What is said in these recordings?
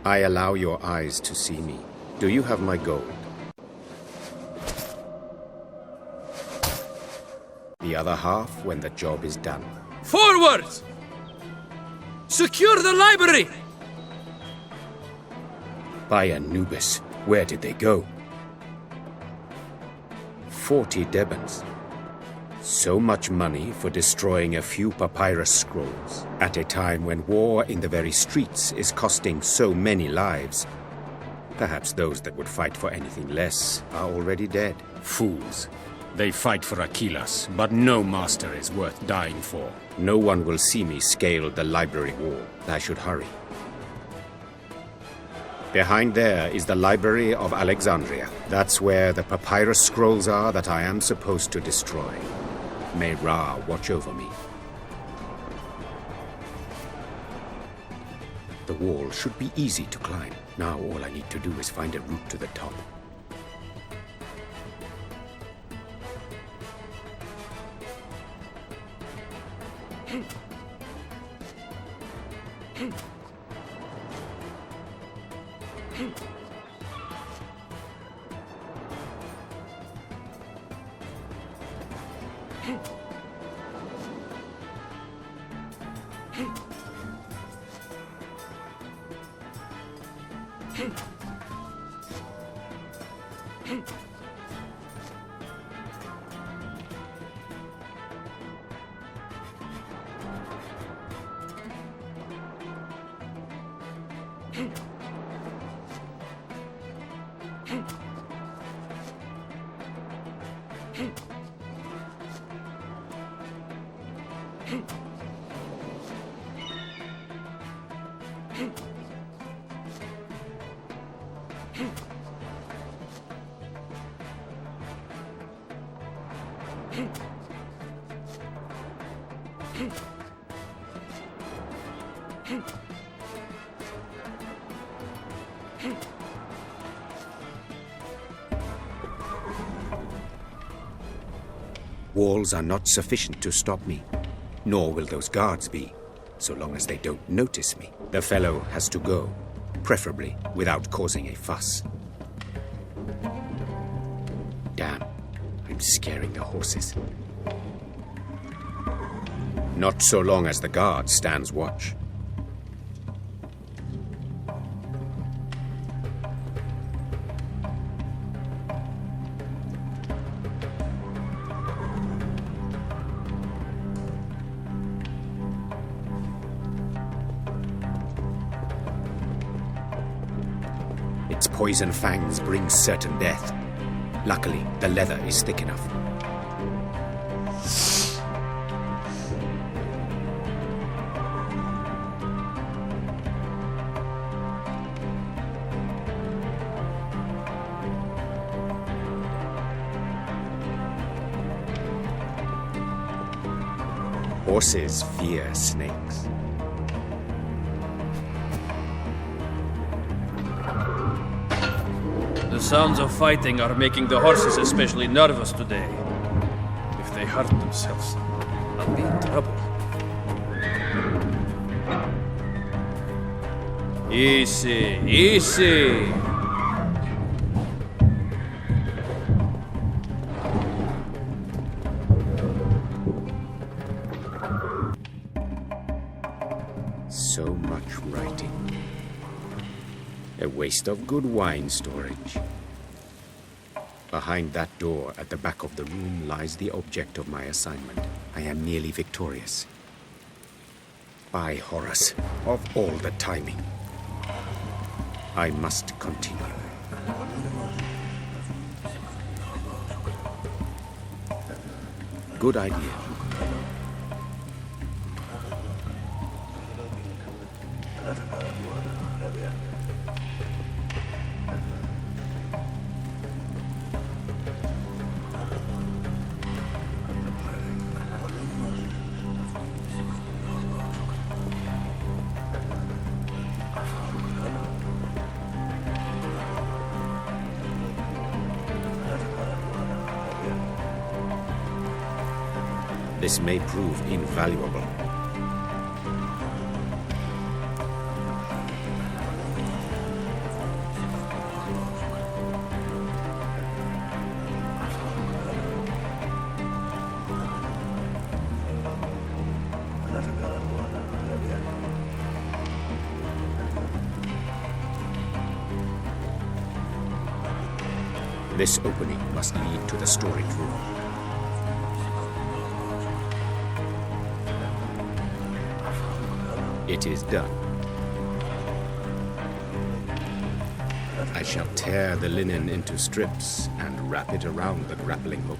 I allow your eyes to see me. Do you have my gold? The other half when the job is done. Forwards! Secure the library! By Anubis, where did they go? 40 Debans. So much money for destroying a few papyrus scrolls, at a time when war in the very streets is costing so many lives. Perhaps those that would fight for anything less are already dead. Fools. They fight for Achilles, but no master is worth dying for. No one will see me scale the library wall. I should hurry. Behind there is the Library of Alexandria. That's where the papyrus scrolls are that I am supposed to destroy. May Ra watch over me. The wall should be easy to climb. Now all I need to do is find a route to the top. Walls are not sufficient to stop me, nor will those guards be, so long as they don't notice me. The fellow has to go, preferably without causing a fuss. Damn, I'm scaring the horses. Not so long as the guard stands watch. Its poison fangs bring certain death. Luckily, the leather is thick enough. Horses fear snakes. The sounds of fighting are making the horses especially nervous today. If they hurt themselves, I'll be in trouble. Easy, easy! So much writing. A waste of good wine storage. Behind that door at the back of the room lies the object of my assignment. I am nearly victorious. By Horus, of all the timing. I must continue. Good idea. This may prove invaluable. This opening must lead to the storage room. It is done. I shall tear the linen into strips and wrap it around the grappling hook.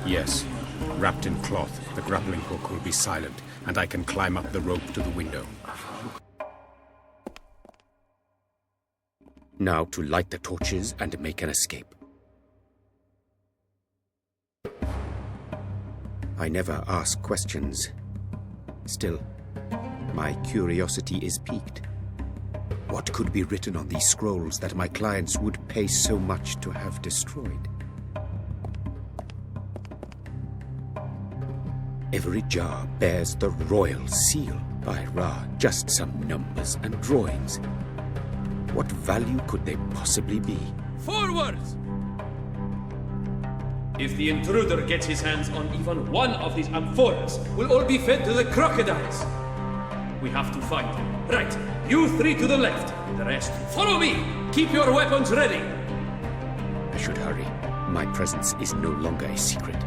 Yes. Wrapped in cloth, the grappling hook will be silent, and I can climb up the rope to the window. Now to light the torches and make an escape. I never ask questions. Still, my curiosity is piqued. What could be written on these scrolls that my clients would pay so much to have destroyed? Every jar bears the royal seal. By Ra, just some numbers and drawings. What value could they possibly be? Forwards! If the intruder gets his hands on even one of these amphoras, we'll all be fed to the crocodiles. We have to find him. Right, you three to the left. The rest, follow me. Keep your weapons ready. I should hurry. My presence is no longer a secret.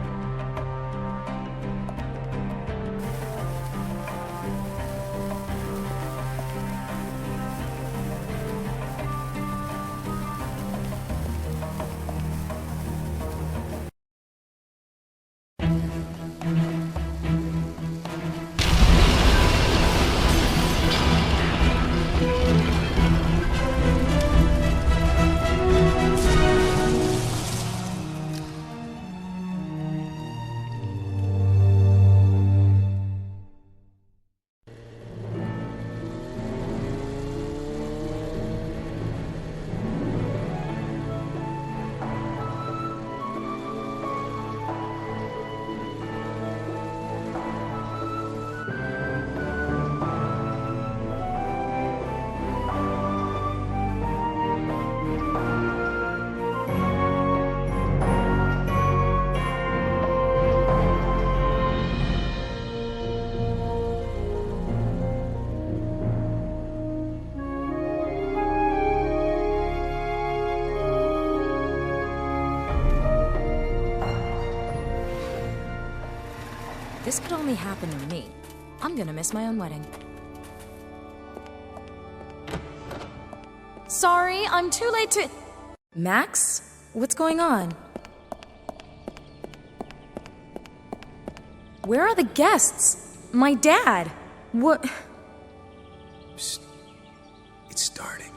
This could only happen to me. I'm gonna miss my own wedding. Sorry, I'm too late to... Max? What's going on? Where are the guests? My dad? What... Psst. It's starting.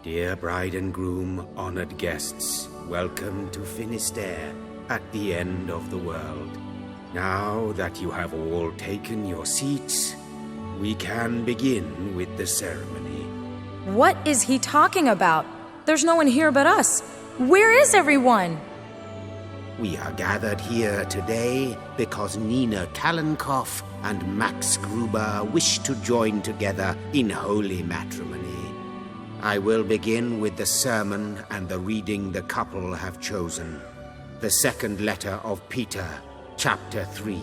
Dear bride and groom, honored guests, welcome to Finisterre, at the end of the world. Now that you have all taken your seats, we can begin with the ceremony. What is he talking about? There's no one here but us. Where is everyone? We are gathered here today because Nina Kalenkova and Max Gruber wish to join together in holy matrimony. I will begin with the sermon and the reading the couple have chosen. The second letter of Peter, Chapter 3.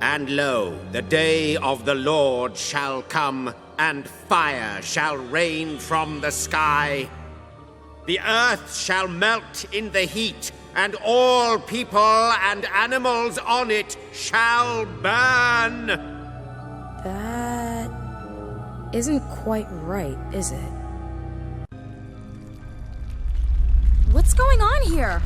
And lo, the day of the Lord shall come, and fire shall rain from the sky. The earth shall melt in the heat, and all people and animals on it shall burn. That isn't quite right, is it? What's going on here?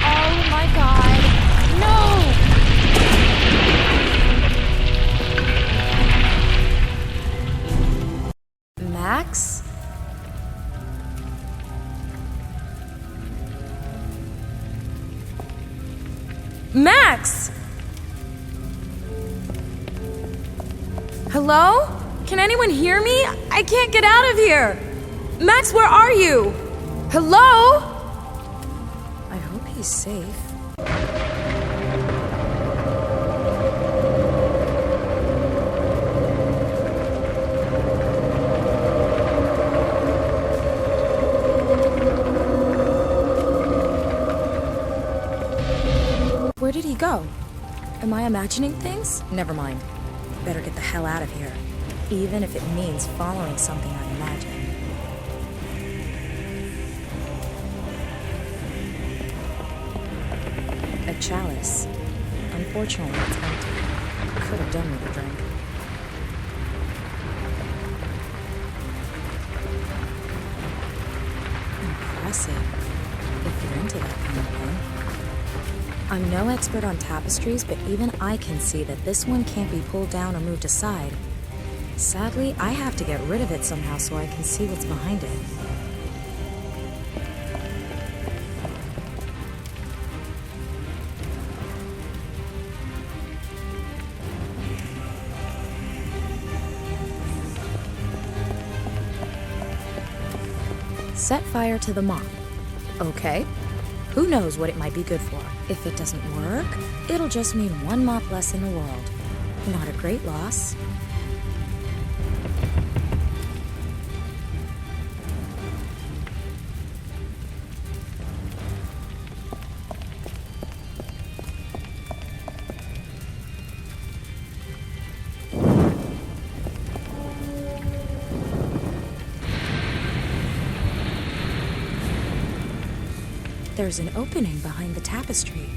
Oh my God, no! Max? Max! Hello? Can anyone hear me? I can't get out of here! Max, where are you? Hello? I hope he's safe. he go? Am I imagining things? Never mind. Better get the hell out of here. Even if it means following something I imagine. A chalice. Unfortunately, it's empty. Could have done with a drink. Impressive. If you're into that kind of thing. I'm no expert on tapestries, but even I can see that this one can't be pulled down or moved aside. Sadly, I have to get rid of it somehow so I can see what's behind it. Set fire to the mop. Okay. Who knows what it might be good for? If it doesn't work, it'll just mean one mop less in the world. Not a great loss. There's an opening behind the tapestry.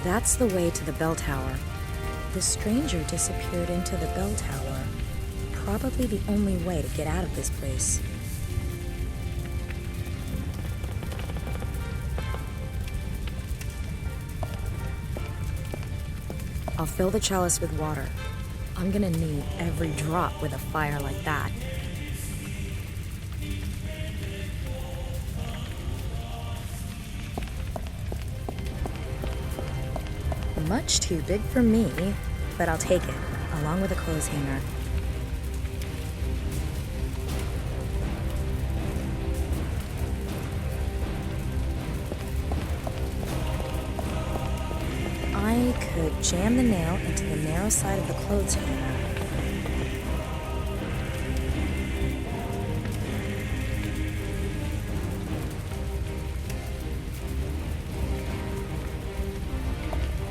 That's the way to the bell tower. The stranger disappeared into the bell tower. Probably the only way to get out of this place. I'll fill the chalice with water. I'm gonna need every drop with a fire like that. Much too big for me, but I'll take it, along with a clothes hanger. I could jam the nail into the narrow side of the clothes hanger.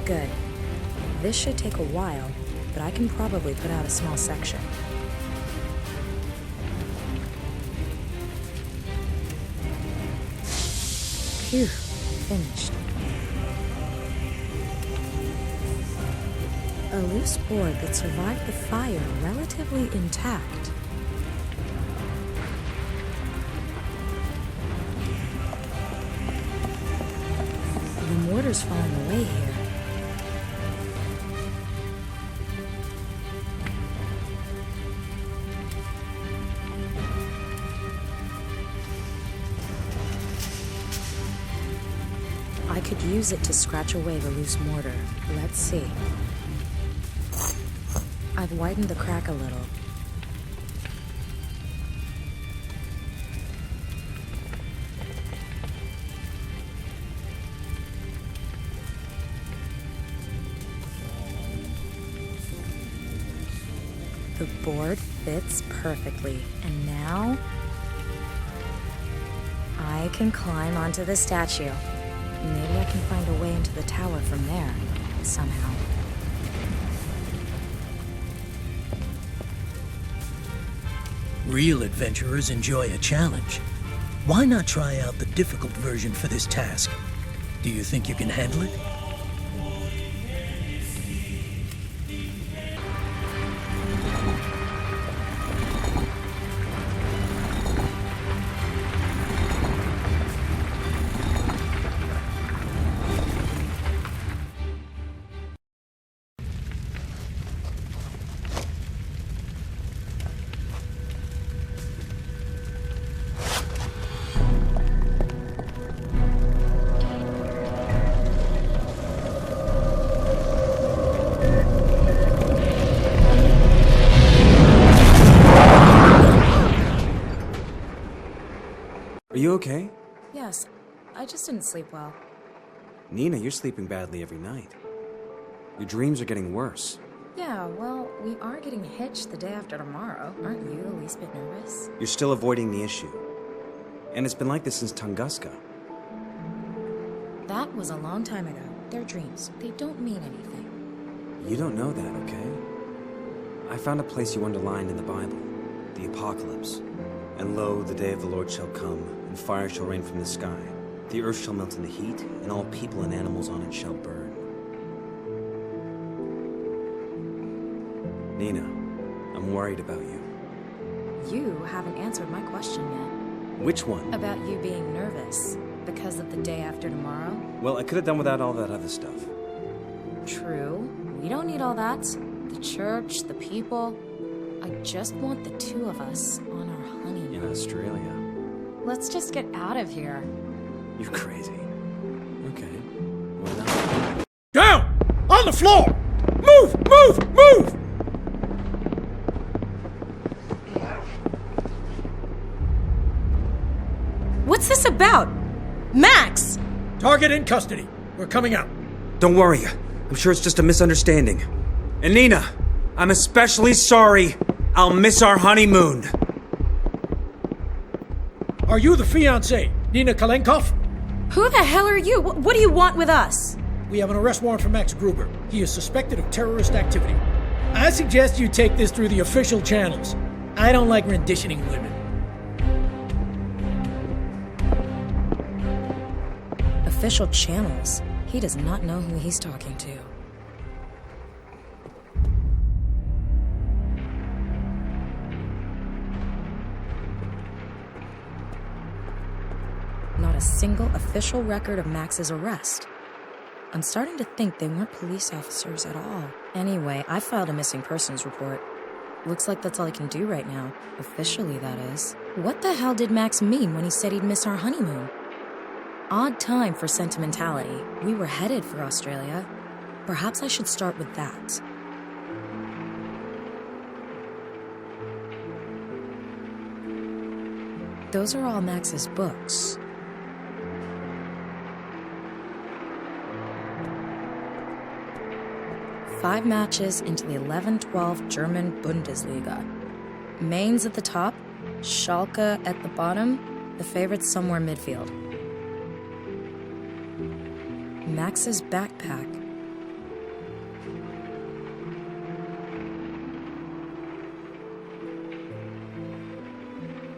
Good. This should take a while, but I can probably put out a small section. Phew, finished. A loose board that survived the fire relatively intact. The mortar's falling away here. I could use it to scratch away the loose mortar. Let's see. I've widened the crack a little. The board fits perfectly, and now I can climb onto the statue. Maybe I can find a way into the tower from there, somehow. Real adventurers enjoy a challenge. Why not try out the difficult version for this task? Do you think you can handle it? Are you okay? Yes, I just didn't sleep well. Nina, you're sleeping badly every night. Your dreams are getting worse. Yeah, well, we are getting hitched the day after tomorrow. Aren't you the least bit nervous? You're still avoiding the issue. And it's been like this since Tunguska. That was a long time ago. They're dreams. They don't mean anything. You don't know that, okay? I found a place you underlined in the Bible, the Apocalypse. And lo, the day of the Lord shall come, and fire shall rain from the sky. The earth shall melt in the heat, and all people and animals on it shall burn. Nina, I'm worried about you. You haven't answered my question yet. Which one? About you being nervous because of the day after tomorrow. Well, I could have done without all that other stuff. True. We don't need all that. The church, the people. I just want the two of us on our honeymoon. In Australia. Let's just get out of here. You're crazy. Okay. Why not? Down! On the floor! Move! Move! Move! What's this about? Max! Target in custody. We're coming out. Don't worry. I'm sure it's just a misunderstanding. And Nina, I'm especially sorry. I'll miss our honeymoon. Are you the fiancée, Nina Kalenkova? Who the hell are you? What do you want with us? We have an arrest warrant for Max Gruber. He is suspected of terrorist activity. I suggest you take this through the official channels. I don't like renditioning women. Official channels? He does not know who he's talking to. Not a single official record of Max's arrest. I'm starting to think they weren't police officers at all. Anyway, I filed a missing persons report. Looks like that's all I can do right now. Officially, that is. What the hell did Max mean when he said he'd miss our honeymoon? Odd time for sentimentality. We were headed for Australia. Perhaps I should start with that. Those are all Max's books. Five matches into the 11-12 German Bundesliga. Mainz at the top, Schalke at the bottom, the favorites somewhere midfield. Max's backpack.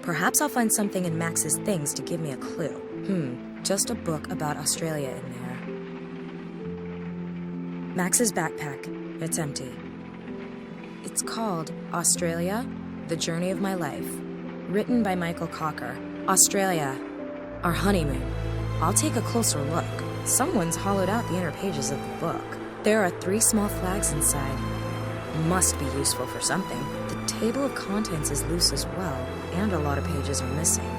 Perhaps I'll find something in Max's things to give me a clue. Just a book about Australia in there. Max's backpack. It's empty. It's called Australia, The Journey of My Life. Written by Michael Cocker. Australia, our honeymoon. I'll take a closer look. Someone's hollowed out the inner pages of the book. There are 3 small flags inside. Must be useful for something. The table of contents is loose as well, and a lot of pages are missing.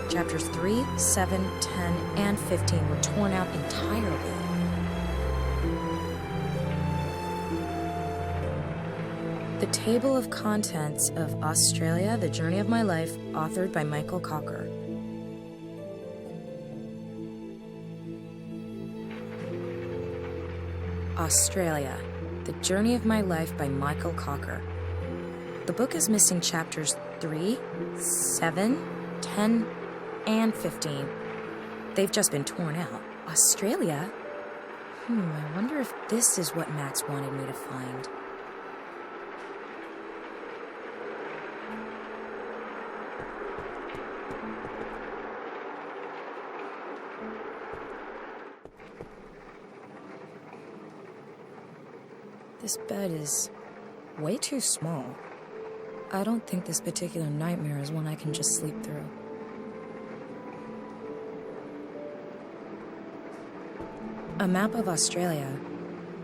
Chapters 3, 7, 10, and 15 were torn out entirely. The Table of Contents of Australia, The Journey of My Life, authored by Michael Cocker. Australia, The Journey of My Life by Michael Cocker. The book is missing chapters 3, 7, 10, and 15. They've just been torn out. Australia? I wonder if this is what Max wanted me to find. This bed is way too small. I don't think this particular nightmare is one I can just sleep through. A map of Australia.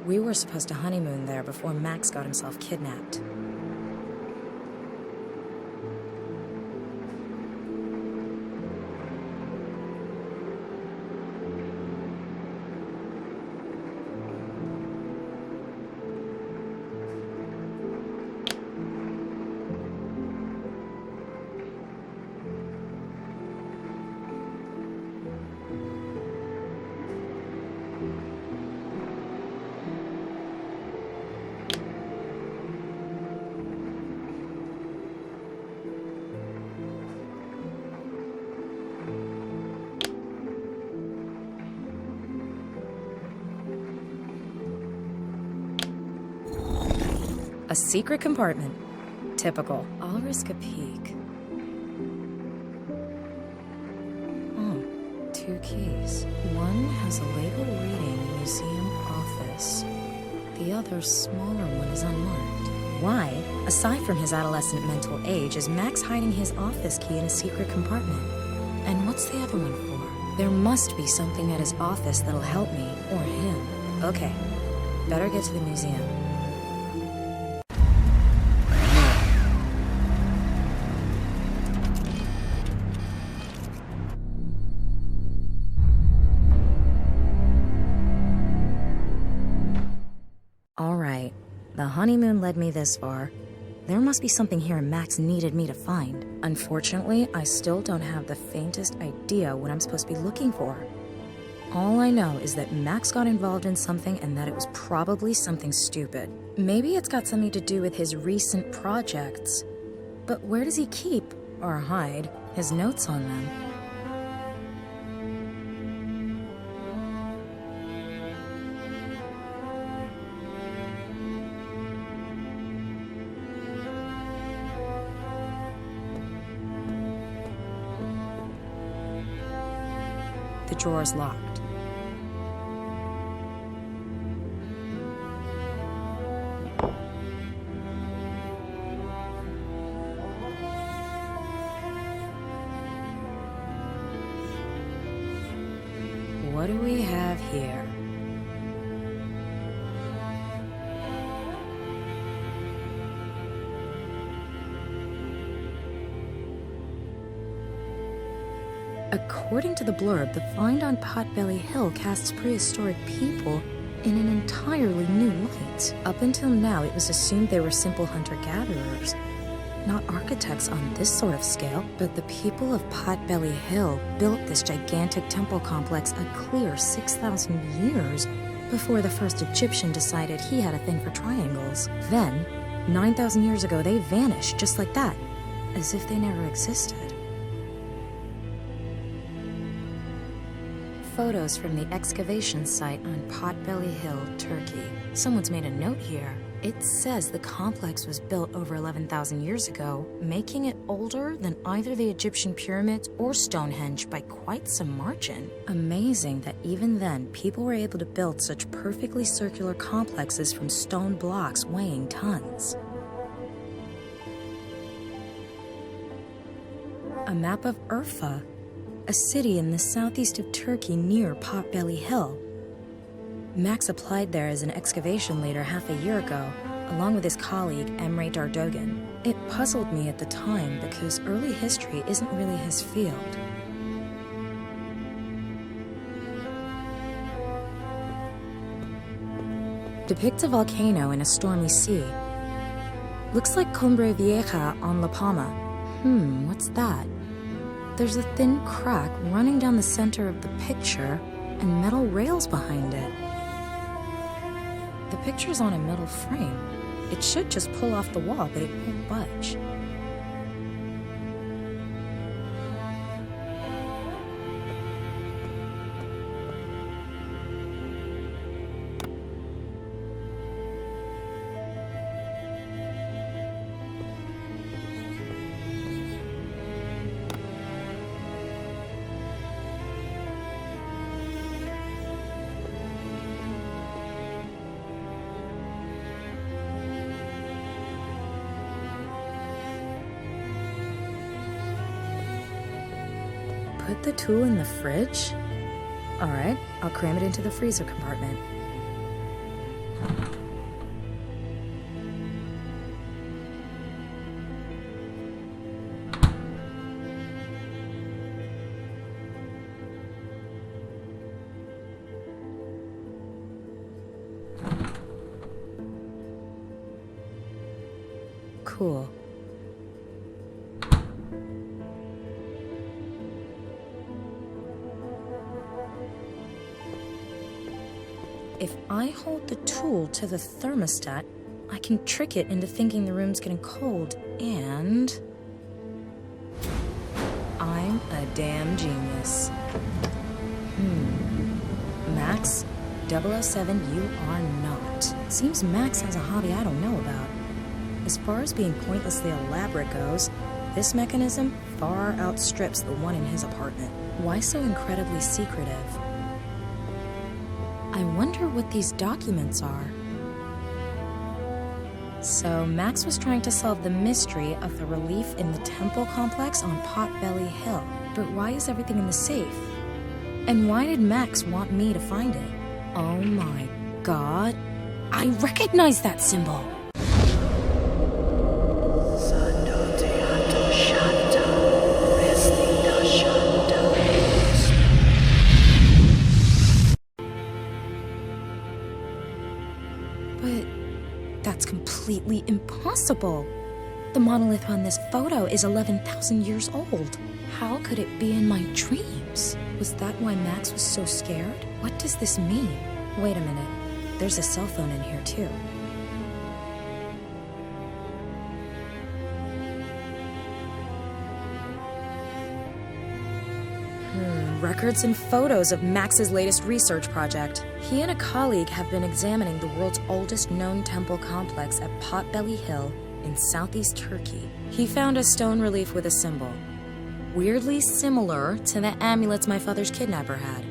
We were supposed to honeymoon there before Max got himself kidnapped. A secret compartment. Typical. I'll risk a peek. Oh, 2 keys. One has a label reading Museum Office. The other, smaller one, is unmarked. Why, aside from his adolescent mental age, is Max hiding his office key in a secret compartment? And what's the other one for? There must be something at his office that'll help me, or him. Okay, better get to the museum. Alright, the honeymoon led me this far. There must be something here Max needed me to find. Unfortunately, I still don't have the faintest idea what I'm supposed to be looking for. All I know is that Max got involved in something and that it was probably something stupid. Maybe it's got something to do with his recent projects. But where does he keep, or hide, his notes on them? The drawer's locked. What do we have here? According to the blurb, the find on Potbelly Hill casts prehistoric people in an entirely new light. Up until now, it was assumed they were simple hunter-gatherers, not architects on this sort of scale. But the people of Potbelly Hill built this gigantic temple complex a clear 6,000 years before the first Egyptian decided he had a thing for triangles. Then, 9,000 years ago, they vanished just like that, as if they never existed. Photos from the excavation site on Potbelly Hill, Turkey. Someone's made a note here. It says the complex was built over 11,000 years ago, making it older than either the Egyptian pyramids or Stonehenge by quite some margin. Amazing that even then, people were able to build such perfectly circular complexes from stone blocks weighing tons. A map of Urfa, a city in the southeast of Turkey near Potbelly Hill. Max applied there as an excavation leader half a year ago, along with his colleague Emre Dardogan. It puzzled me at the time because early history isn't really his field. Depicts a volcano in a stormy sea. Looks like Cumbre Vieja on La Palma. What's that? There's a thin crack running down the center of the picture and metal rails behind it. The picture's on a metal frame. It should just pull off the wall, but it won't budge. Put the tool in the fridge? Alright, I'll cram it into the freezer compartment. Cool. If I hold the tool to the thermostat, I can trick it into thinking the room's getting cold, and I'm a damn genius. Max, 007, you are not. Seems Max has a hobby I don't know about. As far as being pointlessly elaborate goes, this mechanism far outstrips the one in his apartment. Why so incredibly secretive? I wonder what these documents are. So, Max was trying to solve the mystery of the relief in the temple complex on Potbelly Hill. But why is everything in the safe? And why did Max want me to find it? Oh my god. I recognize that symbol! But that's completely impossible. The monolith on this photo is 11,000 years old. How could it be in my dreams? Was that why Max was so scared? What does this mean? Wait a minute. There's a cell phone in here, too. Records and photos of Max's latest research project. He and a colleague have been examining the world's oldest known temple complex at Potbelly Hill in southeast Turkey. He found a stone relief with a symbol, weirdly similar to the amulets my father's kidnapper had.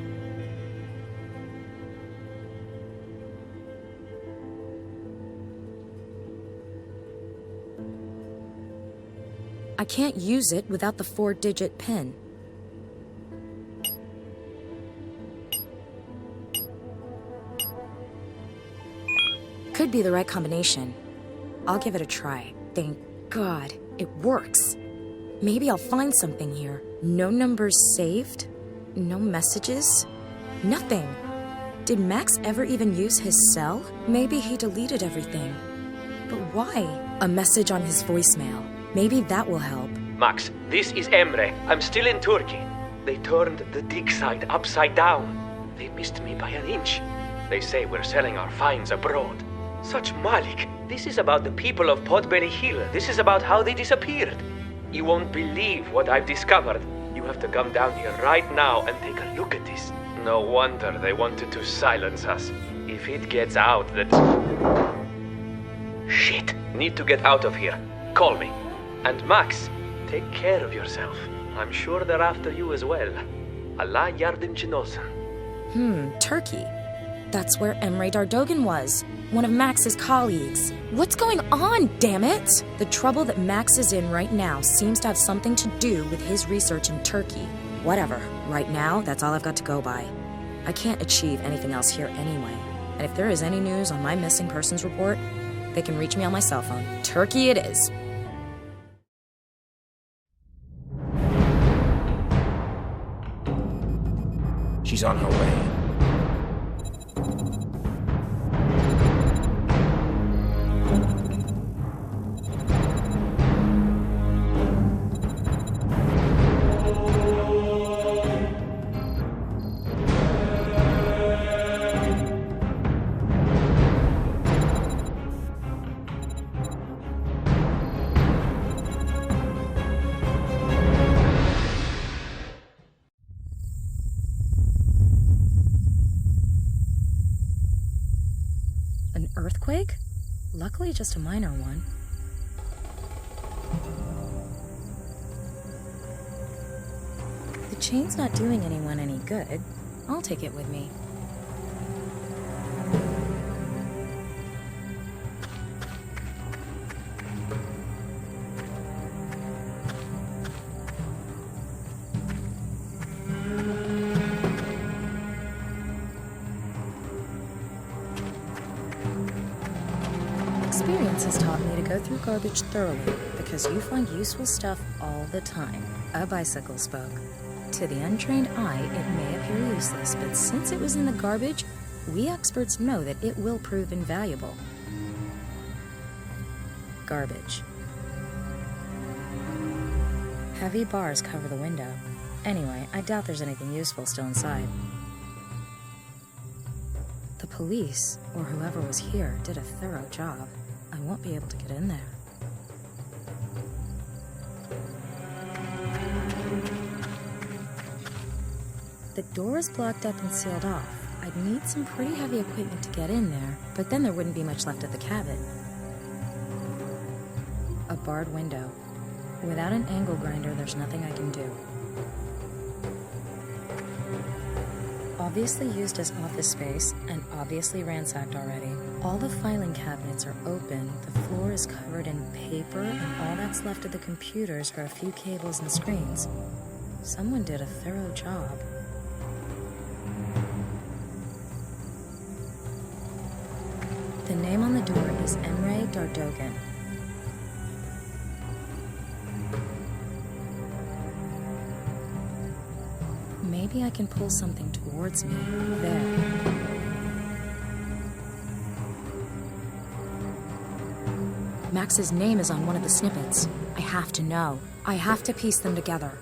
I can't use it without the 4-digit PIN. Could be the right combination. I'll give it a try. Thank God, it works. Maybe I'll find something here. No numbers saved? No messages? Nothing. Did Max ever even use his cell? Maybe he deleted everything. But why? A message on his voicemail. Maybe that will help. Max, this is Emre. I'm still in Turkey. They turned the dig site upside down. They missed me by an inch. They say we're selling our finds abroad. Such Malik. This is about the people of Potbelly Hill. This is about how they disappeared. You won't believe what I've discovered. You have to come down here right now and take a look at this. No wonder they wanted to silence us. If it gets out that... Shit. Need to get out of here. Call me. And Max, take care of yourself. I'm sure they're after you as well. Allah yardımcın olsun. Turkey. That's where Emre Dardogan was. One of Max's colleagues. What's going on, damn it? The trouble that Max is in right now seems to have something to do with his research in Turkey. Whatever. Right now, that's all I've got to go by. I can't achieve anything else here anyway. And if there is any news on my missing persons report, they can reach me on my cell phone. Turkey it is. She's on her way. An earthquake? Luckily just a minor one. The chain's not doing anyone any good. I'll take it with me. Experience has taught me to go through garbage thoroughly, because you find useful stuff all the time. A bicycle spoke. To the untrained eye, it may appear useless, but since it was in the garbage, we experts know that it will prove invaluable. Garbage. Heavy bars cover the window. Anyway, I doubt there's anything useful still inside. The police, or whoever was here, did a thorough job. I won't be able to get in there. The door is blocked up and sealed off. I'd need some pretty heavy equipment to get in there, but then there wouldn't be much left of the cabin. barred window. Without an angle grinder, there's nothing I can do. Obviously used as office space, and obviously ransacked already. All the filing cabinets are open, the floor is covered in paper, and all that's left of the computers are a few cables and screens. Someone did a thorough job. The name on the door is Emre Dardogan. Maybe I can pull something towards me. There. Max's name is on one of the snippets. I have to know. I have to piece them together.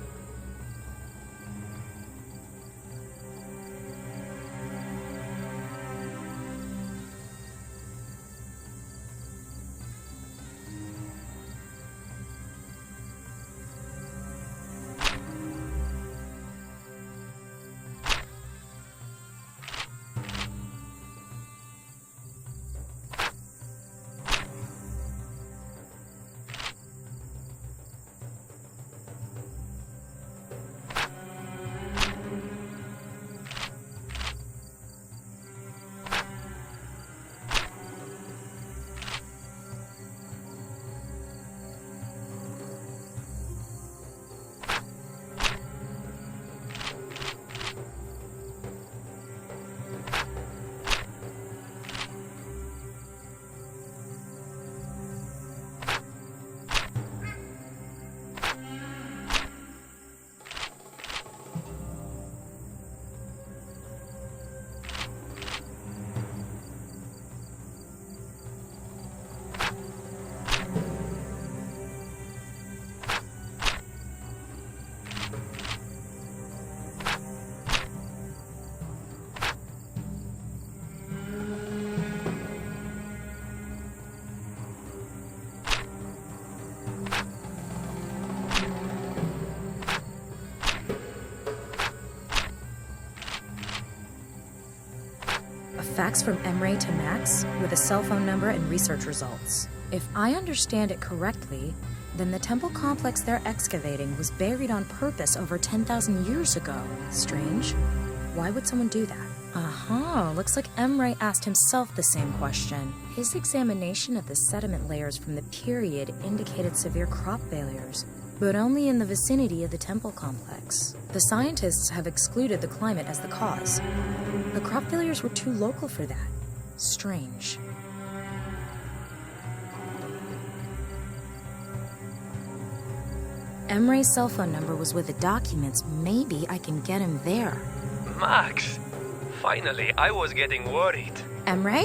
Fax from Emre to Max with a cell phone number and research results. If I understand it correctly, then the temple complex they're excavating was buried on purpose over 10,000 years ago. Strange. Why would someone do that? Looks like Emre asked himself the same question. His examination of the sediment layers from the period indicated severe crop failures, but only in the vicinity of the temple complex. The scientists have excluded the climate as the cause. The crop failures were too local for that. Strange. Emre's cell phone number was with the documents. Maybe I can get him there. Max! Finally, I was getting worried. Emre?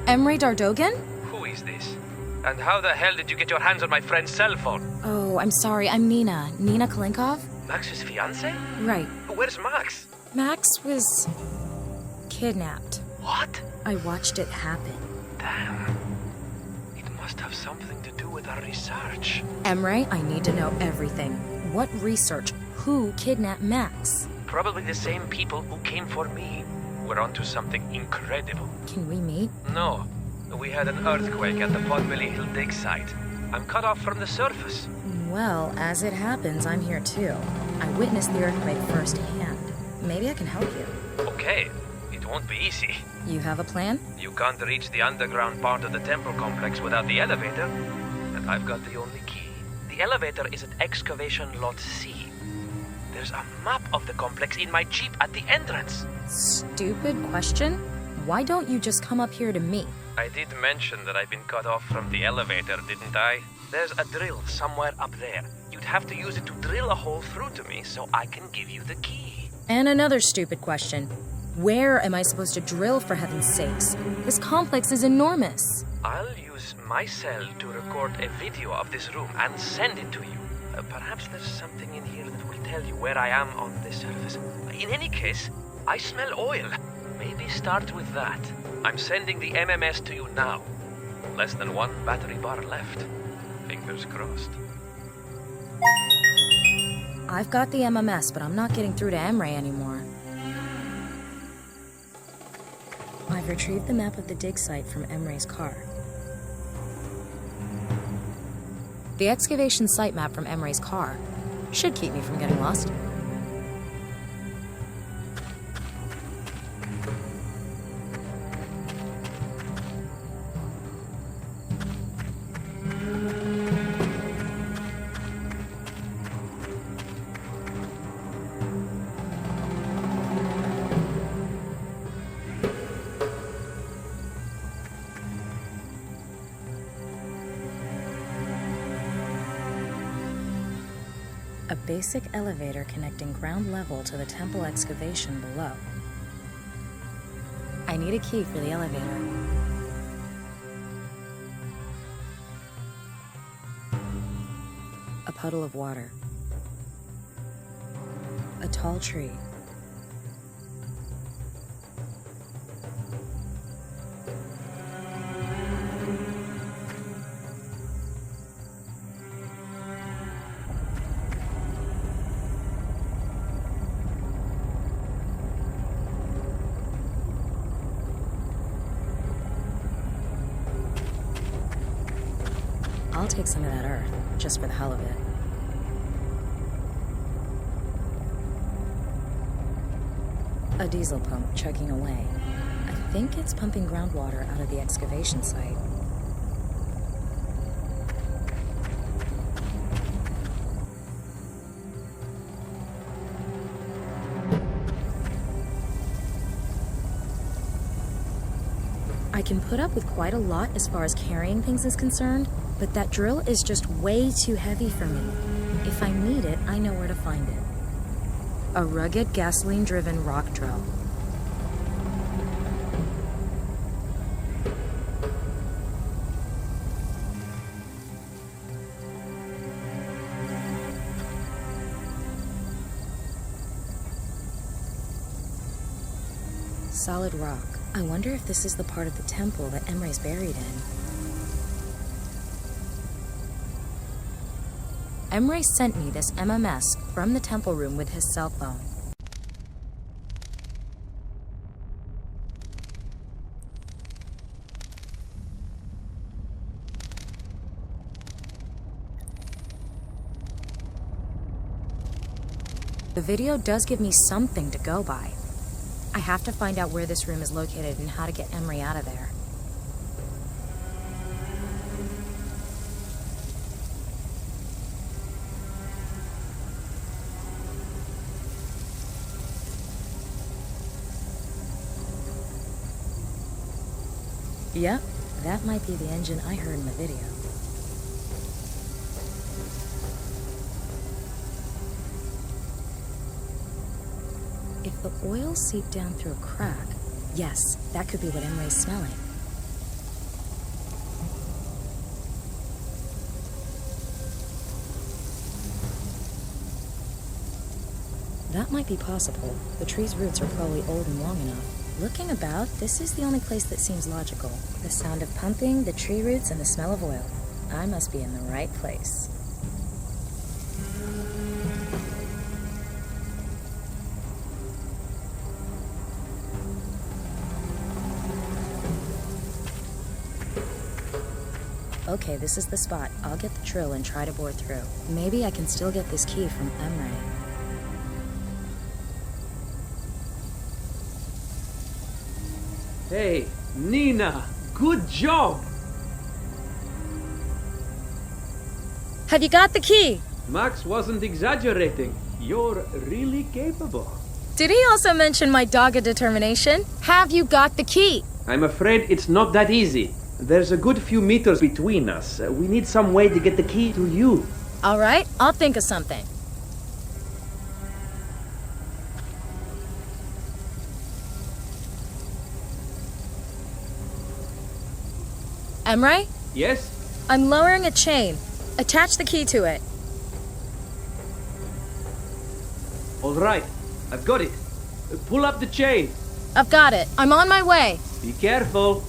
Emre Dardogan? Who is this? And how the hell did you get your hands on my friend's cell phone? Oh, I'm sorry. I'm Nina. Nina Kalenkova? Max's fiancé? Right. Where's Max? Max was kidnapped. What? I watched it happen. Damn. It must have something to do with our research. Emre, I need to know everything. What research? Who kidnapped Max? Probably the same people who came for me. We're onto something incredible. Can we meet? No. We had an earthquake at the Podbelly Hill dig site. I'm cut off from the surface. Well, as it happens, I'm here too. I witnessed the earthquake firsthand. Maybe I can help you. Okay. It won't be easy. You have a plan? You can't reach the underground part of the temple complex without the elevator. And I've got the only key. The elevator is at excavation lot C. There's a map of the complex in my Jeep at the entrance. Stupid question? Why don't you just come up here to me? I did mention that I've been cut off from the elevator, didn't I? There's a drill somewhere up there. You'd have to use it to drill a hole through to me so I can give you the key. And another stupid question. Where am I supposed to drill, for heaven's sakes? This complex is enormous. I'll use my cell to record a video of this room and send it to you. Perhaps there's something in here that will tell you where I am on the surface. In any case, I smell oil. Maybe start with that. I'm sending the MMS to you now. Less than one battery bar left. Fingers crossed. I've got the MMS, but I'm not getting through to Emre anymore. I've retrieved the map of the dig site from Emre's car. The excavation site map from Emre's car should keep me from getting lost. A basic elevator connecting ground level to the temple excavation below. I need a key for the elevator. A puddle of water. A tall tree. I'll take some of that earth, just for the hell of it. A diesel pump chugging away. I think it's pumping groundwater out of the excavation site. I can put up with quite a lot as far as carrying things is concerned, but that drill is just way too heavy for me. If I need it, I know where to find it. A rugged, gasoline-driven rock drill. Solid rock. I wonder if this is the part of the temple that Emre's buried in. Emre sent me this MMS from the temple room with his cell phone. The video does give me something to go by. I have to find out where this room is located and how to get Emre out of there. Yep, that might be the engine I heard in the video. If the oil seeped down through a crack, yes, that could be what Emre's smelling. That might be possible. The tree's roots are probably old and long enough. Looking about, this is the only place that seems logical. The sound of pumping, the tree roots, and the smell of oil. I must be in the right place. Okay, this is the spot. I'll get the drill and try to bore through. Maybe I can still get this key from Emre. Hey, Nina, good job! Have you got the key? Max wasn't exaggerating. You're really capable. Did he also mention my dogged determination? Have you got the key? I'm afraid it's not that easy. There's a good few meters between us. We need some way to get the key to you. All right, I'll think of something. Emre? Yes? I'm lowering a chain. Attach the key to it. All right, I've got it. Pull up the chain. I've got it. I'm on my way. Be careful.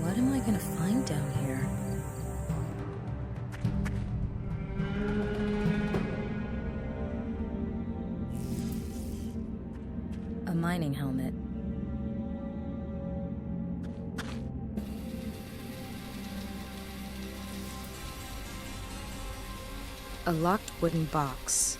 What am I gonna find down mining helmet. A locked wooden box.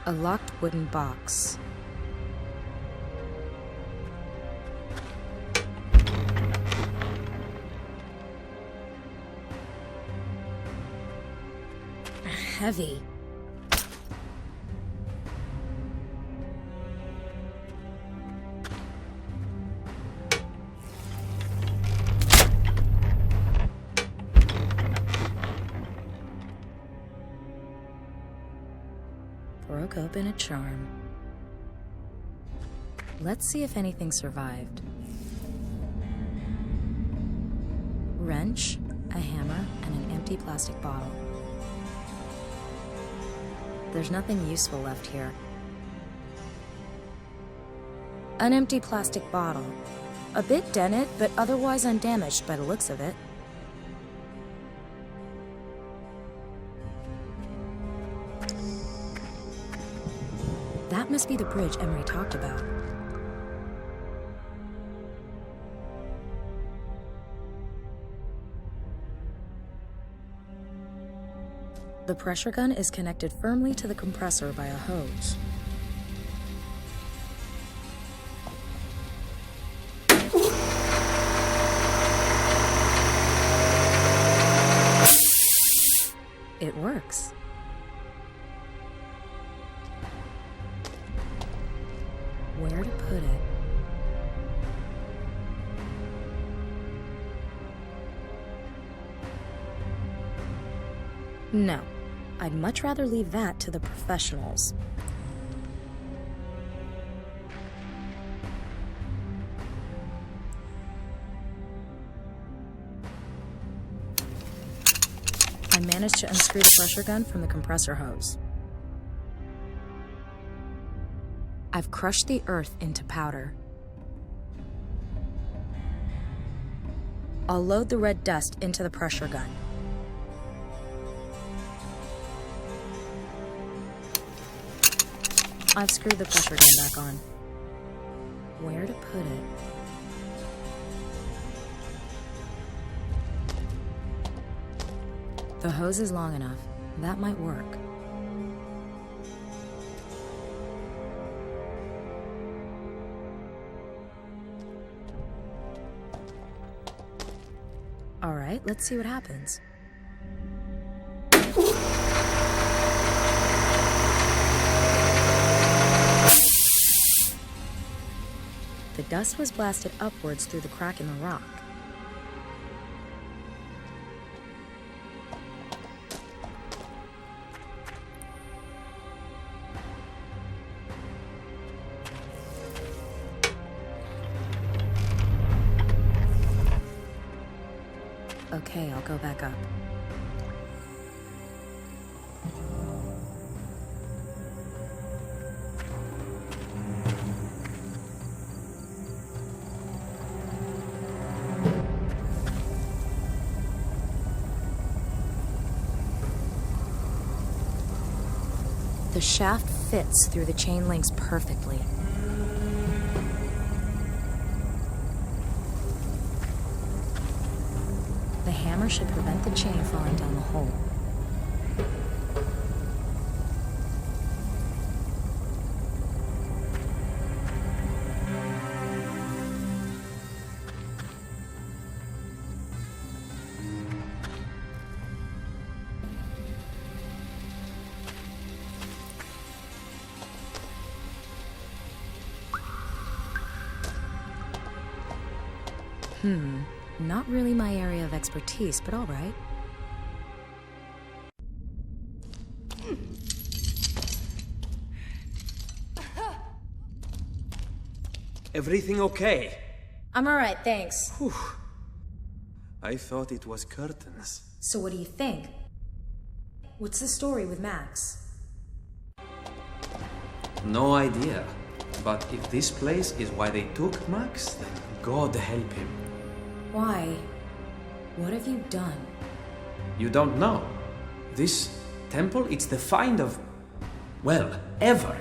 A locked wooden box. Heavy. Broke open a charm. Let's see if anything survived. Wrench, a hammer, and an empty plastic bottle. There's nothing useful left here. An empty plastic bottle. A bit dented, but otherwise undamaged by the looks of it. That must be the bridge Emery talked about. The pressure gun is connected firmly to the compressor by a hose. It works. Where to put it? No. I'd much rather leave that to the professionals. I managed to unscrew the pressure gun from the compressor hose. I've crushed the earth into powder. I'll load the red dust into the pressure gun. I've screwed the pressure gun back on. Where to put it? The hose is long enough. That might work. All right, let's see what happens. The dust was blasted upwards through the crack in the rock. Okay, I'll go back up. The shaft fits through the chain links perfectly. The hammer should prevent the chain falling down the hole. Not really my area of expertise, but all right. Everything okay? I'm all right, thanks. Whew. I thought it was curtains. So what do you think? What's the story with Max? No idea. But if this place is why they took Max, then God help him. Why? What have you done? You don't know. This temple, it's the find of, well, ever.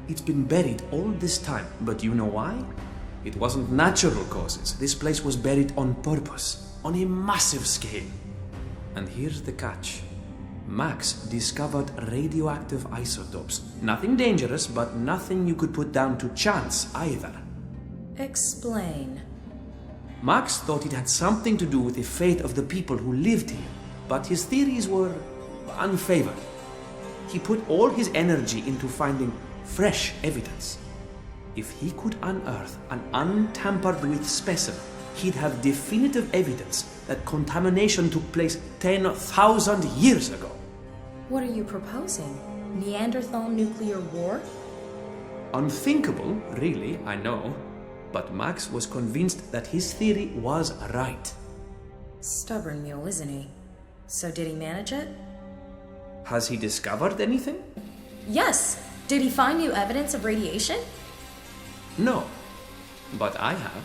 It's been buried all this time. But you know why? It wasn't natural causes. This place was buried on purpose, on a massive scale. And here's the catch. Max discovered radioactive isotopes. Nothing dangerous, but nothing you could put down to chance either. Explain. Max thought it had something to do with the fate of the people who lived here, but his theories were unfavored. He put all his energy into finding fresh evidence. If he could unearth an untampered with specimen, he'd have definitive evidence that contamination took place 10,000 years ago. What are you proposing? Neanderthal nuclear war? Unthinkable, really, I know. But Max was convinced that his theory was right. Stubborn mule, isn't he? So did he manage it? Has he discovered anything? Yes! Did he find new evidence of radiation? No, but I have.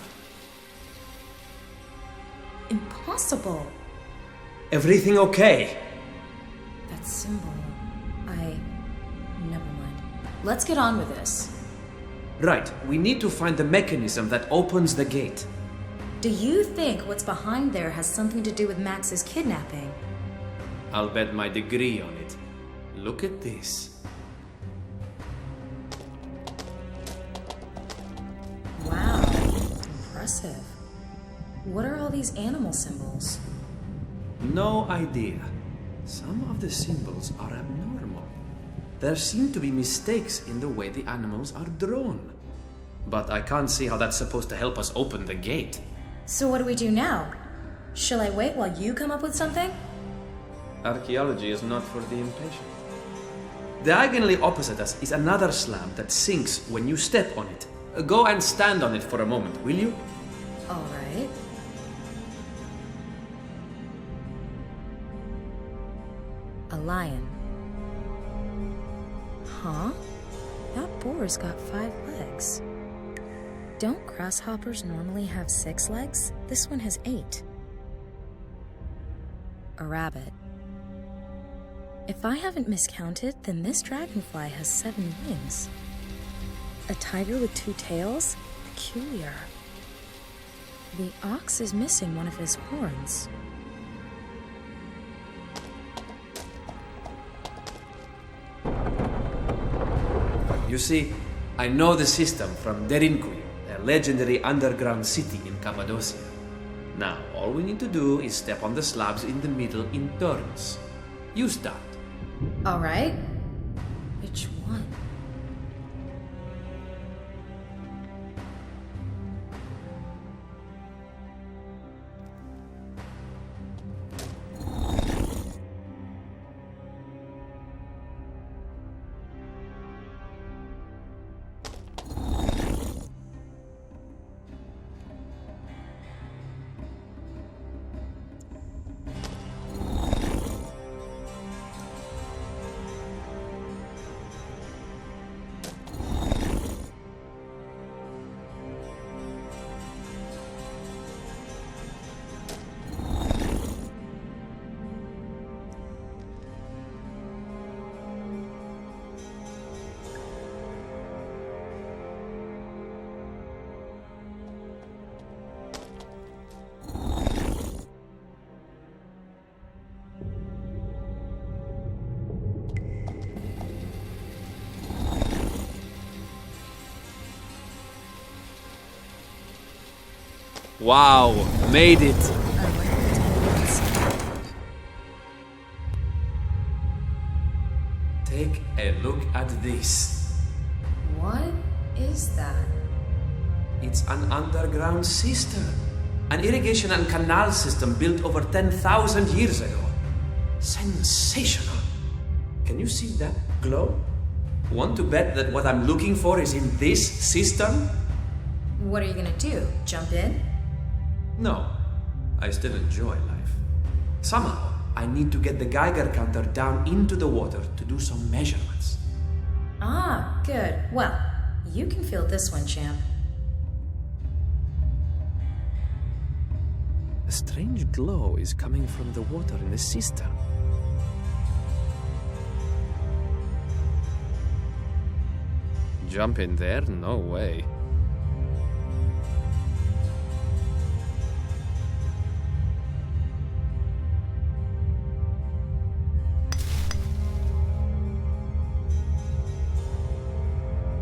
Impossible! Everything okay? That symbol... Never mind. Let's get on with this. Right, we need to find the mechanism that opens the gate. Do you think what's behind there has something to do with Max's kidnapping? I'll bet my degree on it. Look at this. Wow, impressive. What are all these animal symbols? No idea. Some of the symbols are abnormal. There seem to be mistakes in the way the animals are drawn. But I can't see how that's supposed to help us open the gate. So what do we do now? Shall I wait while you come up with something? Archaeology is not for the impatient. Diagonally opposite us is another slab that sinks when you step on it. Go and stand on it for a moment, will you? All right. A lion. Huh? That boar's got 5 legs. Don't grasshoppers normally have 6 legs? This one has 8. A rabbit. If I haven't miscounted, then this dragonfly has 7 wings. A tiger with 2 tails? Peculiar. The ox is missing one of his horns. You see, I know the system from Derinkuyu, a legendary underground city in Cappadocia. Now, all we need to do is step on the slabs in the middle in turns. You start. All right. Which one? Wow, made it! Take a look at this. What is that? It's an underground cistern. An irrigation and canal system built over 10,000 years ago. Sensational. Can you see that glow? Want to bet that what I'm looking for is in this cistern? What are you gonna do? Jump in? No, I still enjoy life. Somehow, I need to get the Geiger counter down into the water to do some measurements. Ah, good. Well, you can feel this one, champ. A strange glow is coming from the water in the cistern. Jump in there? No way.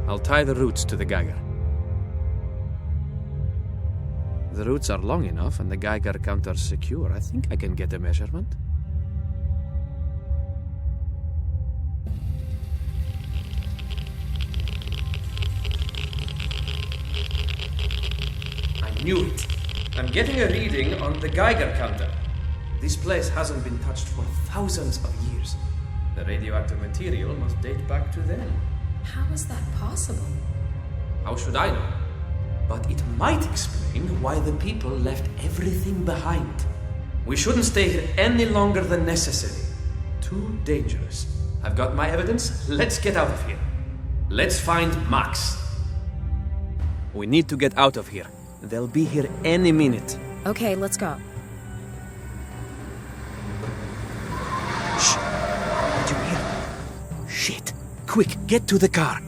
I'll tie the roots to the Geiger. The roots are long enough and the Geiger counter's secure. I think I can get a measurement. I knew it. I'm getting a reading on the Geiger counter. This place hasn't been touched for thousands of years. The radioactive material must date back to then. How is that possible? How should I know? But it might explain why the people left everything behind. We shouldn't stay here any longer than necessary. Too dangerous. I've got my evidence. Let's get out of here. Let's find Max. We need to get out of here. They'll be here any minute. Okay, let's go. Shh! Did you hear? Shit! Quick, get to the car.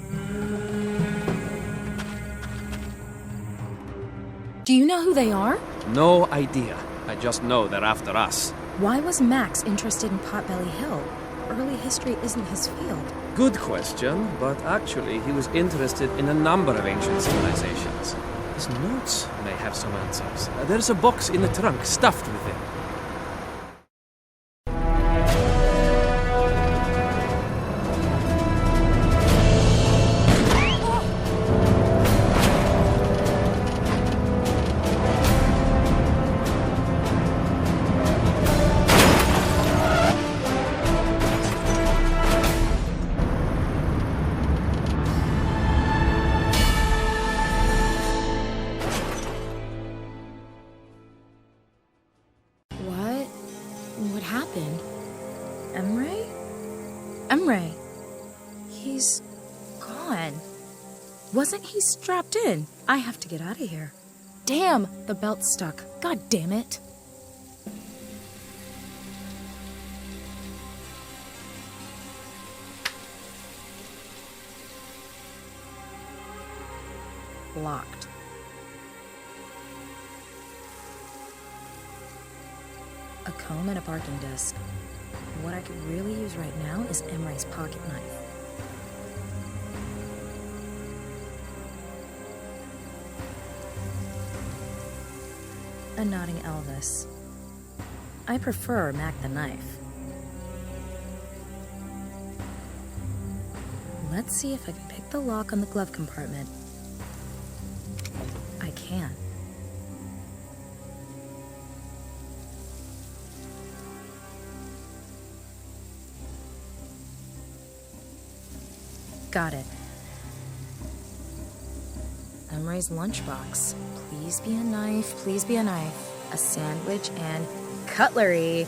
Do you know who they are? No idea. I just know they're after us. Why was Max interested in Potbelly Hill? Early history isn't his field. Good question, but actually he was interested in a number of ancient civilizations. His notes may have some answers. There's a box in the trunk stuffed with them. What happened? Emre? Emre. He's gone. Wasn't he strapped in? I have to get out of here. Damn, the belt's stuck. God damn it. Locked. A comb and a parking desk. What I could really use right now is Emre's pocket knife. A nodding Elvis. I prefer Mac the knife. Let's see if I can pick the lock on the glove compartment. I can. Got it. Emre's lunchbox. Please be a knife, please be a knife. A sandwich and cutlery.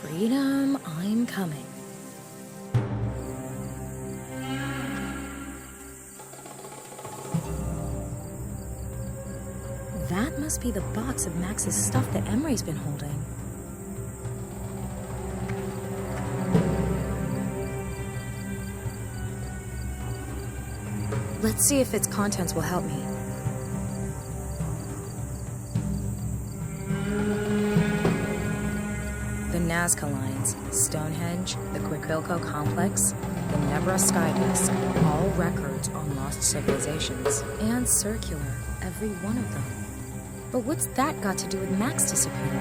Freedom, I'm coming. That must be the box of Max's stuff that Emre's been holding. Let's see if its contents will help me. The Nazca lines, Stonehenge, the Quiquilco complex, the Nebra sky disk, all records on lost civilizations, and circular, every one of them. But what's that got to do with Max disappearing?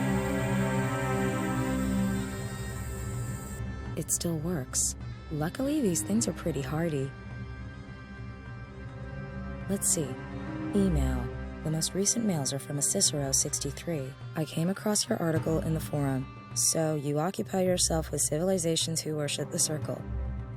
It still works. Luckily, these things are pretty hardy. Let's see. Email. The most recent mails are from a Cicero 63. I came across your article in the forum. So, you occupy yourself with civilizations who worship the circle.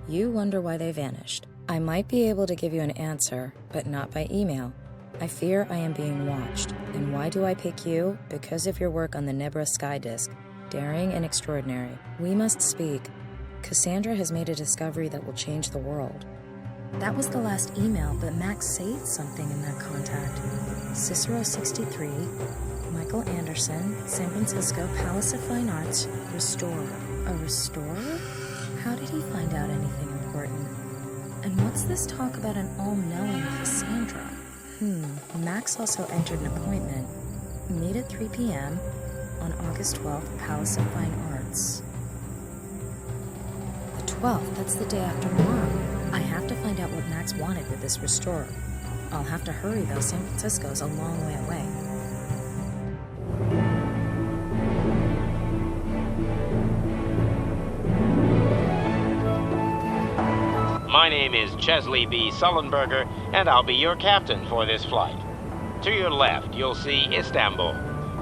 You wonder why they vanished. I might be able to give you an answer, but not by email. I fear I am being watched. And why do I pick you? Because of your work on the Nebra sky disk. Daring and extraordinary. We must speak. Cassandra has made a discovery that will change the world. That was the last email, but Max saved something in that contact. Cicero 63, Michael Anderson, San Francisco, Palace of Fine Arts, Restorer. A restorer? How did he find out anything important? And what's this talk about an all-knowing Cassandra? Max also entered an appointment. Meet at 3 p.m. on August 12th, Palace of Fine Arts. The 12th, that's the day after tomorrow. I have to find out what Max wanted with this restorer. I'll have to hurry, though. San Francisco's a long way away. My name is Chesley B. Sullenberger, and I'll be your captain for this flight. To your left, you'll see Istanbul.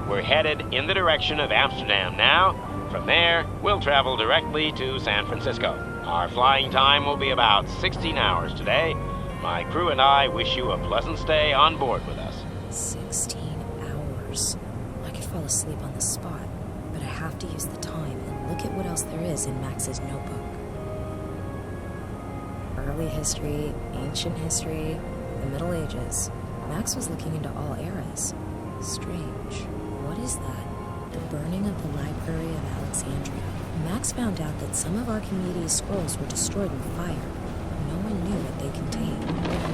We're headed in the direction of Amsterdam now. From there, we'll travel directly to San Francisco. Our flying time will be about 16 hours today. My crew and I wish you a pleasant stay on board with us. 16 hours. I could fall asleep on the spot, but I have to use the time and look at what else there is in Max's notebook. Early history, ancient history, the Middle Ages. Max was looking into all eras. Strange. What is that? The burning of the Library of Alexandria. Max found out that some of Archimedes' scrolls were destroyed in fire. No one knew what they contained.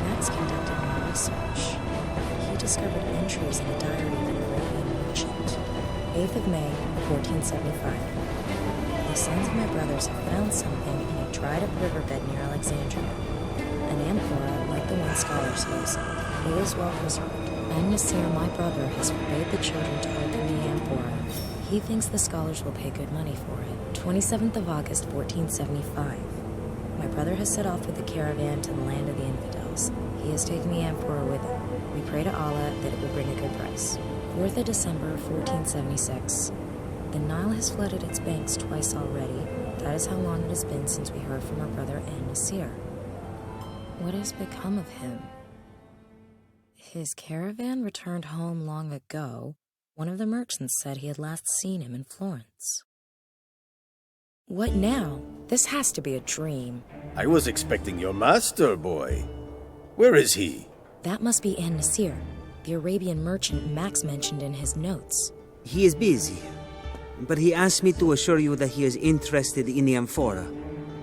Max conducted more research. He discovered entries in the diary of an Arabian merchant. 8th of May, 1475. The sons of my brothers have found something in a dried-up riverbed near Alexandria. An amphora like the one scholars use. It is well preserved. And Nasir, my brother, has forbade the children to open the amphora. He thinks the scholars will pay good money for it. 27th of August, 1475. My brother has set off with the caravan to the land of the infidels. He has taken the amphora with him. We pray to Allah that it will bring a good price. 4th of December, 1476. The Nile has flooded its banks twice already. That is how long it has been since we heard from our brother and Nasir. What has become of him? His caravan returned home long ago. One of the merchants said he had last seen him in Florence. What now? This has to be a dream. I was expecting your master, boy. Where is he? That must be Nasir, the Arabian merchant Max mentioned in his notes. He is busy, but he asked me to assure you that he is interested in the amphora.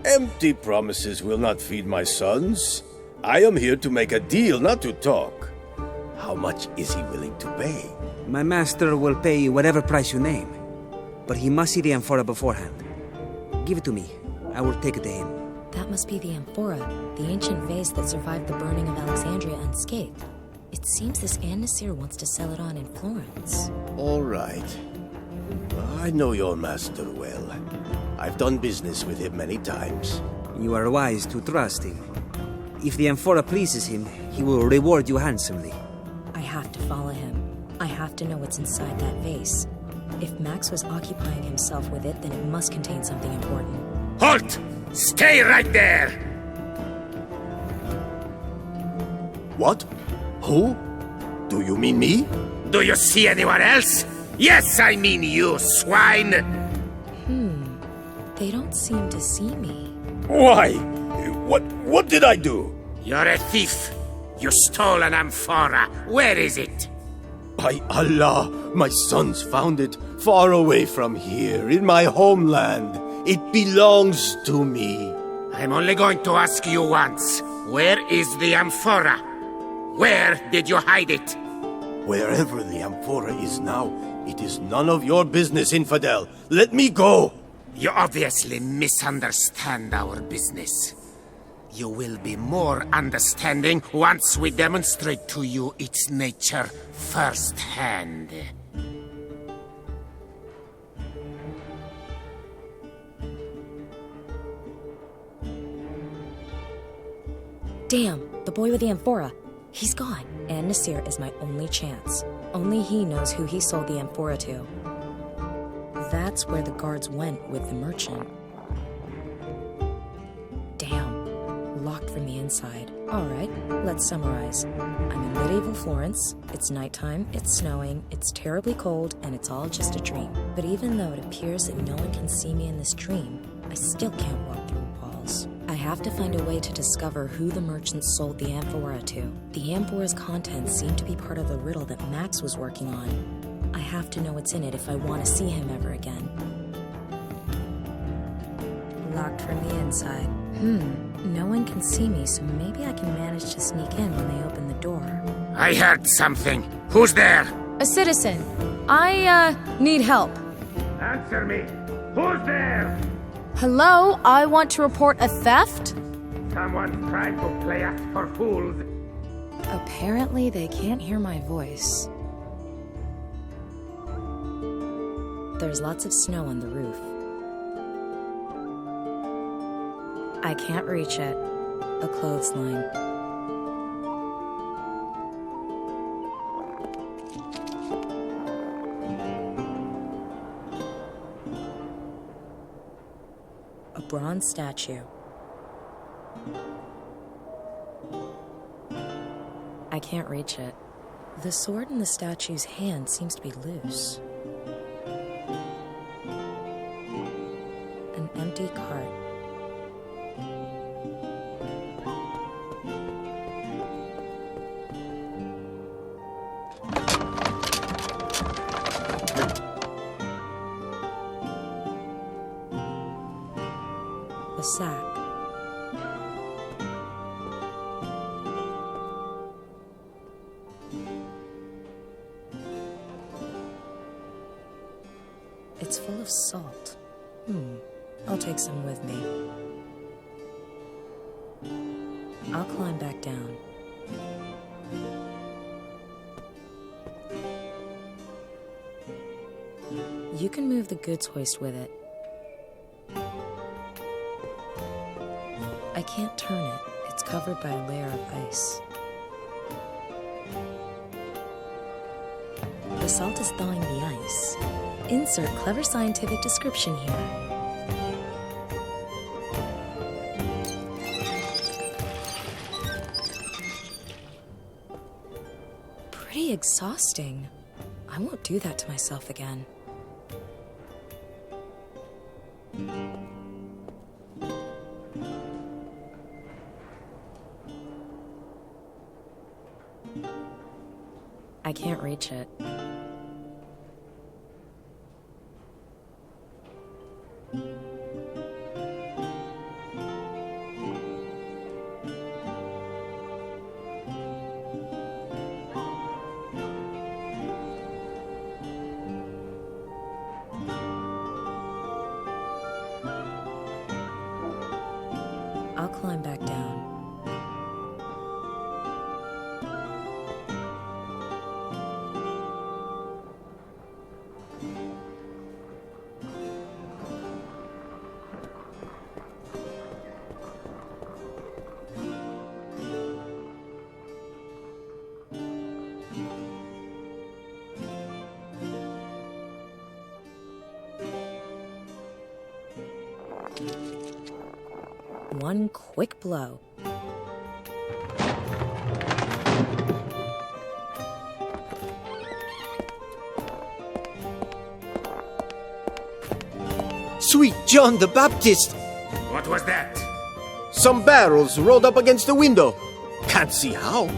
Empty promises will not feed my sons. I am here to make a deal, not to talk. How much is he willing to pay? My master will pay whatever price you name, but he must see the amphora beforehand. Give it to me. I will take it to him. That must be the amphora, the ancient vase that survived the burning of Alexandria unscathed. It seems this Nasir wants to sell it on in Florence. All right. I know your master well. I've done business with him many times. You are wise to trust him. If the amphora pleases him, he will reward you handsomely. I have to follow him. I have to know what's inside that vase. If Max was occupying himself with it, then it must contain something important. Halt! Stay right there! What? Who? Do you mean me? Do you see anyone else? Yes, I mean you, swine! They don't seem to see me. Why? What did I do? You're a thief. You stole an amphora. Where is it? By Allah, my sons found it far away from here, in my homeland. It belongs to me. I'm only going to ask you once. Where is the amphora? Where did you hide it? Wherever the amphora is now, it is none of your business, infidel. Let me go. You obviously misunderstand our business. You will be more understanding once we demonstrate to you its nature firsthand. Damn, the boy with the amphora. He's gone. And Nasir is my only chance. Only he knows who he sold the amphora to. That's where the guards went with the merchant. Damn, locked from the inside. Alright, let's summarize. I'm in medieval Florence, it's nighttime, it's snowing, it's terribly cold, and it's all just a dream. But even though it appears that no one can see me in this dream, I still can't walk through walls. I have to find a way to discover who the merchants sold the amphora to. The amphora's contents seem to be part of the riddle that Max was working on. I have to know what's in it if I want to see him ever again. Locked from the inside. No one can see me, so maybe I can manage to sneak in when they open the door. I heard something. Who's there? A citizen. I, need help. Answer me. Who's there? Hello, I want to report a theft? Someone's trying to play us for fools. Apparently, they can't hear my voice. There's lots of snow on the roof. I can't reach it. A clothesline. A bronze statue. I can't reach it. The sword in the statue's hand seems to be loose. An empty cart. A sack. It's full of salt. I'll take some with me. I'll climb back down. You can move the goods hoist with it. I can't turn it. It's covered by a layer of ice. The salt is thawing the ice. Insert clever scientific description here. Pretty exhausting. I won't do that to myself again. I can't reach it. I'll climb back down. One quick blow. Sweet John the Baptist! What was that? Some barrels rolled up against the window. Can't see how.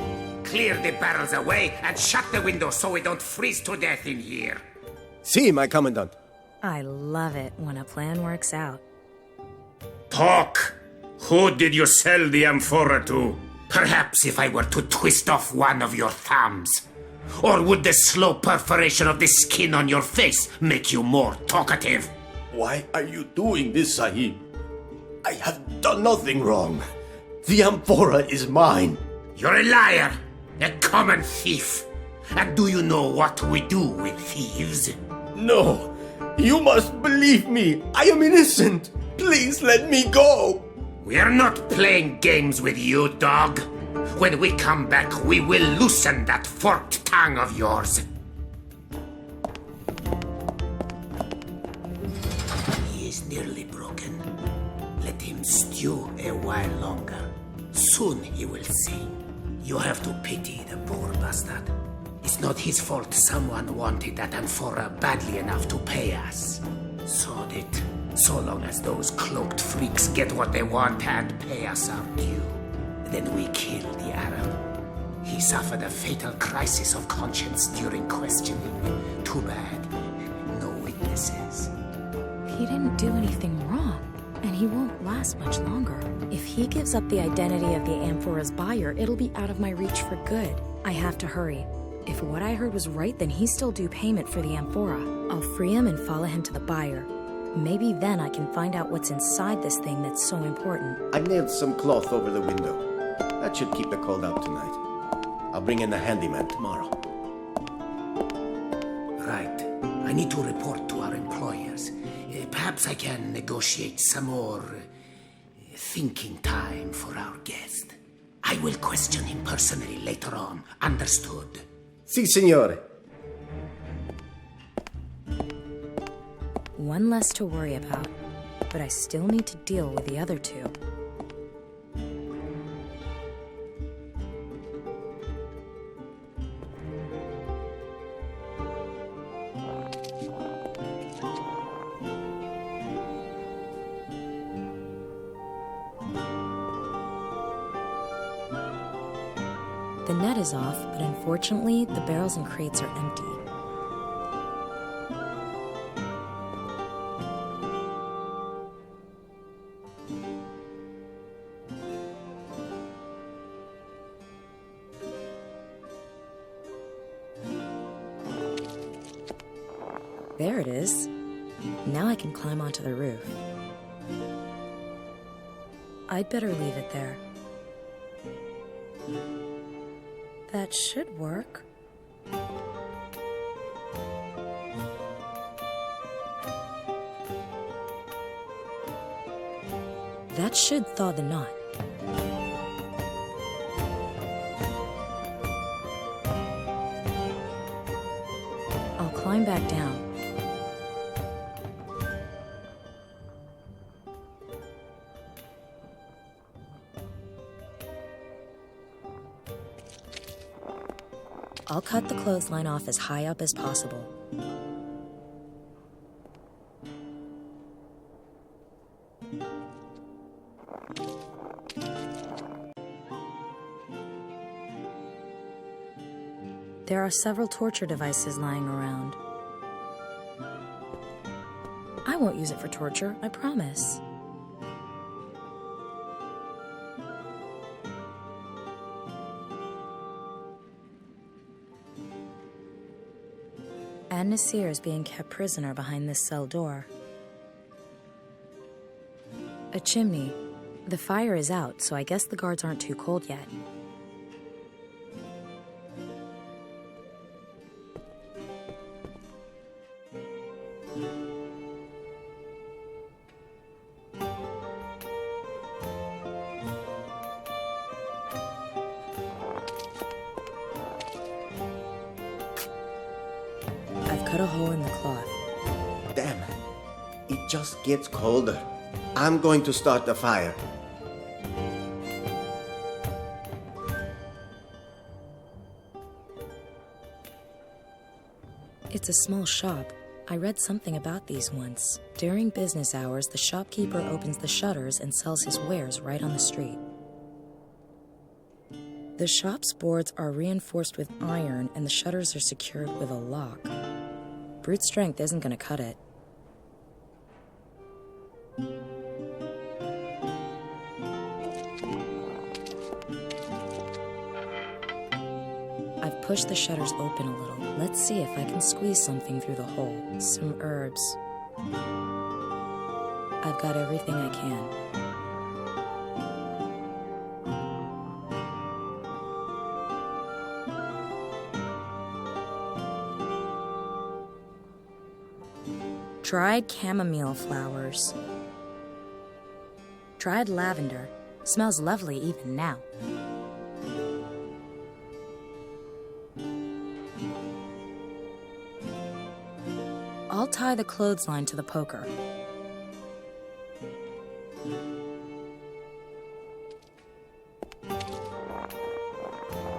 Clear the barrels away and shut the window so we don't freeze to death in here. See, my commandant. I love it when a plan works out. Talk! Who did you sell the amphora to? Perhaps if I were to twist off one of your thumbs. Or would the slow perforation of the skin on your face make you more talkative? Why are you doing this, Sahib? I have done nothing wrong. The amphora is mine. You're a liar, a common thief. And do you know what we do with thieves? No, you must believe me. I am innocent. Please let me go. We are not playing games with you, dog. When we come back, we will loosen that forked tongue of yours. He is nearly broken. Let him stew a while longer. Soon he will sing. You have to pity the poor bastard. It's not his fault someone wanted that amphora badly enough to pay us. Sod it. So long as those cloaked freaks get what they want and pay us our due, then we kill the Arab. He suffered a fatal crisis of conscience during questioning. Too bad. No witnesses. He didn't do anything wrong, and he won't last much longer. If he gives up the identity of the amphora's buyer, it'll be out of my reach for good. I have to hurry. If what I heard was right, then he's still due payment for the amphora. I'll free him and follow him to the buyer. Maybe then I can find out what's inside this thing that's so important. I nailed some cloth over the window. That should keep the cold out tonight. I'll bring in the handyman tomorrow. Right. I need to report to our employers. Perhaps I can negotiate some more thinking time for our guest. I will question him personally later on. Understood? Si, signore. One less to worry about, but I still need to deal with the other two. The net is off, but unfortunately, the barrels and crates are empty. There it is. Now I can climb onto the roof. I'd better leave it there. That should work. That should thaw the knot. I'll climb back down. I'll cut the clothesline off as high up as possible. There are several torture devices lying around. I won't use it for torture, I promise. And Nasir is being kept prisoner behind this cell door. A chimney. The fire is out, so I guess the guards aren't too cold yet. Cut a hole in the cloth. Damn. It just gets colder. I'm going to start the fire. It's a small shop. I read something about these once. During business hours, the shopkeeper opens the shutters and sells his wares right on the street. The shop's boards are reinforced with iron and the shutters are secured with a lock. Brute strength isn't going to cut it. I've pushed the shutters open a little. Let's see if I can squeeze something through the hole. Some herbs. I've got everything I can. Dried chamomile flowers. Dried lavender. Smells lovely even now. I'll tie the clothesline to the poker.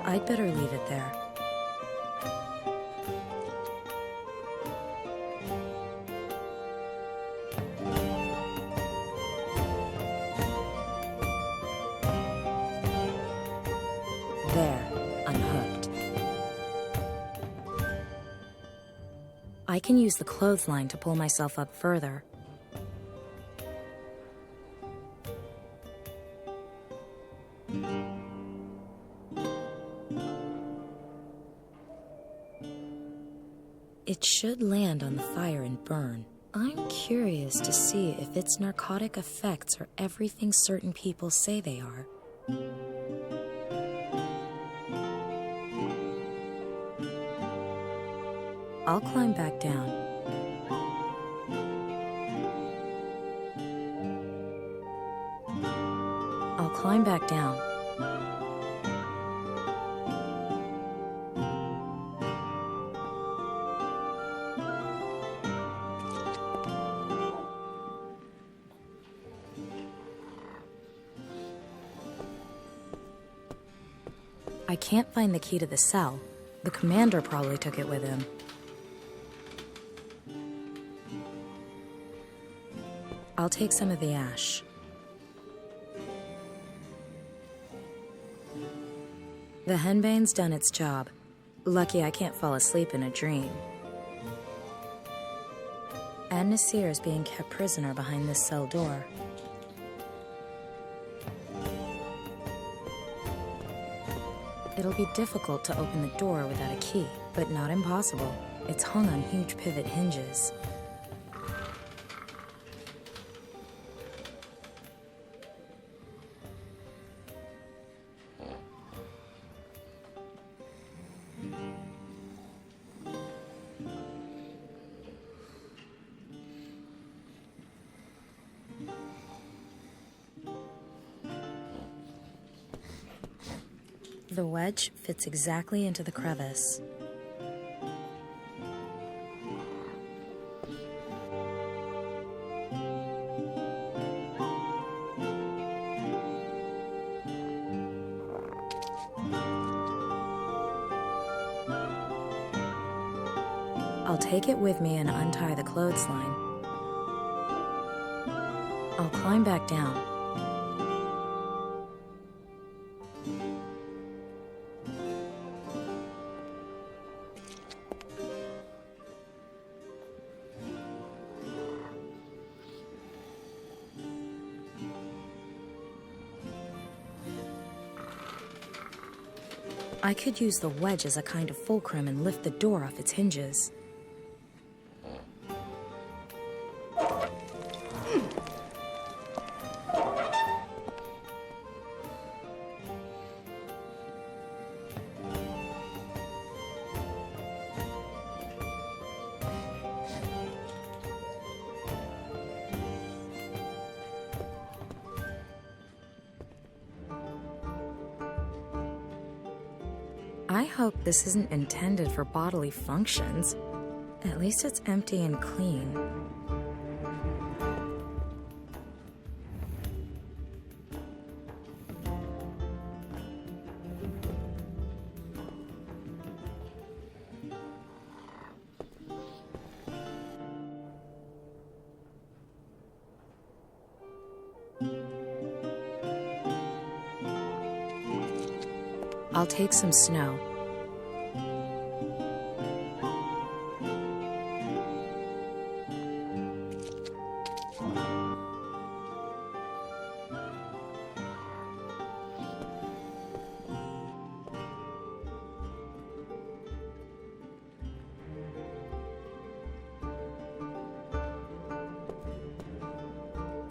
I'd better leave it there. I can use the clothesline to pull myself up further. It should land on the fire and burn. I'm curious to see if its narcotic effects are everything certain people say they are. I'll climb back down. I'll climb back down. I can't find the key to the cell. The commander probably took it with him. I'll take some of the ash. The henbane's done its job. Lucky I can't fall asleep in a dream. And Nasir is being kept prisoner behind this cell door. It'll be difficult to open the door without a key, but not impossible. It's hung on huge pivot hinges. The wedge fits exactly into the crevice. I'll take it with me and untie the clothesline. I'll climb back down. I could use the wedge as a kind of fulcrum and lift the door off its hinges. I hope this isn't intended for bodily functions. At least it's empty and clean. I'll take some snow.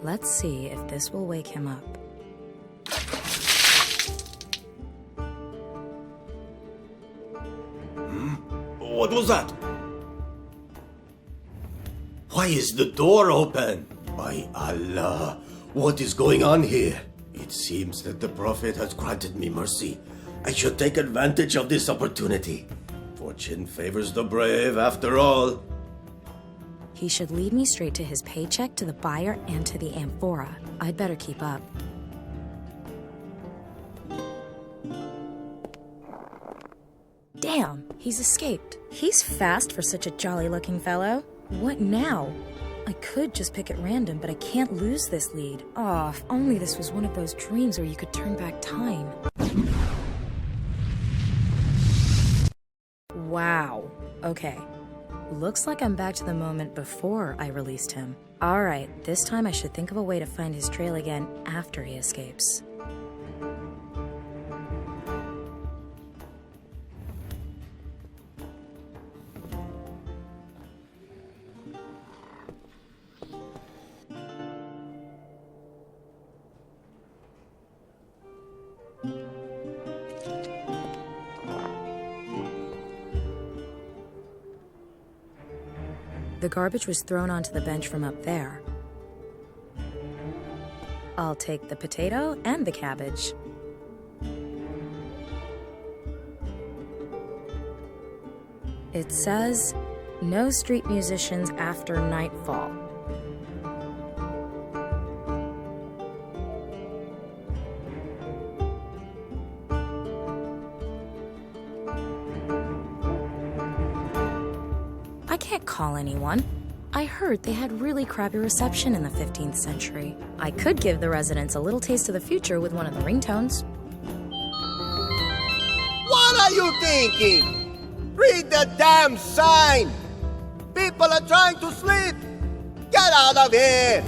Let's see if this will wake him up. What was that? Why is the door open? By Allah, what is going on here? It seems that the Prophet has granted me mercy. I should take advantage of this opportunity. Fortune favors the brave, after all. He should lead me straight to his paycheck, to the buyer, and to the amphora. I'd better keep up. Damn, he's escaped. He's fast for such a jolly-looking fellow. What now? I could just pick at random, but I can't lose this lead. Oh, if only this was one of those dreams where you could turn back time. Wow. Okay. Looks like I'm back to the moment before I released him. Alright, this time I should think of a way to find his trail again after he escapes. The garbage was thrown onto the bench from up there. I'll take the potato and the cabbage. It says, no street musicians after nightfall. I can't call anyone. I heard they had really crappy reception in the 15th century. I could give the residents a little taste of the future with one of the ringtones. What are you thinking? Read the damn sign! People are trying to sleep! Get out of here!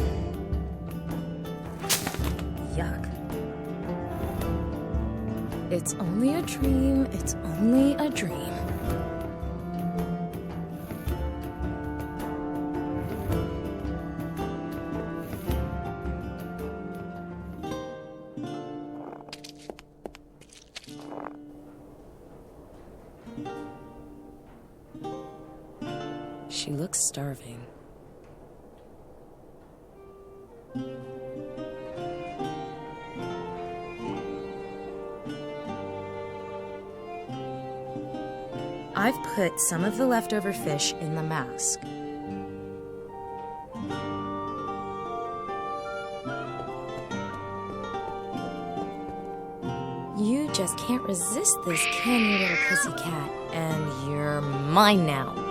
Yuck. It's only a dream, it's only a dream. She looks starving. I've put some of the leftover fish in the mask. You just can't resist this, can you, little pussycat? And you're mine now.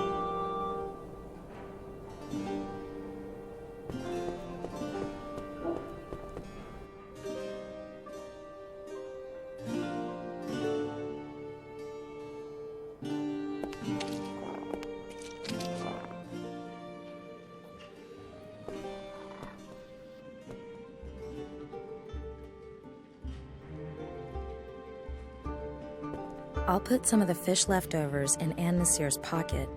I'll put some of the fish leftovers in Anne Nasir's pocket.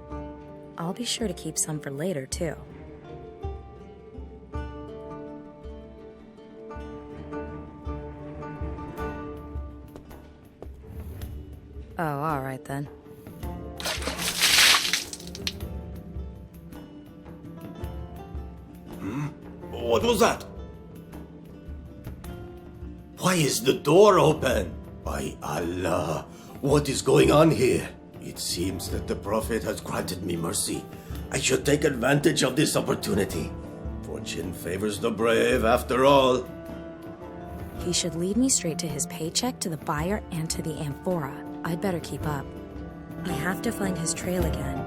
I'll be sure to keep some for later, too. Oh, all right then. What was that? Why is the door open? By Allah, what is going on here? It seems that the Prophet has granted me mercy. I should take advantage of this opportunity. Fortune favors the brave, after all. He should lead me straight to his paycheck, to the buyer, and to the amphora. I'd better keep up. I have to find his trail again.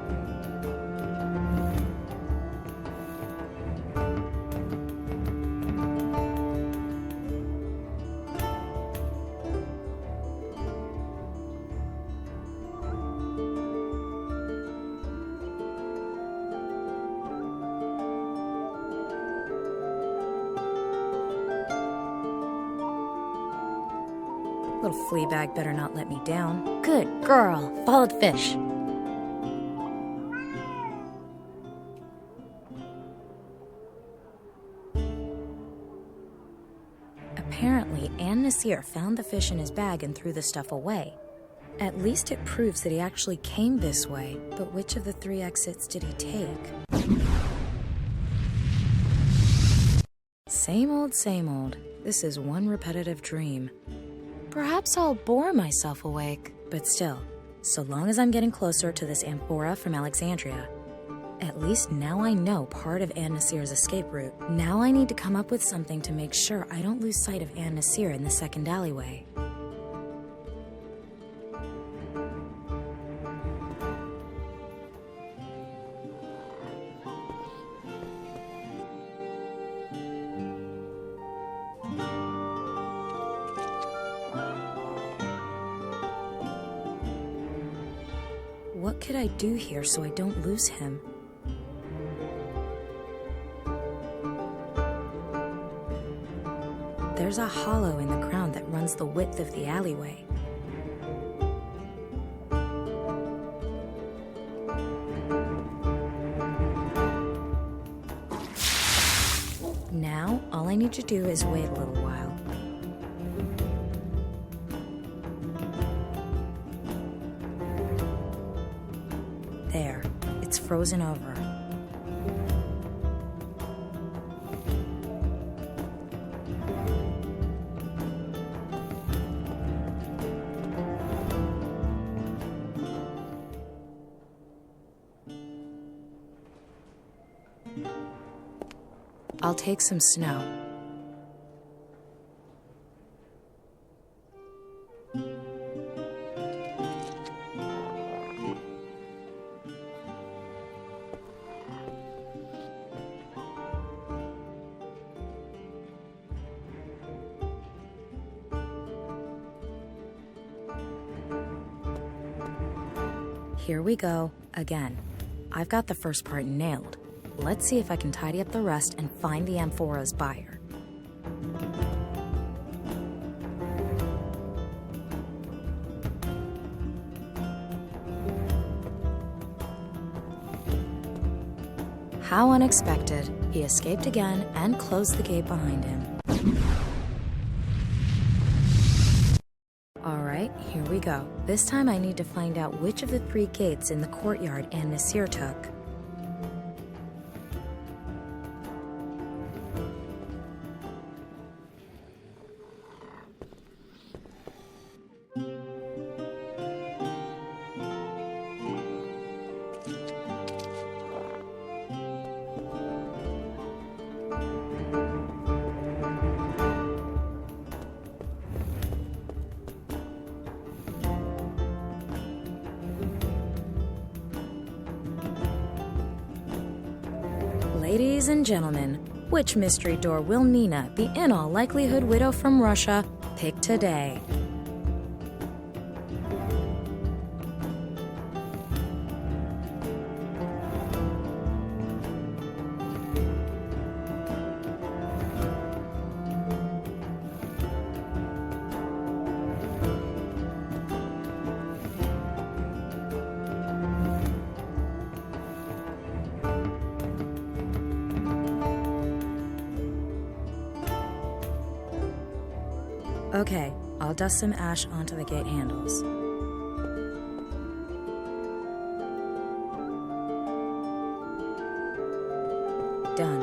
Little flea bag better not let me down. Good girl. Follow the fish. Apparently, Anne Nasir found the fish in his bag and threw the stuff away. At least it proves that he actually came this way. But which of the 3 exits did he take? Same old, same old. This is one repetitive dream. Perhaps I'll bore myself awake. But still, so long as I'm getting closer to this amphora from Alexandria, at least now I know part of Anne Nasir's escape route. Now I need to come up with something to make sure I don't lose sight of Anne Nasir in the second alleyway. what could I do here so I don't lose him? There's a hollow in the ground that runs the width of the alleyway. Now, all I need to do is wait a little while. There, it's frozen over. I'll take some snow. Here we go, again. I've got the first part nailed. Let's see if I can tidy up the rest and find the amphora's buyer. How unexpected. He escaped again and closed the gate behind him. Alright, here we go. This time I need to find out which of the 3 gates in the courtyard Nasir took. Ladies and gentlemen, which mystery door will Nina, the in all likelihood widow from Russia, pick today? Okay, I'll dust some ash onto the gate handles. Done.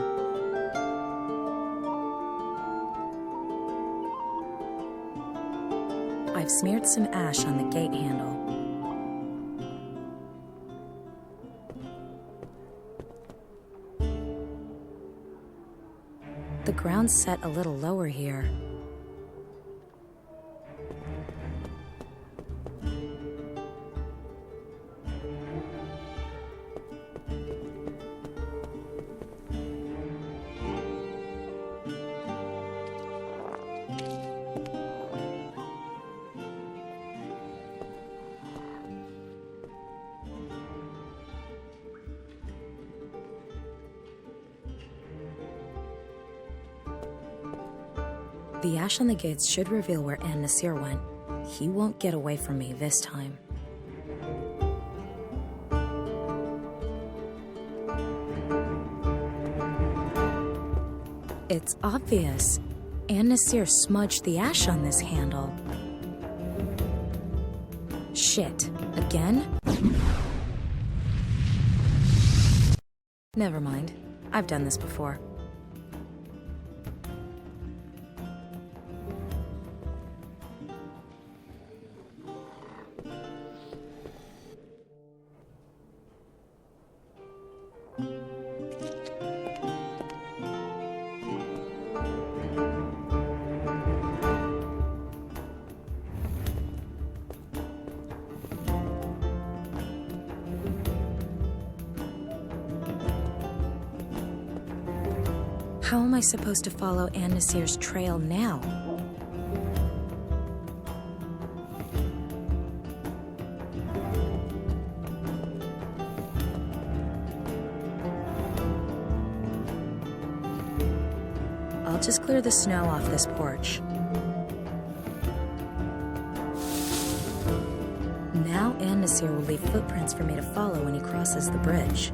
I've smeared some ash on the gate handle. The ground's set a little lower here. The ash on the gates should reveal where Nasir went. He won't get away from me this time. It's obvious. Nasir smudged the ash on this handle. Shit. Again? Never mind. I've done this before. How am I supposed to follow Nasir's trail now? just clear the snow off this porch. Now Nasir will leave footprints for me to follow when he crosses the bridge.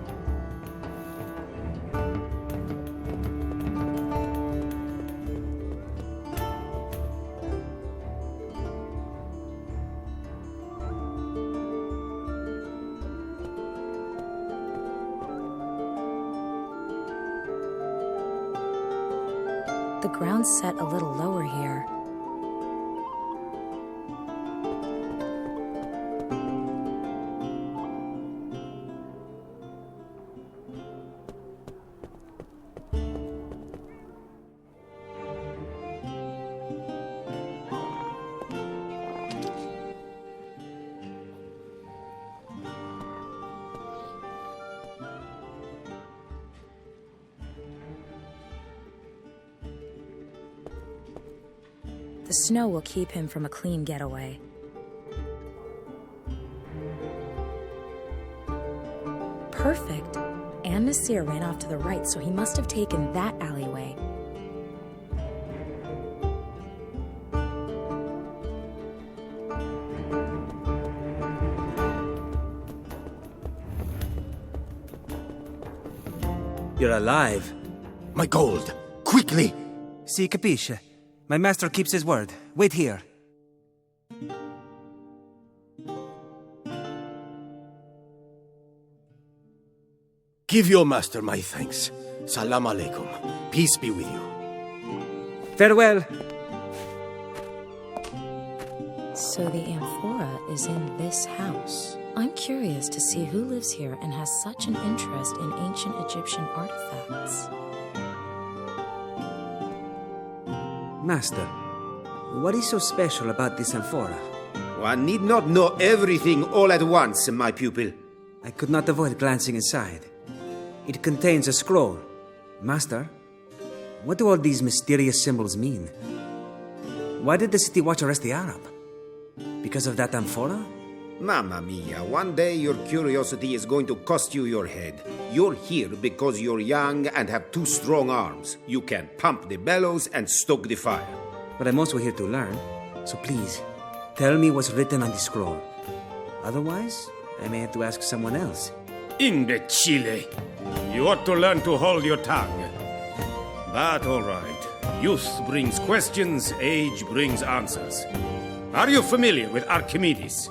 The ground's set a little lower here. The snow will keep him from a clean getaway. Perfect. Nasir ran off to the right, so he must have taken that alleyway. You're alive. My gold! Quickly! Si capisce. My master keeps his word. Wait here. Give your master my thanks. Salam alaikum. Peace be with you. Farewell. So the amphora is in this house. I'm curious to see who lives here and has such an interest in ancient Egyptian artifacts. Master, what is so special about this amphora? One need not know everything all at once, my pupil. I could not avoid glancing inside. It contains a scroll. Master, what do all these mysterious symbols mean? Why did the city watch arrest the Arab? Because of that amphora? Mamma mia, one day your curiosity is going to cost you your head. You're here because you're young and have 2 strong arms. You can pump the bellows and stoke the fire. But I'm also here to learn. So please, tell me what's written on the scroll. Otherwise, I may have to ask someone else. Imbecile! You ought to learn to hold your tongue. But all right. Youth brings questions, age brings answers. Are you familiar with Archimedes?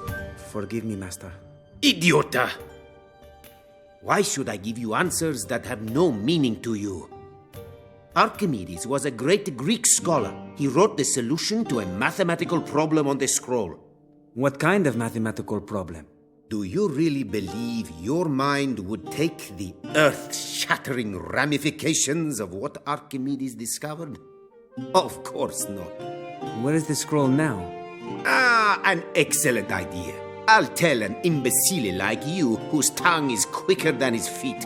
Forgive me, Master. Idiota! Why should I give you answers that have no meaning to you? Archimedes was a great Greek scholar. He wrote the solution to a mathematical problem on the scroll. What kind of mathematical problem? Do you really believe your mind would take the earth-shattering ramifications of what Archimedes discovered? Of course not. Where is the scroll now? Ah, an excellent idea. I'll tell an imbecile like you whose tongue is quicker than his feet.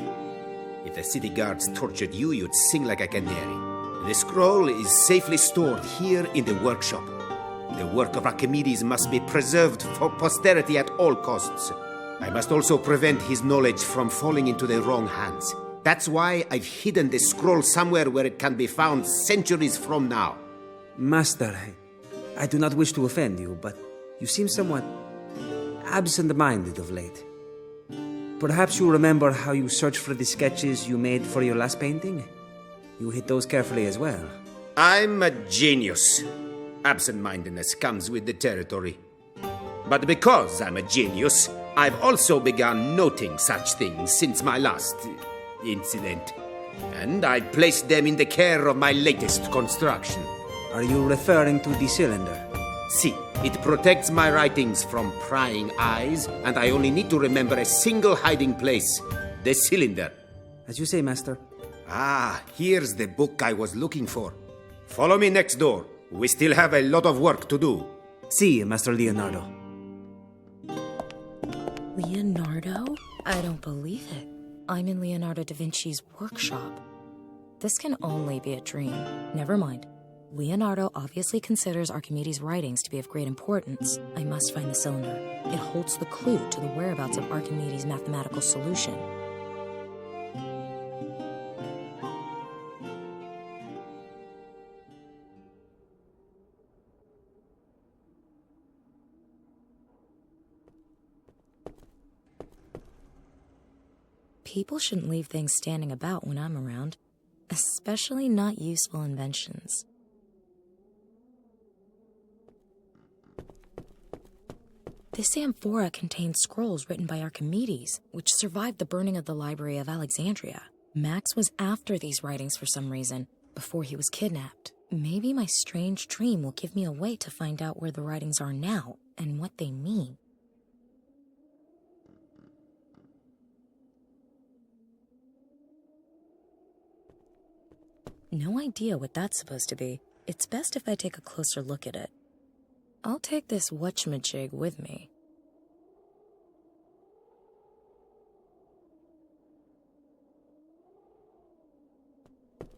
If the city guards tortured you, you'd sing like a canary. The scroll is safely stored here in the workshop. The work of Archimedes must be preserved for posterity at all costs. I must also prevent his knowledge from falling into the wrong hands. That's why I've hidden the scroll somewhere where it can be found centuries from now. Master, I do not wish to offend you, but you seem somewhat absent-minded of late. Perhaps you remember how you searched for the sketches you made for your last painting? You hid those carefully as well. I'm a genius. Absent-mindedness comes with the territory. But because I'm a genius, I've also begun noting such things since my last incident. And I placed them in the care of my latest construction. Are you referring to the cylinder? See, it protects my writings from prying eyes, and I only need to remember a single hiding place, the cylinder. As you say, Master. Ah, here's the book I was looking for. Follow me next door. We still have a lot of work to do. See, Master Leonardo. Leonardo? I don't believe it. I'm in Leonardo da Vinci's workshop. This can only be a dream. Never mind. Leonardo obviously considers Archimedes' writings to be of great importance. I must find the cylinder. It holds the clue to the whereabouts of Archimedes' mathematical solution. People shouldn't leave things standing about when I'm around, especially not useful inventions. This amphora contains scrolls written by Archimedes, which survived the burning of the Library of Alexandria. Max was after these writings for some reason, before he was kidnapped. Maybe my strange dream will give me a way to find out where the writings are now, and what they mean. No idea what that's supposed to be. It's best if I take a closer look at it. I'll take this whatchamajig with me.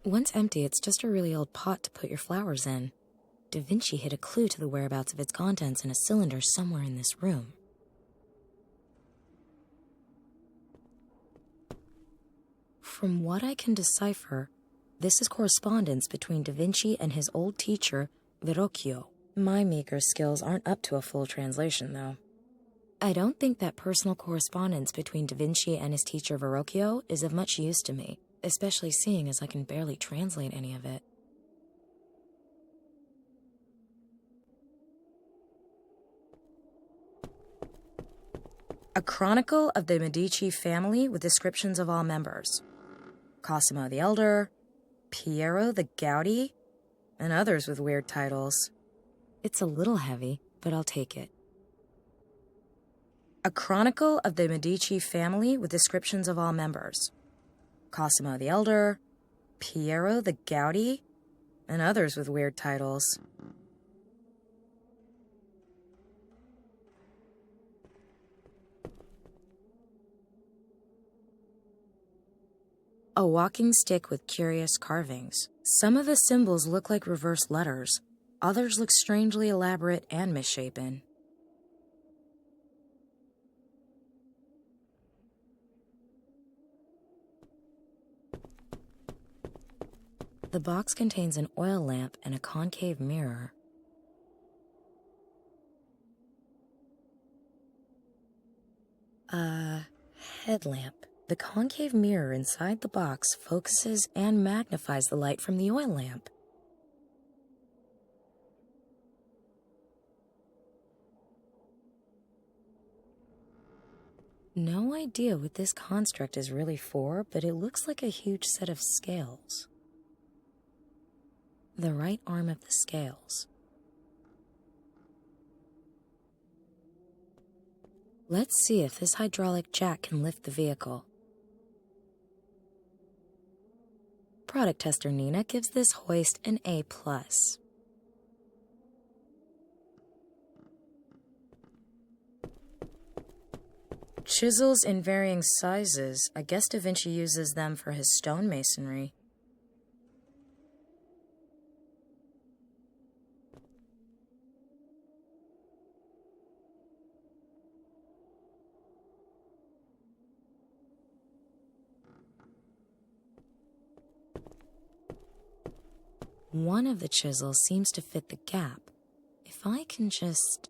Once empty, it's just a really old pot to put your flowers in. Da Vinci hid a clue to the whereabouts of its contents in a cylinder somewhere in this room. From what I can decipher, this is correspondence between Da Vinci and his old teacher, Verrocchio. My meager skills aren't up to a full translation, though. I don't think that personal correspondence between Da Vinci and his teacher Verrocchio is of much use to me, especially seeing as I can barely translate any of it. A chronicle of the Medici family with descriptions of all members. Cosimo the Elder, Piero the Gouty, and others with weird titles. It's a little heavy, but I'll take it. A chronicle of the Medici family with descriptions of all members. Cosimo the Elder, Piero the Gouty, and others with weird titles. A walking stick with curious carvings. Some of the symbols look like reversed letters. Others look strangely elaborate and misshapen. The box contains an oil lamp and a concave mirror. A headlamp. The concave mirror inside the box focuses and magnifies the light from the oil lamp. No idea what this construct is really for, but it looks like a huge set of scales. The right arm of the scales. Let's see if this hydraulic jack can lift the vehicle. Product tester Nina gives this hoist an A+. Chisels in varying sizes. I guess Da Vinci uses them for his stonemasonry. One of the chisels seems to fit the gap. If I can just...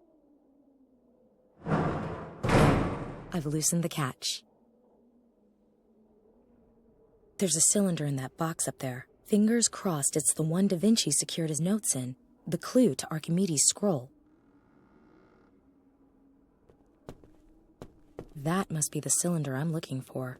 I've loosened the catch. There's a cylinder in that box up there. Fingers crossed it's the one Da Vinci secured his notes in. The clue to Archimedes' scroll. That must be the cylinder I'm looking for.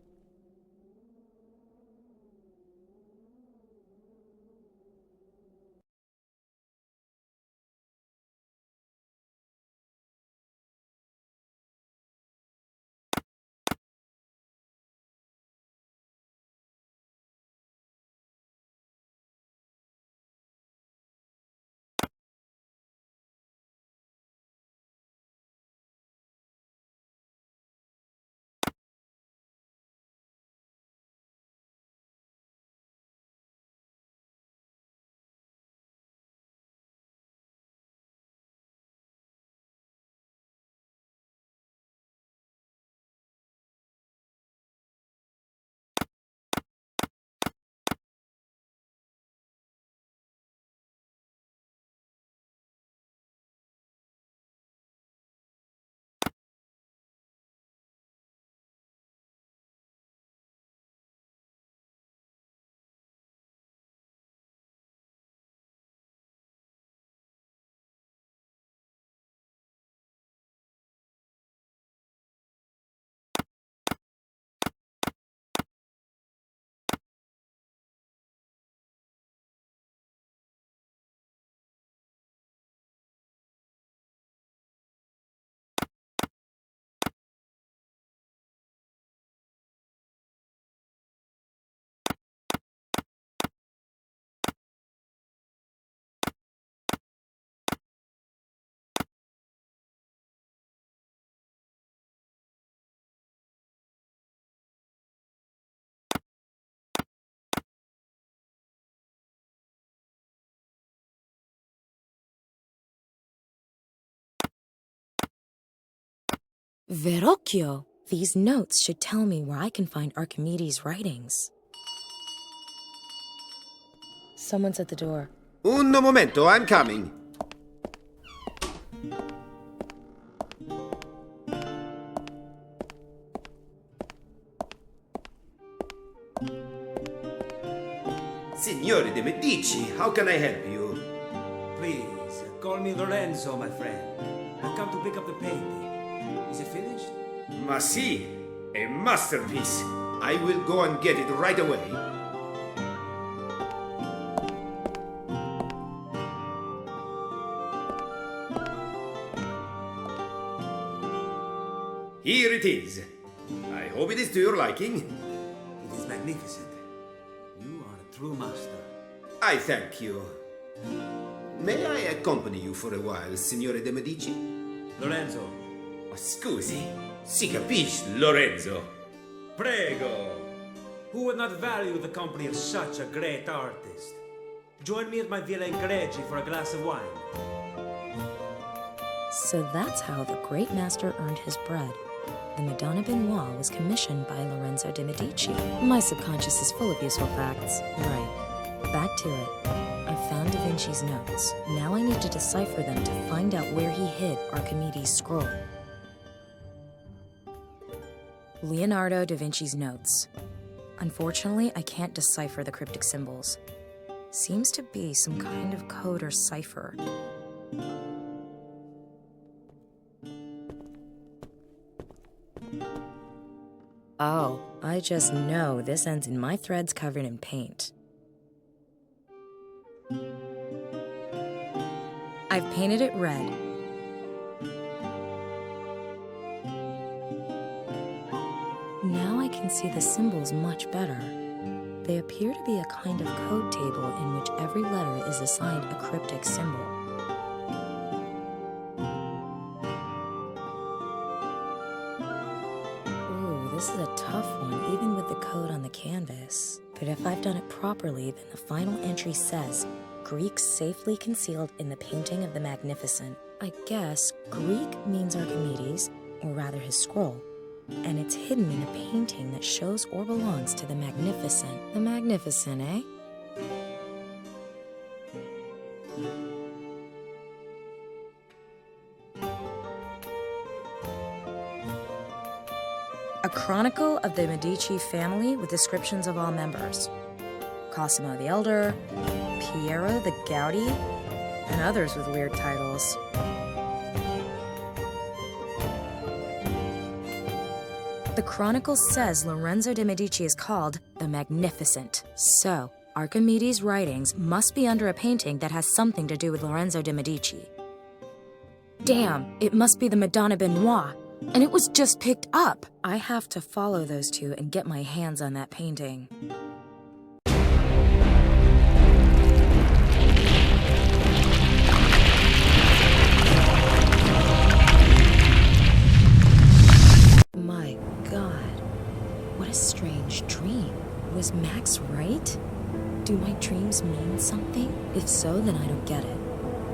Verrocchio! These notes should tell me where I can find Archimedes' writings. Someone's at the door. Un momento, I'm coming. Signore de Medici, how can I help you? Please, call me Lorenzo, my friend. I've come to pick up the painting. Is it finished? Ma si, a masterpiece. I will go and get it right away. Here it is. I hope it is to your liking. It is magnificent. You are a true master. I thank you. May I accompany you for a while, Signore de Medici? Lorenzo. Oh, scusi, si capisce, Lorenzo. Prego. Who would not value the company of such a great artist? Join me at my Villa in Greci for a glass of wine. So that's how the great master earned his bread. The Madonna Benoit was commissioned by Lorenzo de Medici. My subconscious is full of useful facts. Right. Back to it. I found Da Vinci's notes. Now I need to decipher them to find out where he hid Archimedes' scroll. Leonardo da Vinci's notes. Unfortunately, I can't decipher the cryptic symbols. Seems to be some kind of code or cipher. Oh, I just know this ends in my threads covered in paint. I've painted it red. Now I can see the symbols much better. They appear to be a kind of code table in which every letter is assigned a cryptic symbol. This is a tough one, even with the code on the canvas. But if I've done it properly, then the final entry says, Greek safely concealed in the painting of the Magnificent. I guess Greek means Archimedes, or rather his scroll. And it's hidden in a painting that shows or belongs to the Magnificent. The Magnificent, eh? A chronicle of the Medici family with descriptions of all members. Cosimo the Elder, Piero the Gouty, and others with weird titles. The chronicle says Lorenzo de Medici is called the Magnificent. So, Archimedes' writings must be under a painting that has something to do with Lorenzo de Medici. Damn, it must be the Madonna Benoit. And it was just picked up. I have to follow those two and get my hands on that painting. My God, what a strange dream. Was Max right? Do my dreams mean something? If so, then I don't get it.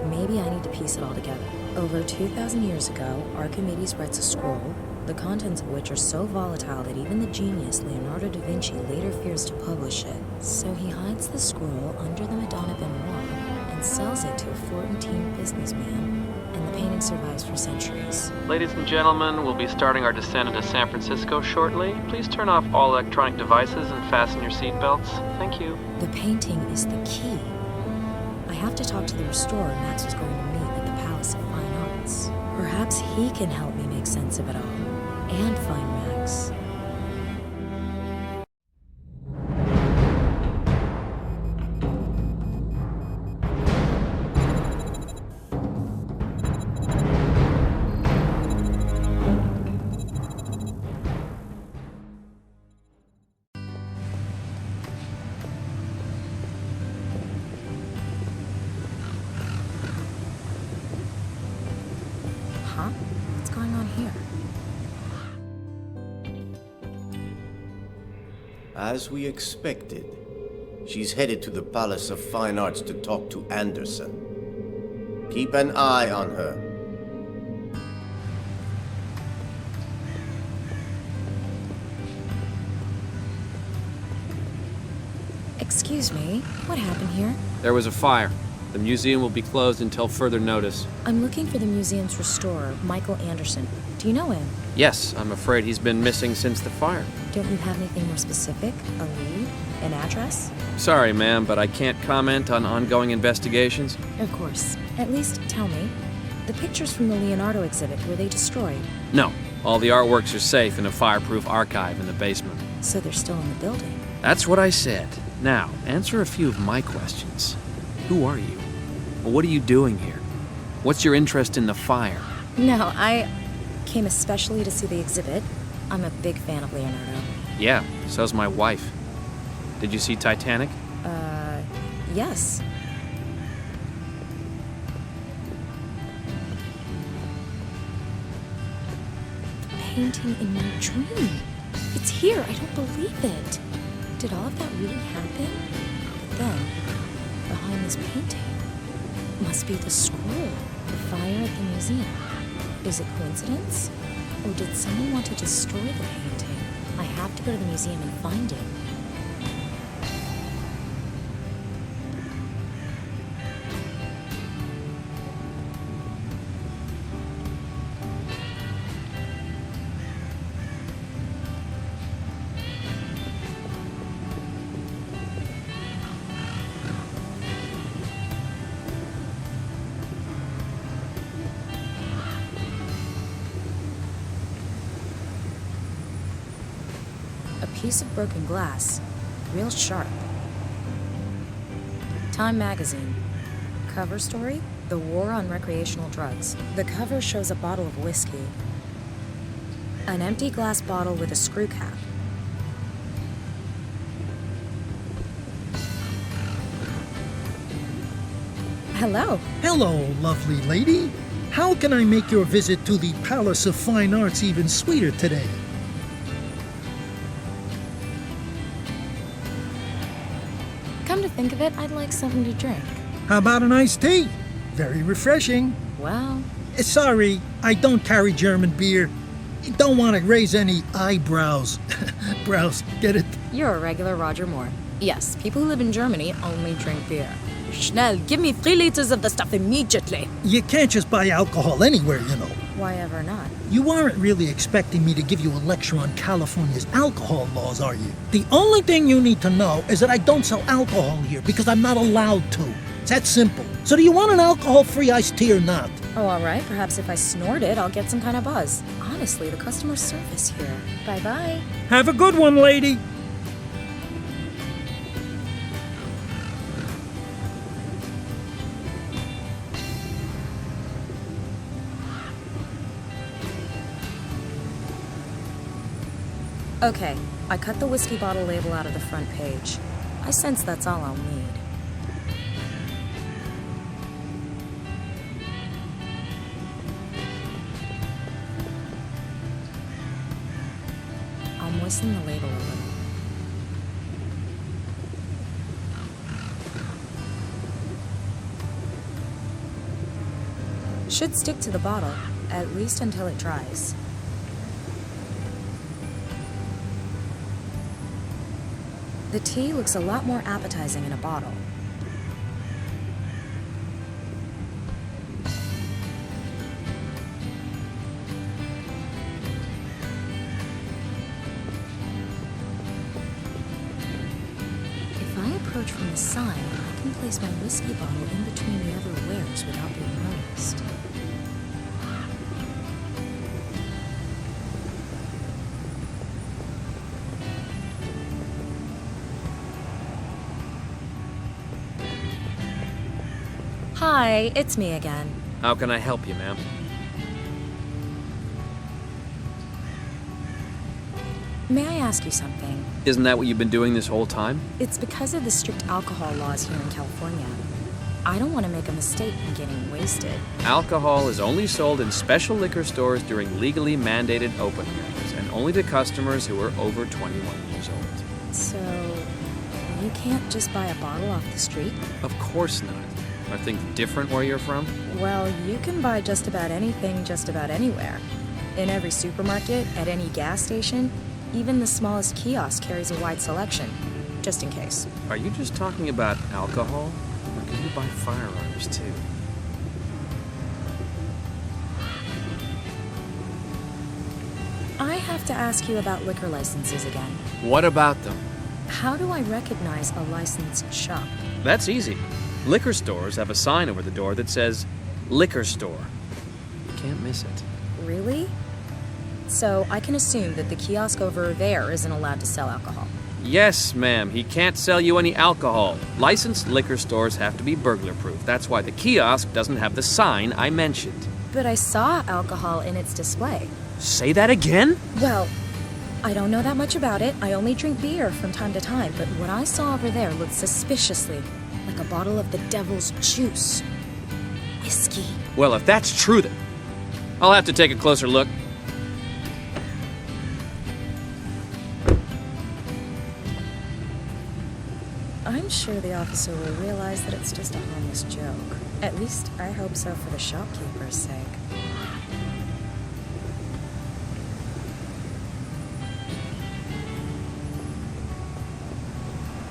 Maybe I need to piece it all together. Over 2,000 years ago, Archimedes writes a scroll, the contents of which are so volatile that even the genius Leonardo da Vinci later fears to publish it. So he hides the scroll under the Madonna Benoit and sells it to a Florentine businessman, and the painting survives for centuries. Ladies and gentlemen, we'll be starting our descent into San Francisco shortly. Please turn off all electronic devices and fasten your seatbelts. Thank you. The painting is the key. I have to talk to the restorer Max was going to meet at the Palace of Fine Arts. Perhaps he can help me make sense of it all, and find Max. Huh? What's going on here? As we expected, she's headed to the Palace of Fine Arts to talk to Anderson. Keep an eye on her. Excuse me, what happened here? There was a fire. The museum will be closed until further notice. I'm looking for the museum's restorer, Michael Anderson. Do you know him? Yes, I'm afraid he's been missing since the fire. Don't you have anything more specific? A lead? An address? Sorry, ma'am, but I can't comment on ongoing investigations. Of course. At least tell me. The pictures from the Leonardo exhibit, were they destroyed? No. All the artworks are safe in a fireproof archive in the basement. So they're still in the building? That's what I said. Now, answer a few of my questions. Who are you? What are you doing here? What's your interest in the fire? No, I came especially to see the exhibit. I'm a big fan of Leonardo. Yeah, so's my wife. Did you see Titanic? Yes. The painting in my dream. It's here, I don't believe it. Did all of that really happen? But then, behind this painting, must be the scroll, the fire at the museum. Is it coincidence? Or did someone want to destroy the painting? I have to go to the museum and find it. Piece of broken glass, real sharp. Time magazine. Cover story, The War on Recreational Drugs. The cover shows a bottle of whiskey. An empty glass bottle with a screw cap. Hello. Hello, lovely lady. How can I make your visit to the Palace of Fine Arts even sweeter today? Come to think of it, I'd like something to drink. How about an iced tea? Very refreshing. Well... Sorry, I don't carry German beer. You don't want to raise any eyebrows. Brows, get it? You're a regular Roger Moore. Yes, people who live in Germany only drink beer. Schnell, give me 3 liters of the stuff immediately. You can't just buy alcohol anywhere, you know. Why ever not? You aren't really expecting me to give you a lecture on California's alcohol laws, are you? The only thing you need to know is that I don't sell alcohol here because I'm not allowed to. It's that simple. So do you want an alcohol-free iced tea or not? Oh, all right. Perhaps if I snort it, I'll get some kind of buzz. Honestly, the customer service here. Bye-bye. Have a good one, lady. Okay, I cut the whiskey bottle label out of the front page. I sense that's all I'll need. I'll moisten the label a little. Should stick to the bottle, at least until it dries. The tea looks a lot more appetizing in a bottle. If I approach from the side, I can place my whiskey bottle in between the other wares without being noticed. Hi, it's me again. How can I help you, ma'am? May I ask you something? Isn't that what you've been doing this whole time? It's because of the strict alcohol laws here in California. I don't want to make a mistake in getting wasted. Alcohol is only sold in special liquor stores during legally mandated open hours, and only to customers who are over 21 years old. So, you can't just buy a bottle off the street? Of course not. Are things different where you're from? Well, you can buy just about anything just about anywhere. In every supermarket, at any gas station, even the smallest kiosk carries a wide selection. just in case. Are you just talking about alcohol? Or can you buy firearms, too? I have to ask you about liquor licenses again. What about them? How do I recognize a licensed shop? That's easy. Liquor stores have a sign over the door that says, liquor store. You can't miss it. Really? So I can assume that the kiosk over there isn't allowed to sell alcohol. Yes, ma'am. He can't sell you any alcohol. Licensed liquor stores have to be burglar-proof. That's why the kiosk doesn't have the sign I mentioned. But I saw alcohol in its display. Say that again? Well, I don't know that much about it. I only drink beer from time to time, but what I saw over there looked suspiciously like a bottle of the devil's juice. Whiskey. Well, if that's true, then I'll have to take a closer look. I'm sure the officer will realize that it's just a harmless joke. At least, I hope so for the shopkeeper's sake.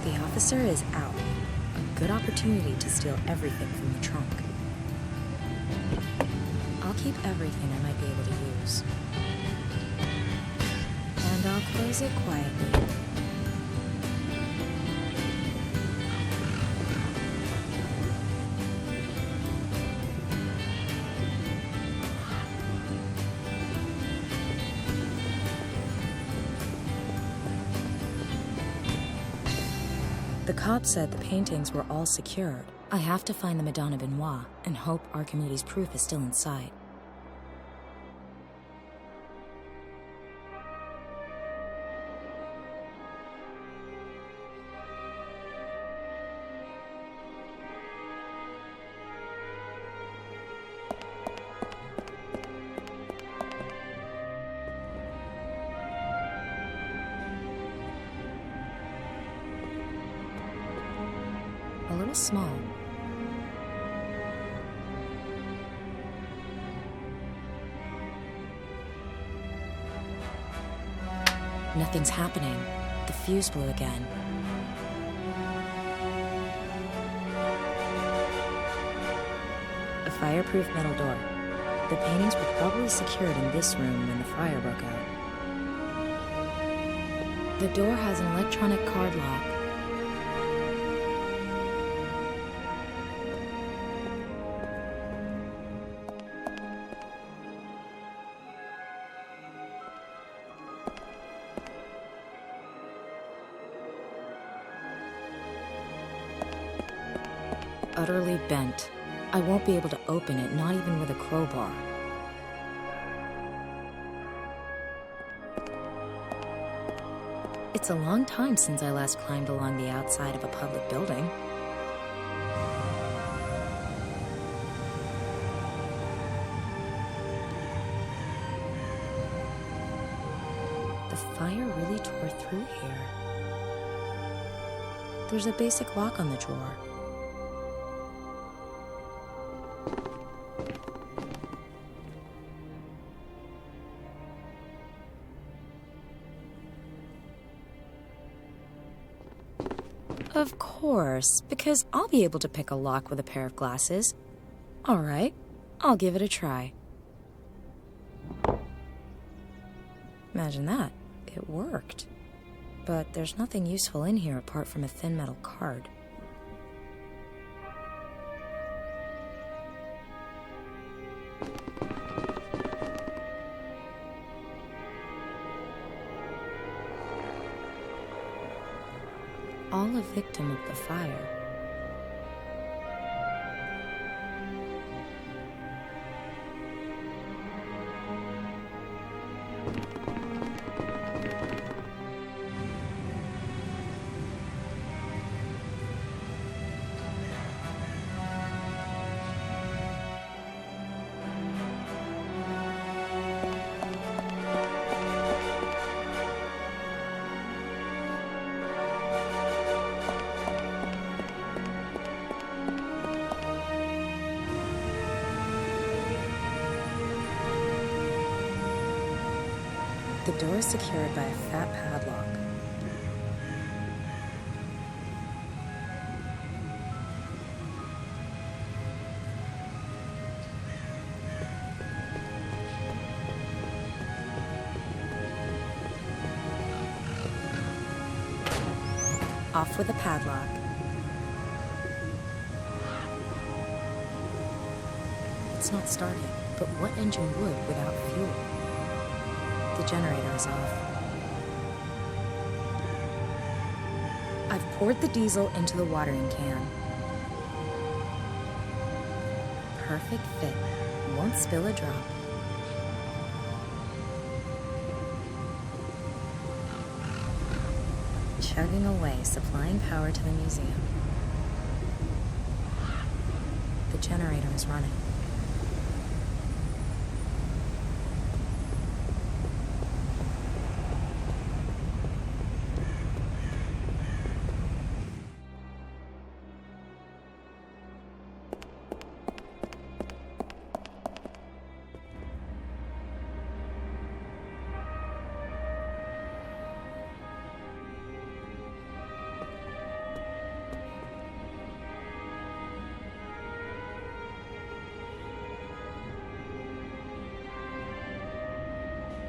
The officer is out. A good opportunity to steal everything from the trunk. I'll keep everything I might be able to use. And I'll close it quietly. The cop said the paintings were all secured. I have to find the Madonna Benoit and hope Archimedes' proof is still inside. A little small. Nothing's happening. The fuse blew again. A fireproof metal door. The paintings were probably secured in this room when the fire broke out. The door has an electronic card lock. Utterly bent. I won't be able to open it, not even with a crowbar. It's a long time since I last climbed along the outside of a public building. The fire really tore through here. There's a basic lock on the drawer. Of course, because I'll be able to pick a lock with a pair of glasses. All right, I'll give it a try. Imagine that. It worked. But there's nothing useful in here apart from a thin metal card. All a victim of the fire. The door is secured by a fat padlock. Off with a padlock. It's not starting, but what engine would without fuel? The generator is off. I've poured the diesel into the watering can. Perfect fit. Won't spill a drop. Chugging away, supplying power to the museum. The generator is running.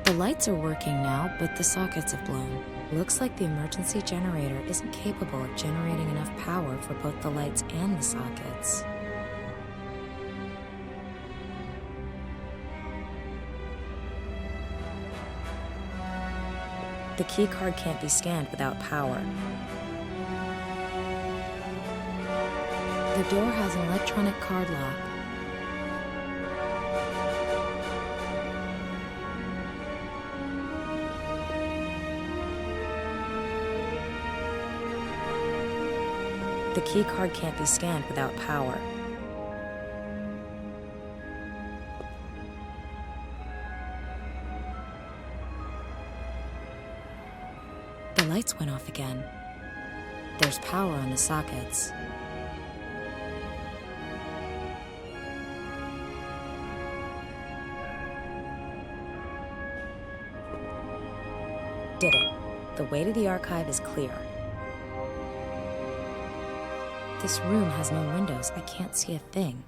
The lights are working now, but the sockets have blown. Looks like the emergency generator isn't capable of generating enough power for both the lights and the sockets. The key card can't be scanned without power. The door has an electronic card lock. The key card can't be scanned without power. The lights went off again. There's power on the sockets. Did it. The way to the archive is clear. This room has no windows. I can't see a thing.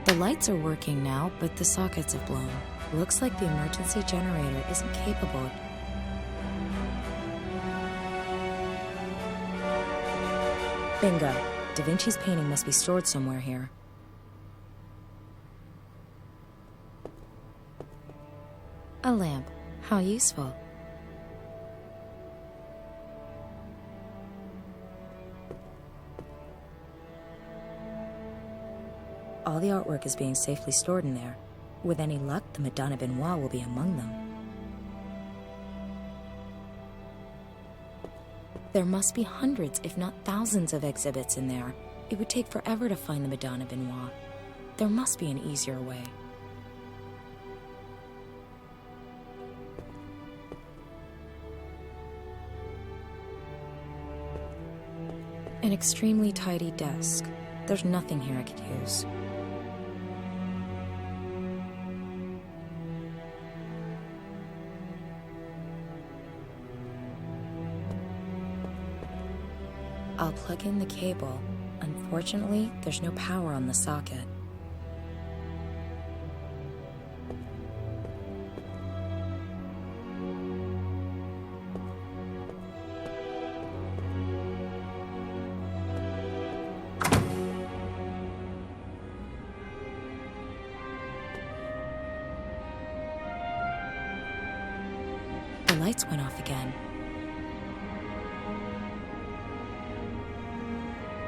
The lights are working now, but the sockets have blown. Looks like the emergency generator isn't capable. Bingo. Da Vinci's painting must be stored somewhere here. A lamp. How useful. All the artwork is being safely stored in there. With any luck, the Madonna Benoit will be among them. There must be hundreds, if not thousands, of exhibits in there. It would take forever to find the Madonna Benoit. There must be an easier way. An extremely tidy desk. There's nothing here I could use. I'll plug in the cable. Unfortunately, there's no power on the socket. The lights went off again.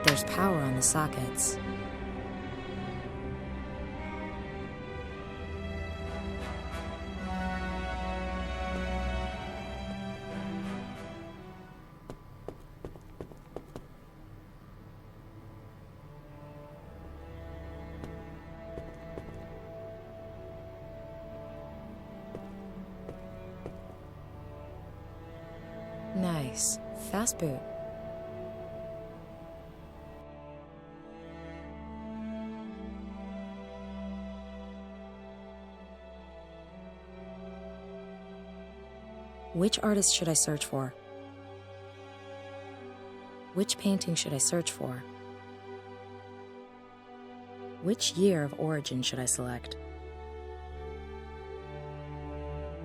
There's power on the sockets. Nice. Fast boot. Which artist should I search for? Which painting should I search for? Which year of origin should I select?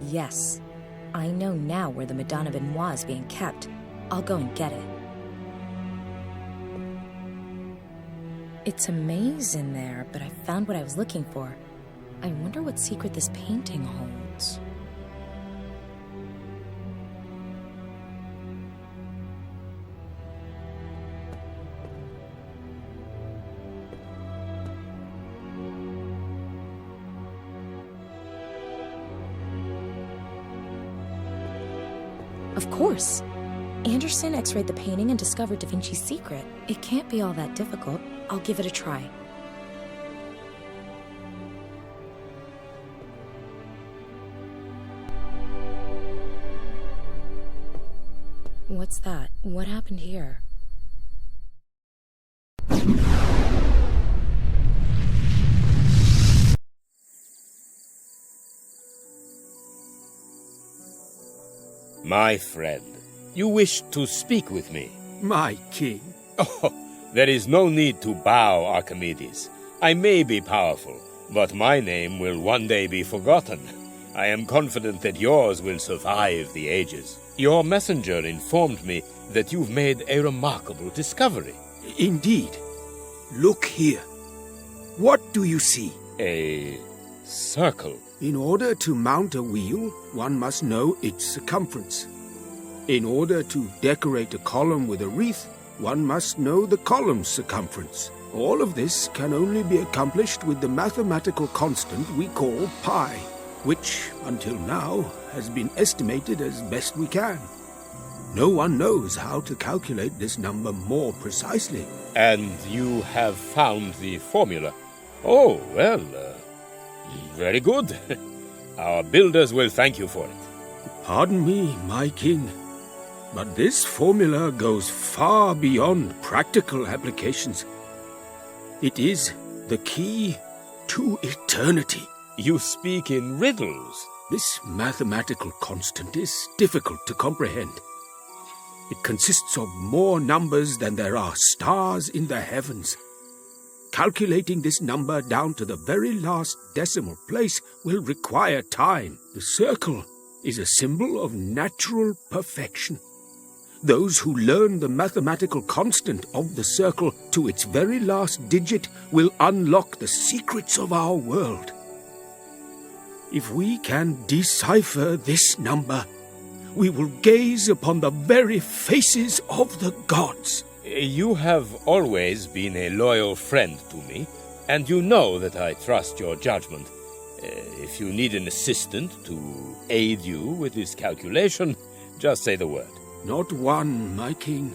Yes. I know now where the Madonna Benoit is being kept. I'll go and get it. It's a maze in there, but I found what I was looking for. I wonder what secret this painting holds. Of course! Anderson x-rayed the painting and discovered Da Vinci's secret. It can't be all that difficult. I'll give it a try. What's that? What happened here? My friend, you wish to speak with me? My king. Oh, there is no need to bow, Archimedes. I may be powerful, but my name will one day be forgotten. I am confident that yours will survive the ages. Your messenger informed me that you've made a remarkable discovery. Indeed. Look here. What do you see? A circle. In order to mount a wheel, one must know its circumference. In order to decorate a column with a wreath, one must know the column's circumference. All of this can only be accomplished with the mathematical constant we call pi, which, until now, has been estimated as best we can. No one knows how to calculate this number more precisely. And you have found the formula? Oh, well, very good. Our builders will thank you for it. Pardon me, my king, but this formula goes far beyond practical applications. It is the key to eternity. You speak in riddles. This mathematical constant is difficult to comprehend. It consists of more numbers than there are stars in the heavens. Calculating this number down to the very last decimal place will require time. The circle is a symbol of natural perfection. Those who learn the mathematical constant of the circle to its very last digit will unlock the secrets of our world. If we can decipher this number, we will gaze upon the very faces of the gods. You have always been a loyal friend to me, and you know that I trust your judgment. If you need an assistant to aid you with this calculation, just say the word. Not one, my king.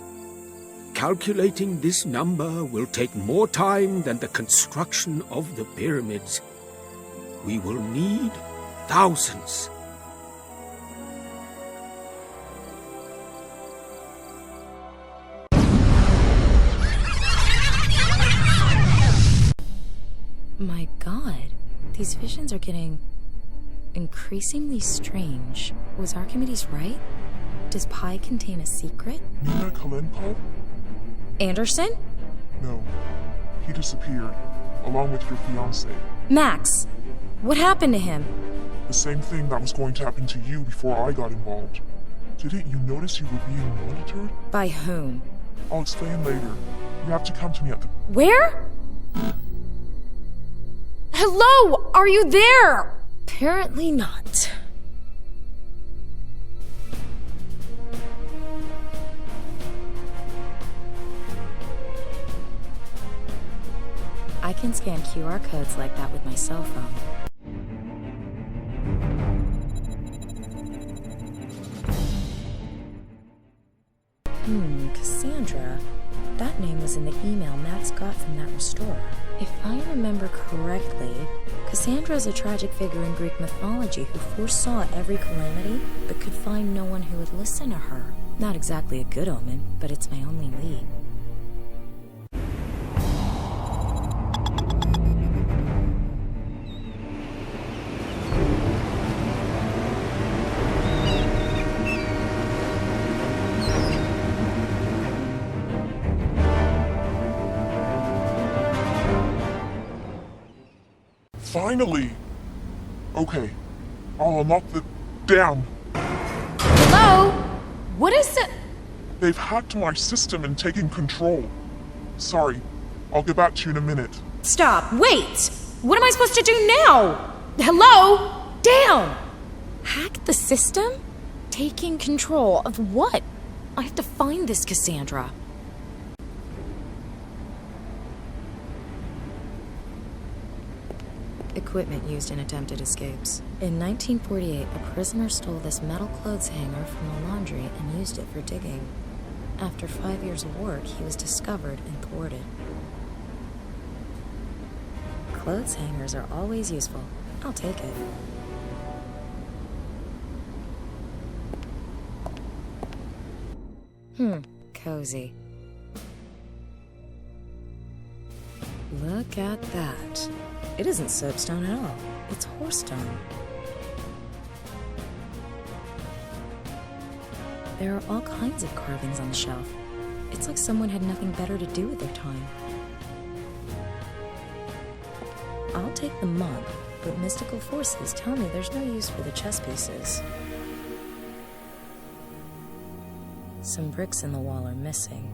Calculating this number will take more time than the construction of the pyramids. We will need thousands. My God, these visions are getting increasingly strange. Was Archimedes right? Does pi contain a secret? Nina Kalenkova? Anderson? No. He disappeared, along with your fiancé. Max! What happened to him? The same thing that was going to happen to you before I got involved. Didn't you notice you were being monitored? By whom? I'll explain later. You have to come to me at the... Where? Hello? Are you there? Apparently not. I can scan QR codes like that with my cell phone. Cassandra. That name was in the email Max got from that restorer. If I remember correctly, Cassandra is a tragic figure in Greek mythology who foresaw every calamity, but could find no one who would listen to her. Not exactly a good omen, but it's my only lead. Finally! Okay, I'll unlock the dam. Hello? What is it? They've hacked my system and taken control. Sorry, I'll get back to you in a minute. Stop, wait! What am I supposed to do now? Hello? Down! Hack the system? Taking control of what? I have to find this Cassandra. Equipment used in attempted escapes. In 1948, a prisoner stole this metal clothes hanger from a laundry and used it for digging. After 5 years of work, he was discovered and thwarted. Clothes hangers are always useful. I'll take it. Cozy. Look at that. It isn't soapstone at all. It's horsestone. There are all kinds of carvings on the shelf. It's like someone had nothing better to do with their time. I'll take the mug, but mystical forces tell me there's no use for the chess pieces. Some bricks in the wall are missing.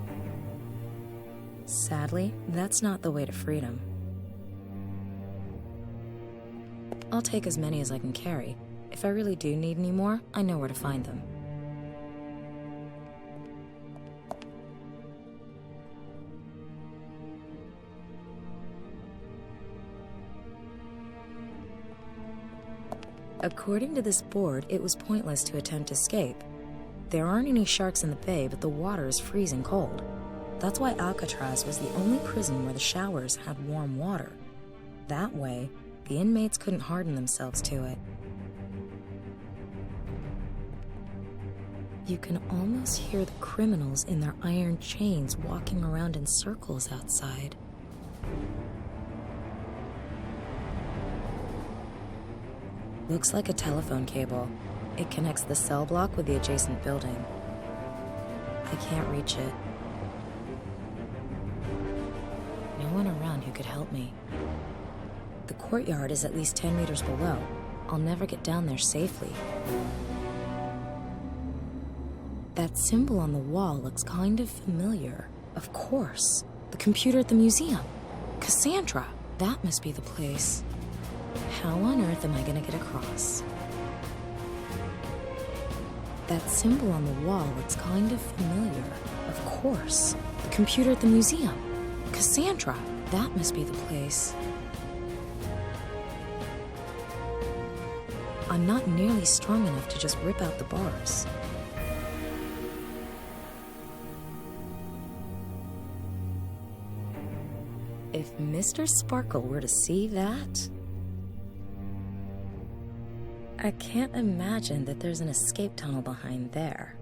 Sadly, that's not the way to freedom. I'll take as many as I can carry. If I really do need any more, I know where to find them. According to this board, it was pointless to attempt escape. There aren't any sharks in the bay, but the water is freezing cold. That's why Alcatraz was the only prison where the showers had warm water. That way, the inmates couldn't harden themselves to it. You can almost hear the criminals in their iron chains walking around in circles outside. Looks like a telephone cable. It connects the cell block with the adjacent building. I can't reach it. No one around who could help me. The courtyard is at least 10 meters below. I'll never get down there safely. That symbol on the wall looks kind of familiar. Of course. The computer at the museum. Cassandra. That must be the place. How on earth am I gonna get across? That symbol on the wall looks kind of familiar. Of course. The computer at the museum. Cassandra. That must be the place. I'm not nearly strong enough to just rip out the bars. If Mr. Sparkle were to see that... I can't imagine that there's an escape tunnel behind there.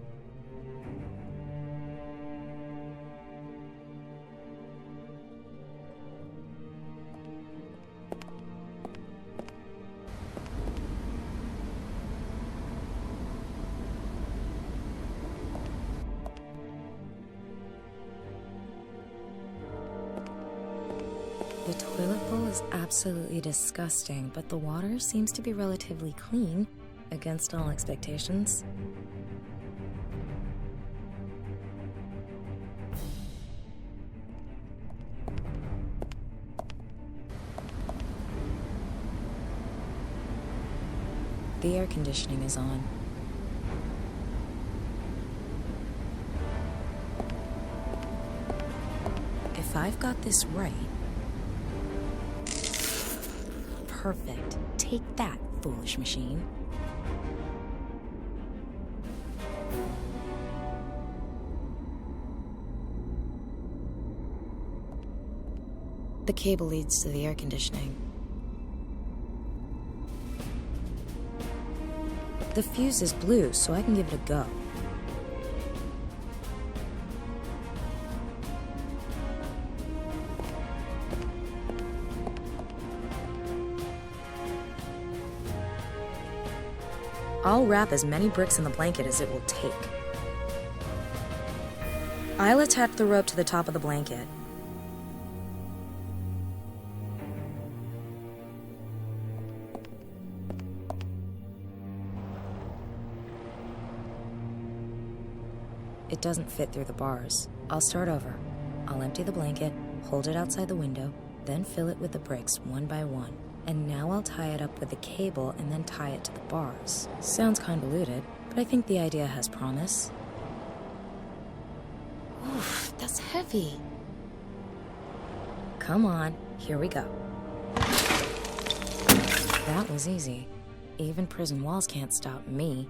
The toilet bowl is absolutely disgusting, but the water seems to be relatively clean, against all expectations. The air conditioning is on. If I've got this right... Perfect. Take that, foolish machine. The cable leads to the air conditioning. The fuse is blue, so I can give it a go. I'll wrap as many bricks in the blanket as it will take. I'll attach the rope to the top of the blanket. It doesn't fit through the bars. I'll start over. I'll empty the blanket, hold it outside the window, then fill it with the bricks one by one. And now I'll tie it up with the cable and then tie it to the bars. Sounds convoluted, but I think the idea has promise. Oof, that's heavy. Come on, here we go. That was easy. Even prison walls can't stop me.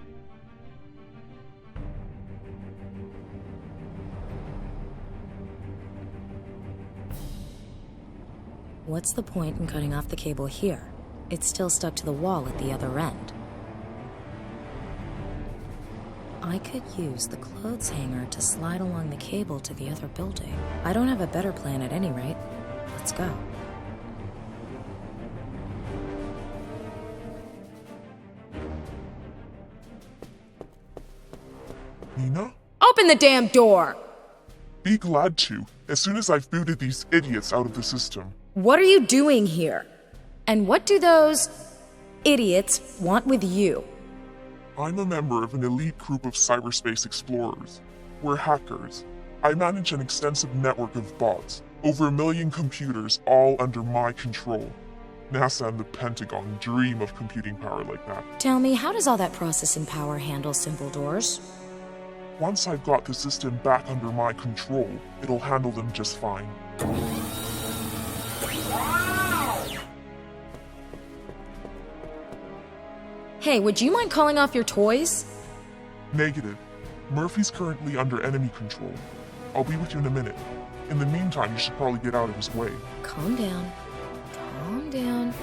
What's the point in cutting off the cable here? It's still stuck to the wall at the other end. I could use the clothes hanger to slide along the cable to the other building. I don't have a better plan at any rate. Let's go. Nina? Open the damn door! Be glad to, as soon as I've booted these idiots out of the system. What are you doing here? And what do those idiots want with you? I'm a member of an elite group of cyberspace explorers. We're hackers. I manage an extensive network of bots, over 1 million computers, all under my control. NASA and the Pentagon dream of computing power like that. Tell me, how does all that processing power handle simple doors? Once I've got the system back under my control, it'll handle them just fine. Hey, would you mind calling off your toys? Negative. Murphy's currently under enemy control. I'll be with you in a minute. In the meantime, you should probably get out of his way. Calm down. Calm down.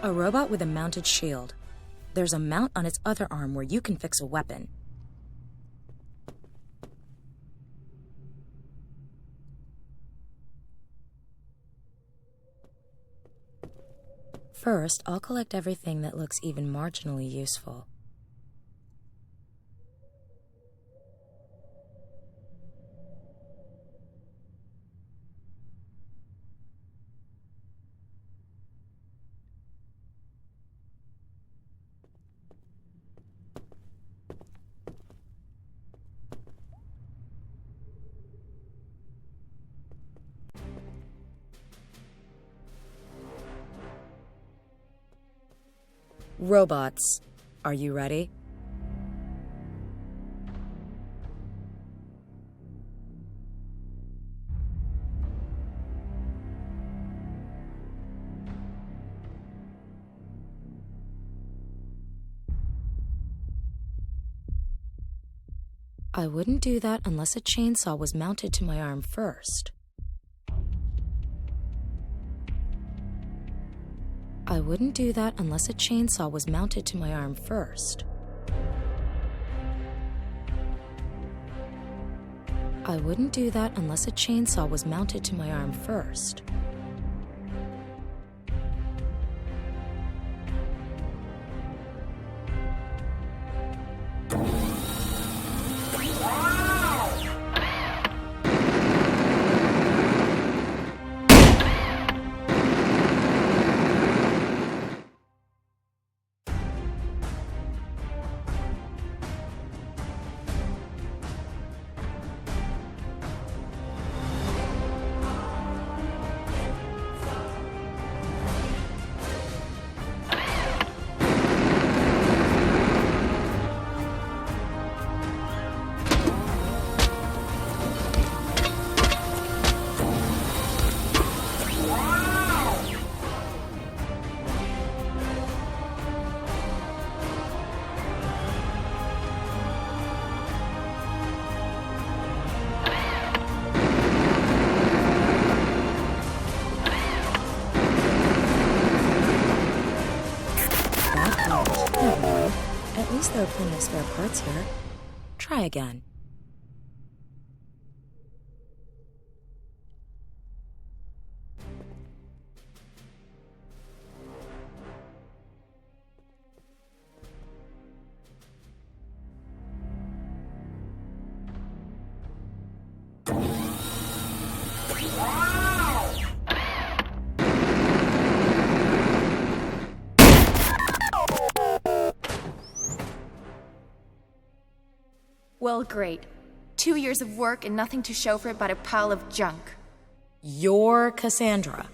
A robot with a mounted shield. There's a mount on its other arm where you can fix a weapon. First, I'll collect everything that looks even marginally useful. Robots, are you ready? I wouldn't do that unless a chainsaw was mounted to my arm first. I wouldn't do that unless a chainsaw was mounted to my arm first. I wouldn't do that unless a chainsaw was mounted to my arm first. At least there are plenty of spare parts here. Try again. Well, great. 2 years of work and nothing to show for it but a pile of junk. You're Cassandra.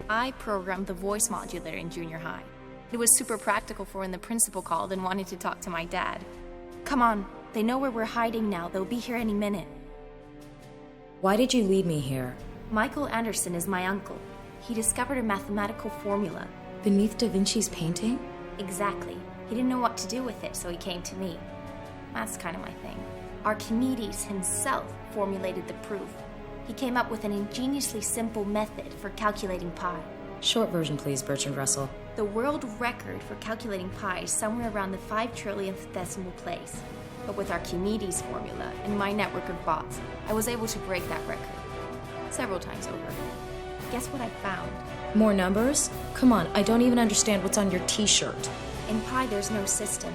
I programmed the voice modulator in junior high. It was super practical for when the principal called and wanted to talk to my dad. Come on, they know where we're hiding now. They'll be here any minute. Why did you lead me here? Michael Anderson is my uncle. He discovered a mathematical formula. Beneath Da Vinci's painting? Exactly. He didn't know what to do with it, so he came to me. That's kind of my thing. Archimedes himself formulated the proof. He came up with an ingeniously simple method for calculating pi. Short version, please, Bertrand Russell. The world record for calculating pi is somewhere around the 5 trillionth decimal place. But with Archimedes' formula and my network of bots, I was able to break that record. Several times over. Guess what I found? More numbers? Come on, I don't even understand what's on your t-shirt. In pi, there's no system.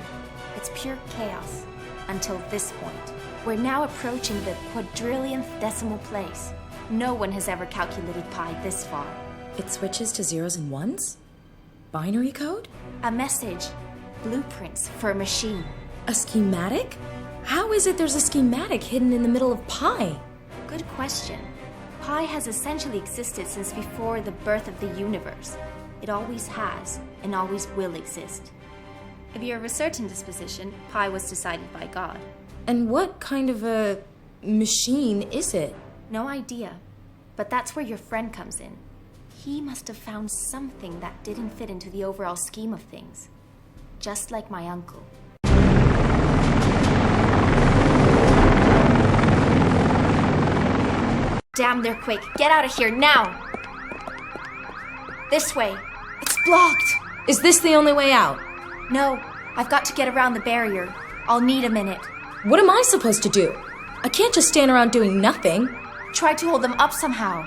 It's pure chaos. Until this point. We're now approaching the quadrillionth decimal place. No one has ever calculated pi this far. It switches to zeros and ones? Binary code? A message. Blueprints for a machine. A schematic? How is it there's a schematic hidden in the middle of pi? Good question. Pi has essentially existed since before the birth of the universe. It always has, and always will exist. If you're of a certain disposition, pi was decided by God. And what kind of a machine is it? No idea. But that's where your friend comes in. He must have found something that didn't fit into the overall scheme of things. Just like my uncle. Damn, they're quick. Get out of here now! This way. It's blocked! Is this the only way out? No, I've got to get around the barrier. I'll need a minute. What am I supposed to do? I can't just stand around doing nothing. Try to hold them up somehow.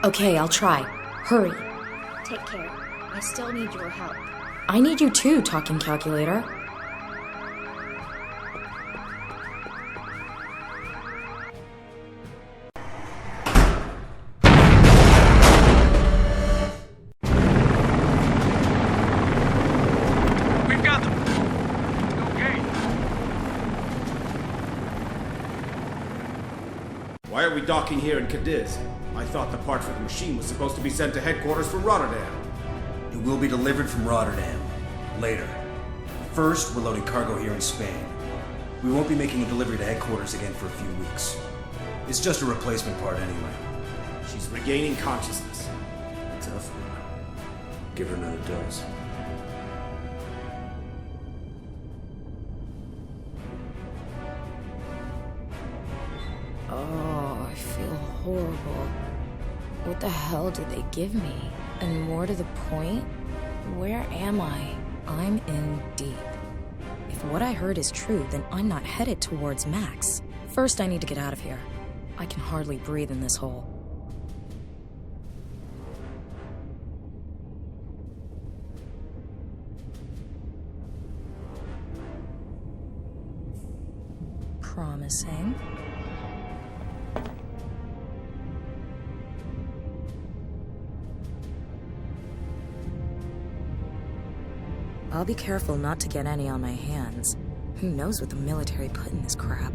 Okay, I'll try. Hurry. Take care. I still need your help. I need you too, talking calculator. We've got them. Okay. Why are we docking here in Cadiz? I thought the part for the machine was supposed to be sent to headquarters from Rotterdam. It will be delivered from Rotterdam. Later. First, we're loading cargo here in Spain. We won't be making a delivery to headquarters again for a few weeks. It's just a replacement part anyway. She's regaining consciousness. A tough one. Give her another dose. Oh, I feel horrible. What the hell did they give me? And more to the point, where am I? I'm in deep. If what I heard is true, then I'm not headed towards Max. First, I need to get out of here. I can hardly breathe in this hole. Promising. I'll be careful not to get any on my hands. Who knows what the military put in this crap?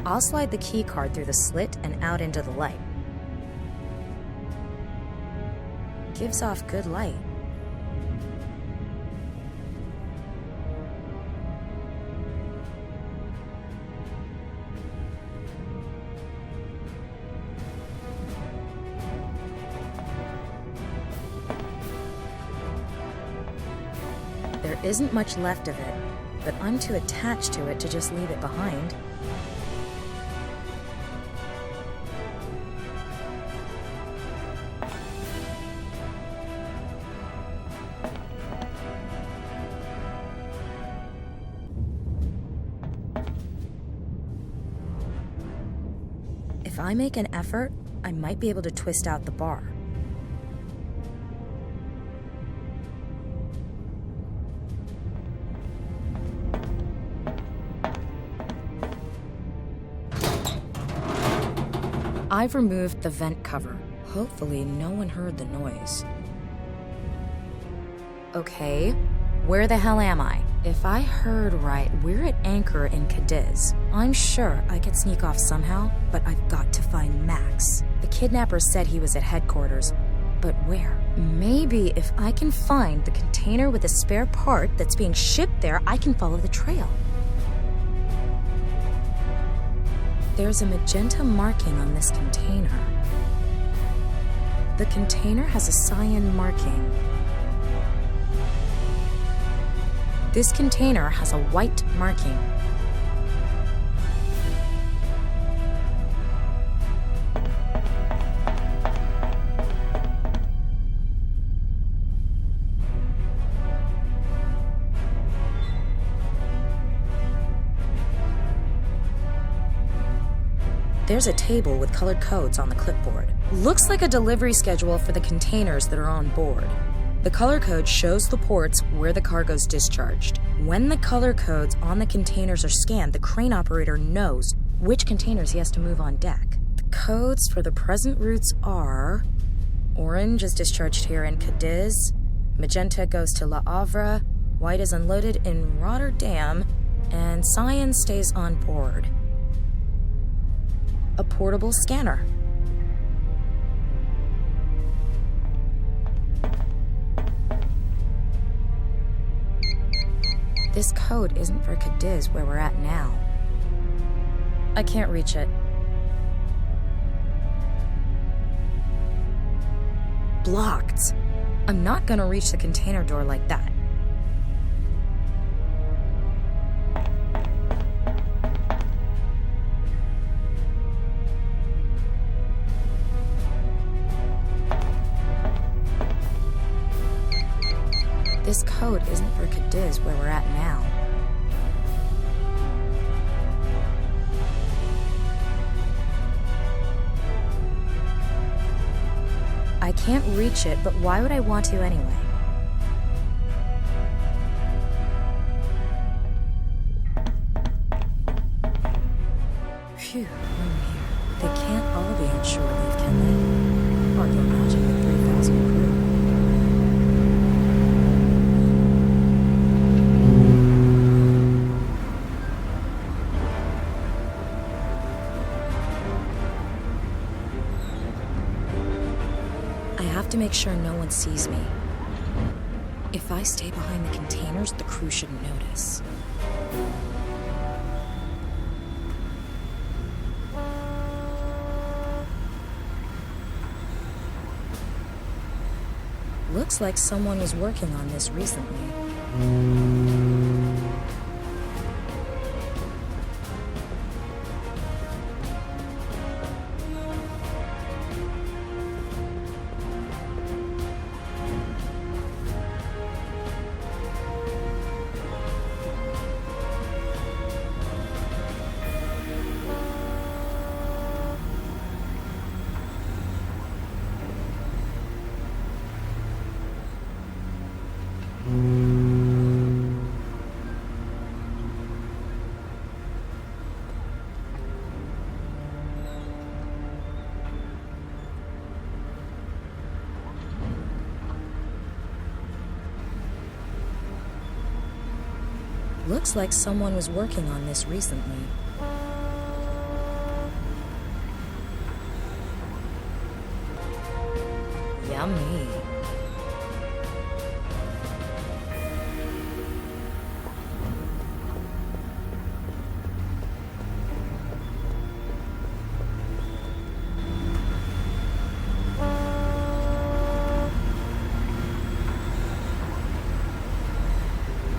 I'll slide the key card through the slit and out into the light. Gives off good light. There isn't much left of it, but I'm too attached to it to just leave it behind. If I make an effort, I might be able to twist out the bar. I've removed the vent cover. Hopefully, no one heard the noise. Okay, where the hell am I? If I heard right, we're at anchor in Cadiz. I'm sure I could sneak off somehow, but I've got to find Max. The kidnapper said he was at headquarters, but where? Maybe if I can find the container with a spare part that's being shipped there, I can follow the trail. There's a magenta marking on this container. The container has a cyan marking. This container has a white marking. There's a table with colored codes on the clipboard. Looks like a delivery schedule for the containers that are on board. The color code shows the ports where the cargo's discharged. When the color codes on the containers are scanned, the crane operator knows which containers he has to move on deck. The codes for the present routes are: orange is discharged here in Cadiz, magenta goes to La Havre, white is unloaded in Rotterdam, and cyan stays on board. A portable scanner. This code isn't for Cadiz, where we're at now. I can't reach it. Blocked. I'm not gonna reach the container door like that. This code isn't for Cadiz, where we're at now. I can't reach it, but why would I want to anyway? Phew, I'm here. They can't all be on shore leave, can they? Hard to imagine with 3,000 crew. To make sure no one sees me. If I stay behind the containers, the crew shouldn't notice. Looks like someone was working on this recently. Looks like someone was working on this recently. Yummy.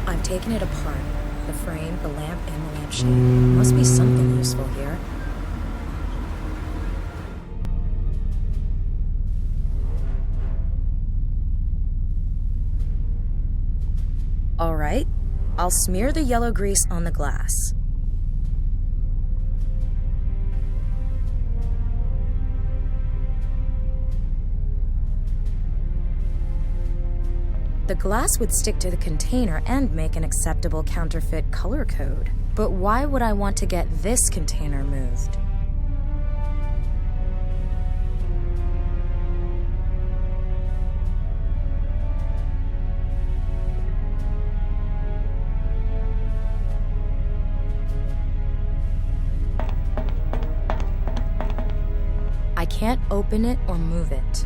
I've taken it apart. The frame, the lamp, and the lampshade. Must be something useful here. Alright, I'll smear the yellow grease on the glass. The glass would stick to the container and make an acceptable counterfeit color code. But why would I want to get this container moved? can't open it or move it.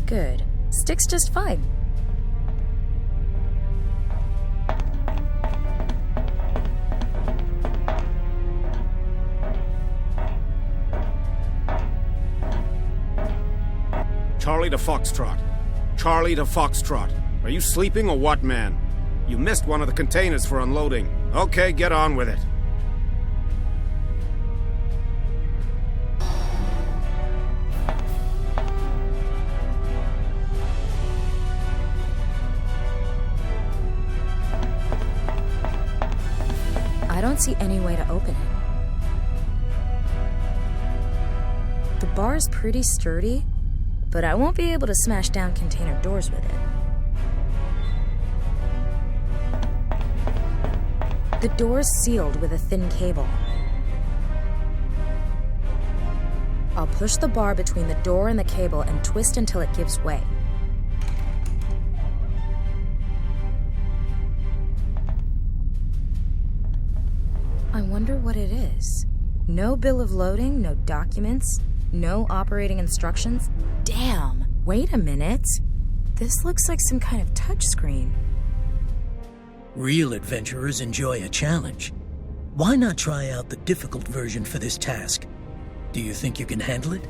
Good. Sticks just fine. Charlie to Foxtrot. Charlie to Foxtrot. Are you sleeping or what, man? You missed one of the containers for unloading. Okay, get on with it. I don't see any way to open it. The bar is pretty sturdy, but I won't be able to smash down container doors with it. The door's sealed with a thin cable. I'll push the bar between the door and the cable and twist until it gives way. I wonder what it is. No bill of loading, no documents, no operating instructions. Damn! Wait a minute. This looks like some kind of touchscreen. Real adventurers enjoy a challenge. Why not try out the difficult version for this task? Do you think you can handle it?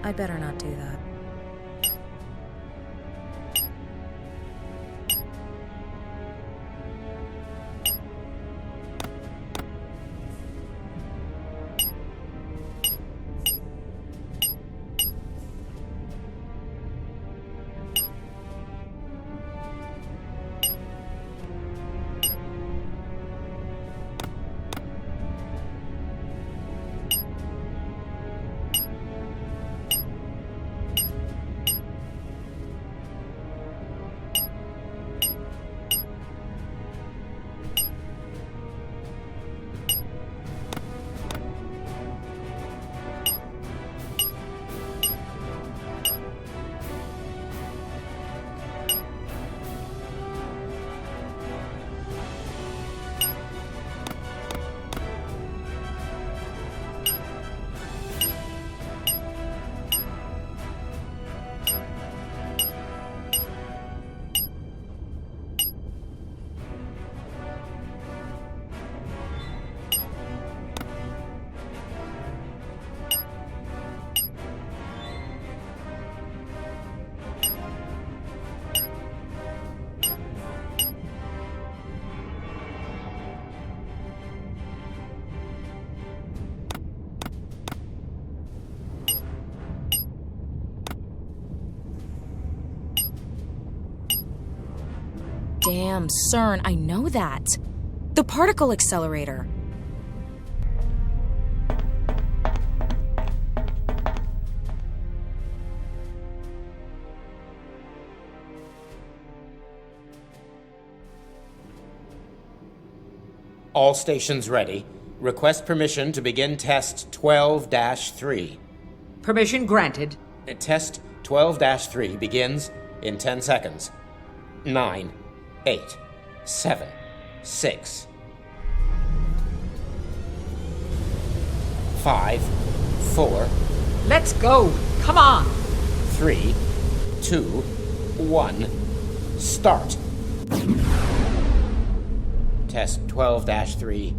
I'd better not do that. Damn, CERN, I know that. The particle accelerator. All stations ready. Request permission to begin test 12-3. Permission granted. Test 12-3 begins in 10 seconds. 9, 8, 7, 6, 5, 4. Let's go. Come on. 3, 2, 1. Start. Test 12-3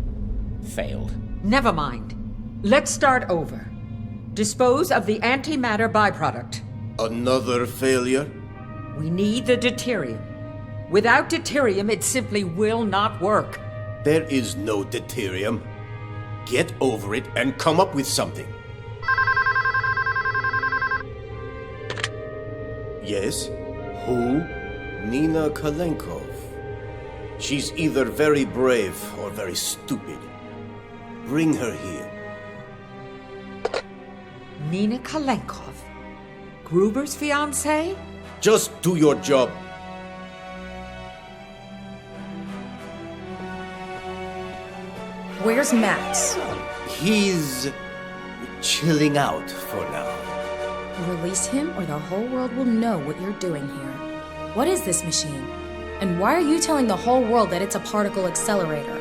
failed. Never mind. Let's start over. Dispose of the antimatter byproduct. Another failure? We need the deuterium. Without deuterium, it simply will not work. There is no deuterium. Get over it and come up with something. Yes? Who? Nina Kalenkova. She's either very brave or very stupid. Bring her here. Nina Kalenkova? Gruber's fiancée? Just do your job. Where's Max? He's chilling out for now. Release him or the whole world will know what you're doing here. What is this machine? And why are you telling the whole world that it's a particle accelerator?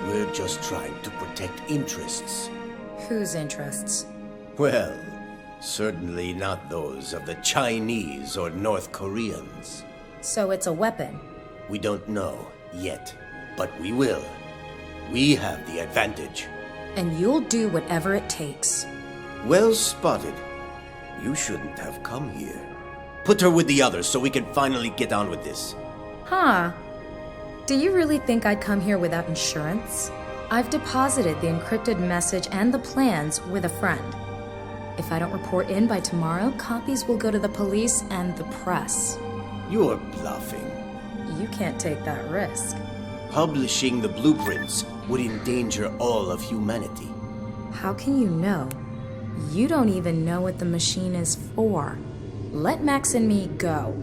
We're just trying to protect interests. Whose interests? Well, certainly not those of the Chinese or North Koreans. So it's a weapon? We don't know yet, but we will. We have the advantage. And you'll do whatever it takes. Well spotted. You shouldn't have come here. Put her with the others so we can finally get on with this. Huh. Do you really think I'd come here without insurance? I've deposited the encrypted message and the plans with a friend. If I don't report in by tomorrow, copies will go to the police and the press. You're bluffing. You can't take that risk. Publishing the blueprints would endanger all of humanity. How can you know? You don't even know what the machine is for. Let Max and me go.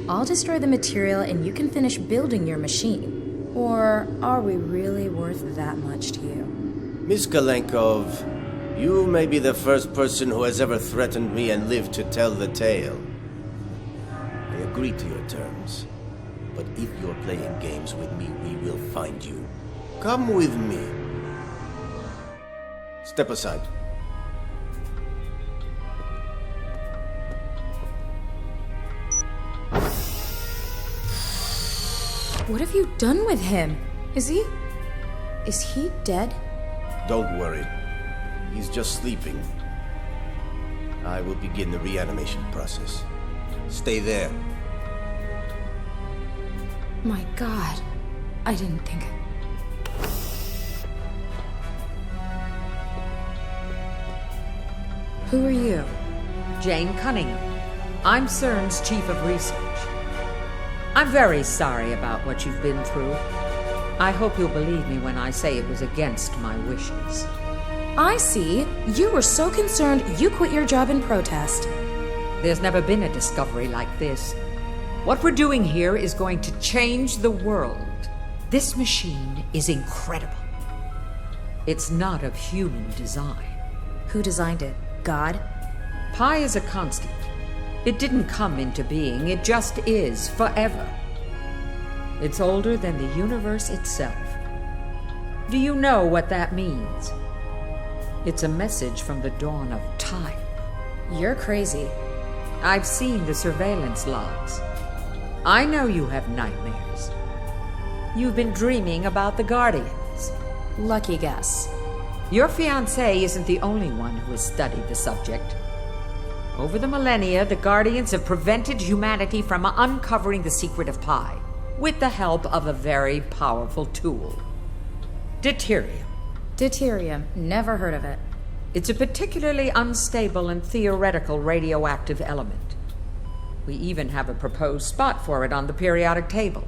I'll destroy the material and you can finish building your machine. Or are we really worth that much to you? Miss Kalenkova, you may be the first person who has ever threatened me and lived to tell the tale. I agree to your terms. But if you're playing games with me, we will find you. Come with me. Step aside. What have you done with him? Is he dead? Don't worry. He's just sleeping. I will begin the reanimation process. Stay there. My God, I didn't think. Who are you? Jane Cunningham. I'm CERN's Chief of Research. I'm very sorry about what you've been through. I hope you'll believe me when I say it was against my wishes. I see. You were so concerned you quit your job in protest. There's never been a discovery like this. What we're doing here is going to change the world. This machine is incredible. It's not of human design. Who designed it? God? Pi is a constant. It didn't come into being, it just is forever. It's older than the universe itself. Do you know what that means? It's a message from the dawn of time. You're crazy. I've seen the surveillance logs. I know you have nightmares. You've been dreaming about the Guardians. Lucky guess. Your fiancé isn't the only one who has studied the subject. Over the millennia, the Guardians have prevented humanity from uncovering the secret of Pi, with the help of a very powerful tool. Deuterium. Deuterium. Never heard of it. It's a particularly unstable and theoretical radioactive element. We even have a proposed spot for it on the periodic table.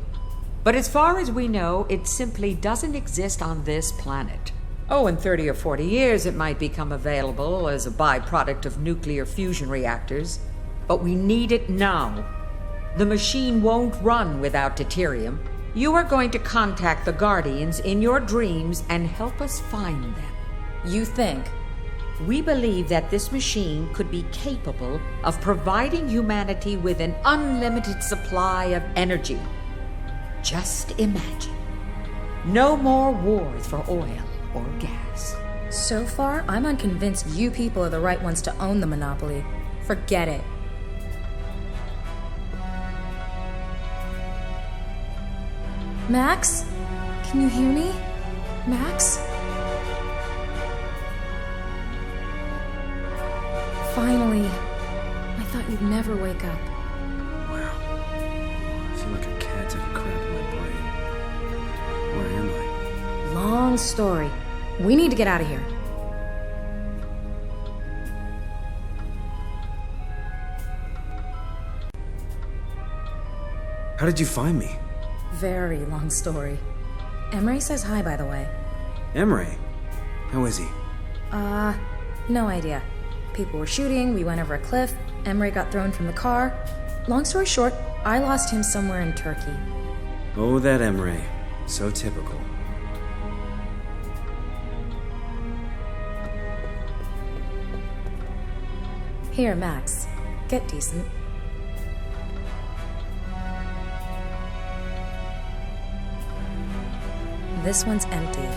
But as far as we know, it simply doesn't exist on this planet. Oh, in 30 or 40 years, it might become available as a byproduct of nuclear fusion reactors. But we need it now. The machine won't run without deuterium. You are going to contact the Guardians in your dreams and help us find them. You think? We believe that this machine could be capable of providing humanity with an unlimited supply of energy. Just imagine. No more wars for oil or gas. So far, I'm unconvinced you people are the right ones to own the monopoly. Forget it. Max? Can you hear me? Max? Finally. I thought you'd never wake up. Wow. I feel like a cat took a crap in my brain. Where am I? Long story. We need to get out of here. How did you find me? Very long story. Emre says hi, by the way. Emre? How is he? No idea. People were shooting, we went over a cliff, Emre got thrown from the car. Long story short, I lost him somewhere in Turkey. Oh, that Emre. So typical. Here, Max. Get decent. This one's empty.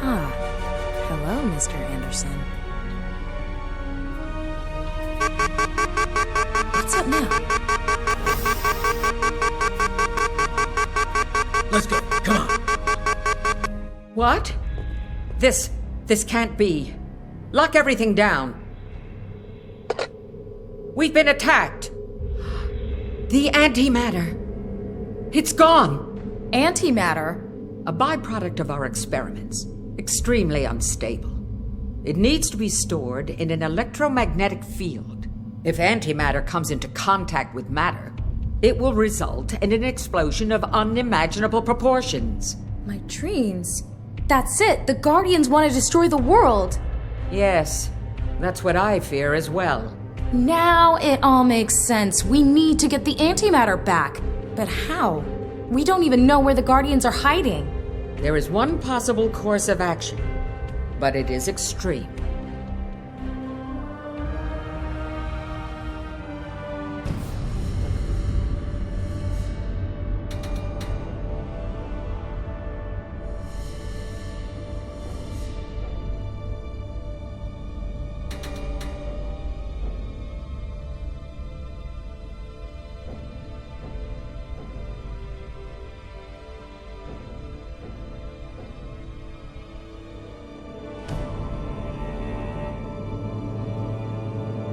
Ah, hello, Mr. Anderson. What's up now? Let's go. Come on. What? This can't be. Lock everything down. We've been attacked. The antimatter. It's gone. Antimatter? A byproduct of our experiments. Extremely unstable. It needs to be stored in an electromagnetic field. If antimatter comes into contact with matter, it will result in an explosion of unimaginable proportions. My dreams. That's it. The Guardians want to destroy the world. Yes, that's what I fear as well. Now it all makes sense. We need to get the antimatter back. But how? We don't even know where the Guardians are hiding. There is one possible course of action, but it is extreme.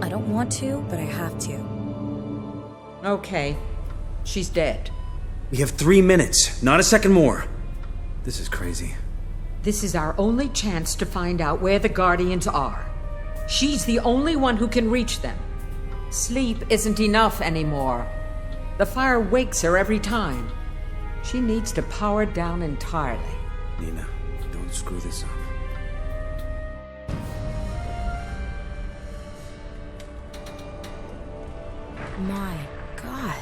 I don't want to, but I have to. Okay. She's dead. We have 3 minutes, not a second more. This is crazy. This is our only chance to find out where the Guardians are. She's the only one who can reach them. Sleep isn't enough anymore. The fire wakes her every time. She needs to power down entirely. Nina, don't screw this up. My God.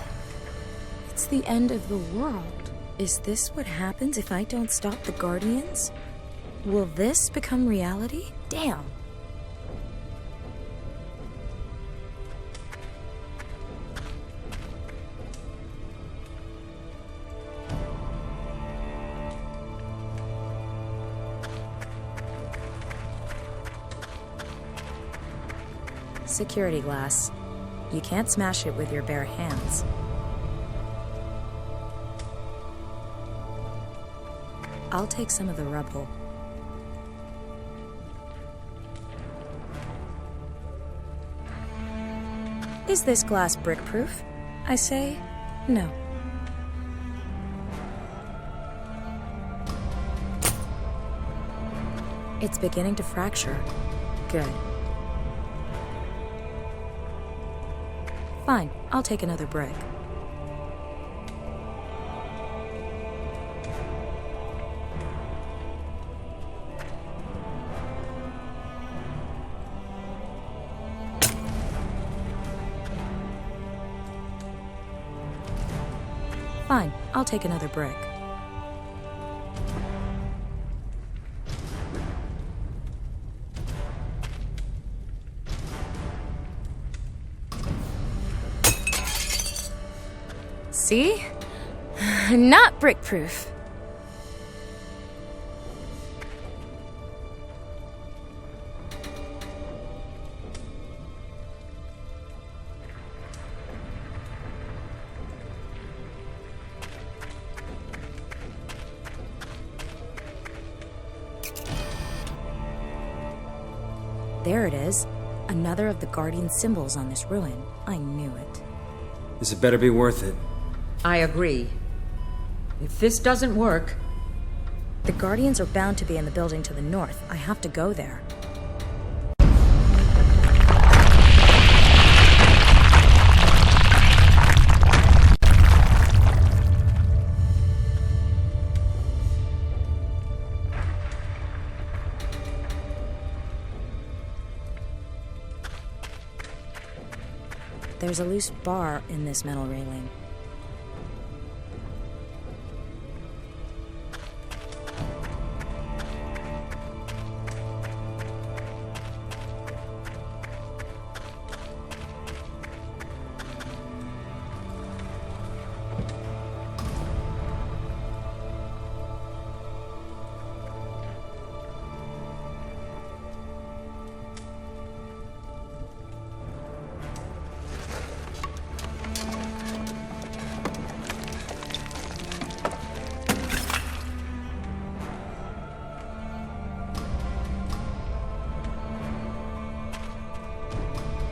It's the end of the world. Is this what happens if I don't stop the Guardians? Will this become reality? Damn. Security glass. You can't smash it with your bare hands. I'll take some of the rubble. Is this glass brick-proof? I say, no. It's beginning to fracture. Good. Fine, I'll take another brick. Fine, I'll take another brick. See? Not brick-proof. There it is. Another of the Guardian symbols on this ruin. I knew it. This had better be worth it. I agree. If this doesn't work... The Guardians are bound to be in the building to the north. I have to go there. There's a loose bar in this metal railing.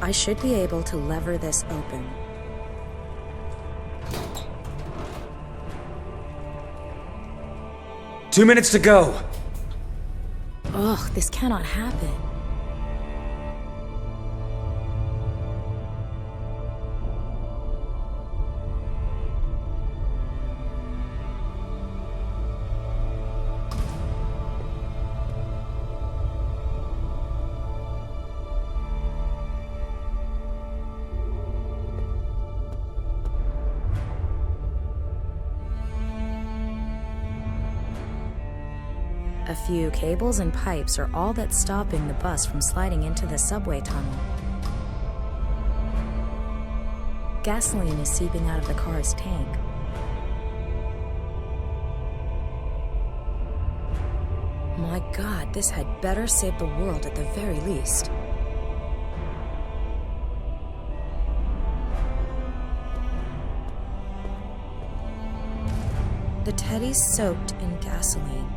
I should be able to lever this open. Two minutes to go. Ugh, this cannot happen. A few cables and pipes are all that's stopping the bus from sliding into the subway tunnel. Gasoline is seeping out of the car's tank. My God, this had better save the world at the very least. The teddy's soaked in gasoline.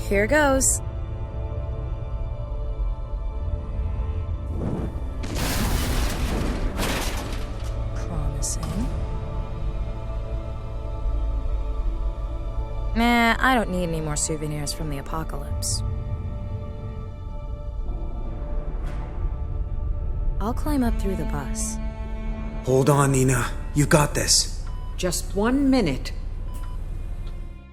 Here goes. Promising. Nah, I don't need any more souvenirs from the apocalypse. I'll climb up through the bus. Hold on, Nina. You got this. Just 1 minute.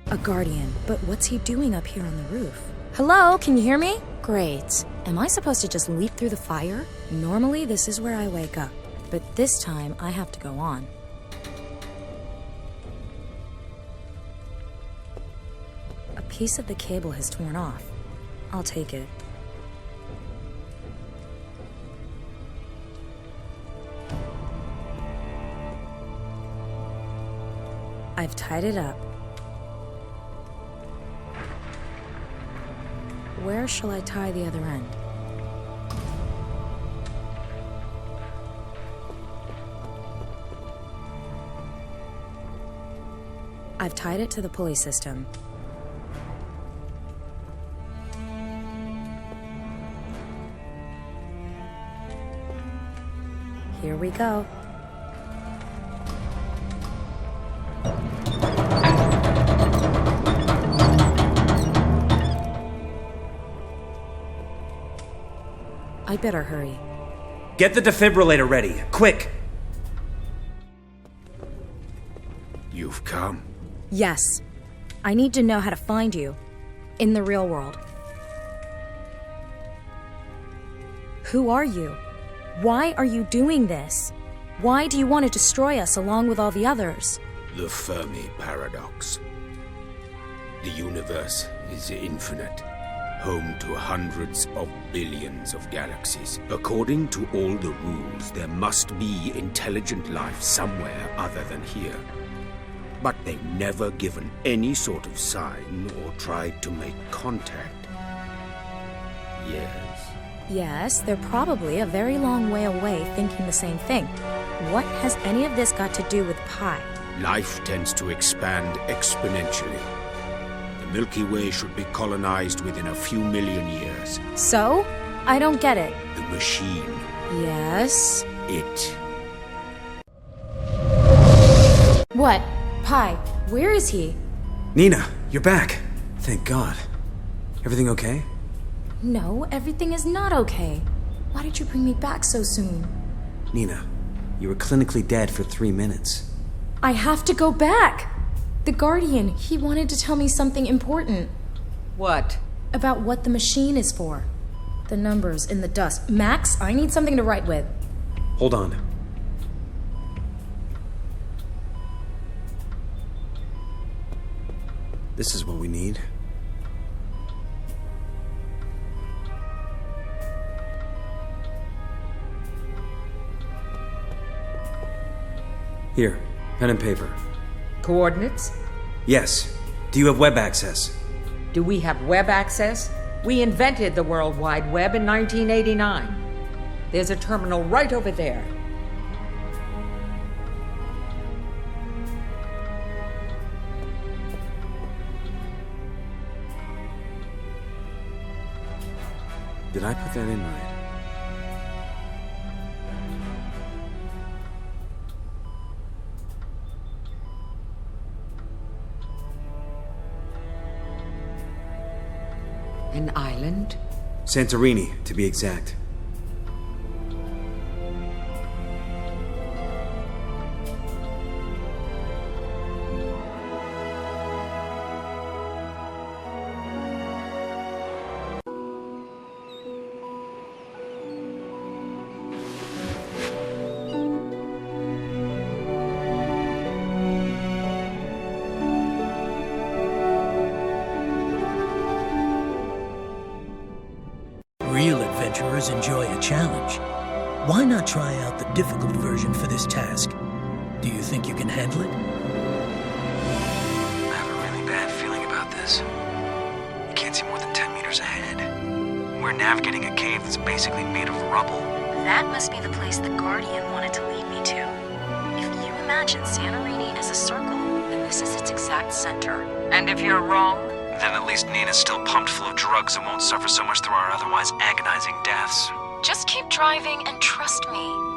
A guardian, but what's he doing up here on the roof? Hello, can you hear me? Great. Am I supposed to just leap through the fire? Normally, this is where I wake up, but this time I have to go on. A piece of the cable has torn off. I'll take it. I've tied it up. Where shall I tie the other end? I've tied it to the pulley system. Here we go. I better hurry. Get the defibrillator ready, quick! You've come? Yes. I need to know how to find you. In the real world. Who are you? Why are you doing this? Why do you want to destroy us along with all the others? The Fermi paradox. The universe is infinite, home to hundreds of billions of galaxies. According to all the rules, there must be intelligent life somewhere other than here. But they've never given any sort of sign or tried to make contact. Yes. Yes, they're probably a very long way away thinking the same thing. What has any of this got to do with pi? Life tends to expand exponentially. The Milky Way should be colonized within a few million years. So? I don't get it. The machine. Yes? It. What? Pi, where is he? Nina, you're back. Thank God. Everything okay? No, everything is not okay. Why did you bring me back so soon? Nina, you were clinically dead for 3 minutes. I have to go back! The Guardian, he wanted to tell me something important. What? About what the machine is for. The numbers in the dust. Max, I need something to write with. Hold on. This is what we need. Here, pen and paper. Coordinates? Yes. Do you have web access? Do we have web access? We invented the World Wide Web in 1989. There's a terminal right over there. Did I put that in right? An island? Santorini, to be exact. Real adventurers enjoy a challenge. Why not try out the difficult version for this task? Do you think you can handle it? I have a really bad feeling about this. You can't see more than 10 meters ahead. We're navigating a cave that's basically made of rubble. That must be the place the Guardian wanted to lead me to. If you imagine Santorini as a circle, then this is its exact center. And if you're wrong? Then at least Nina's still pumped full of drugs and won't suffer so much through our otherwise agonizing deaths. Just keep driving and trust me.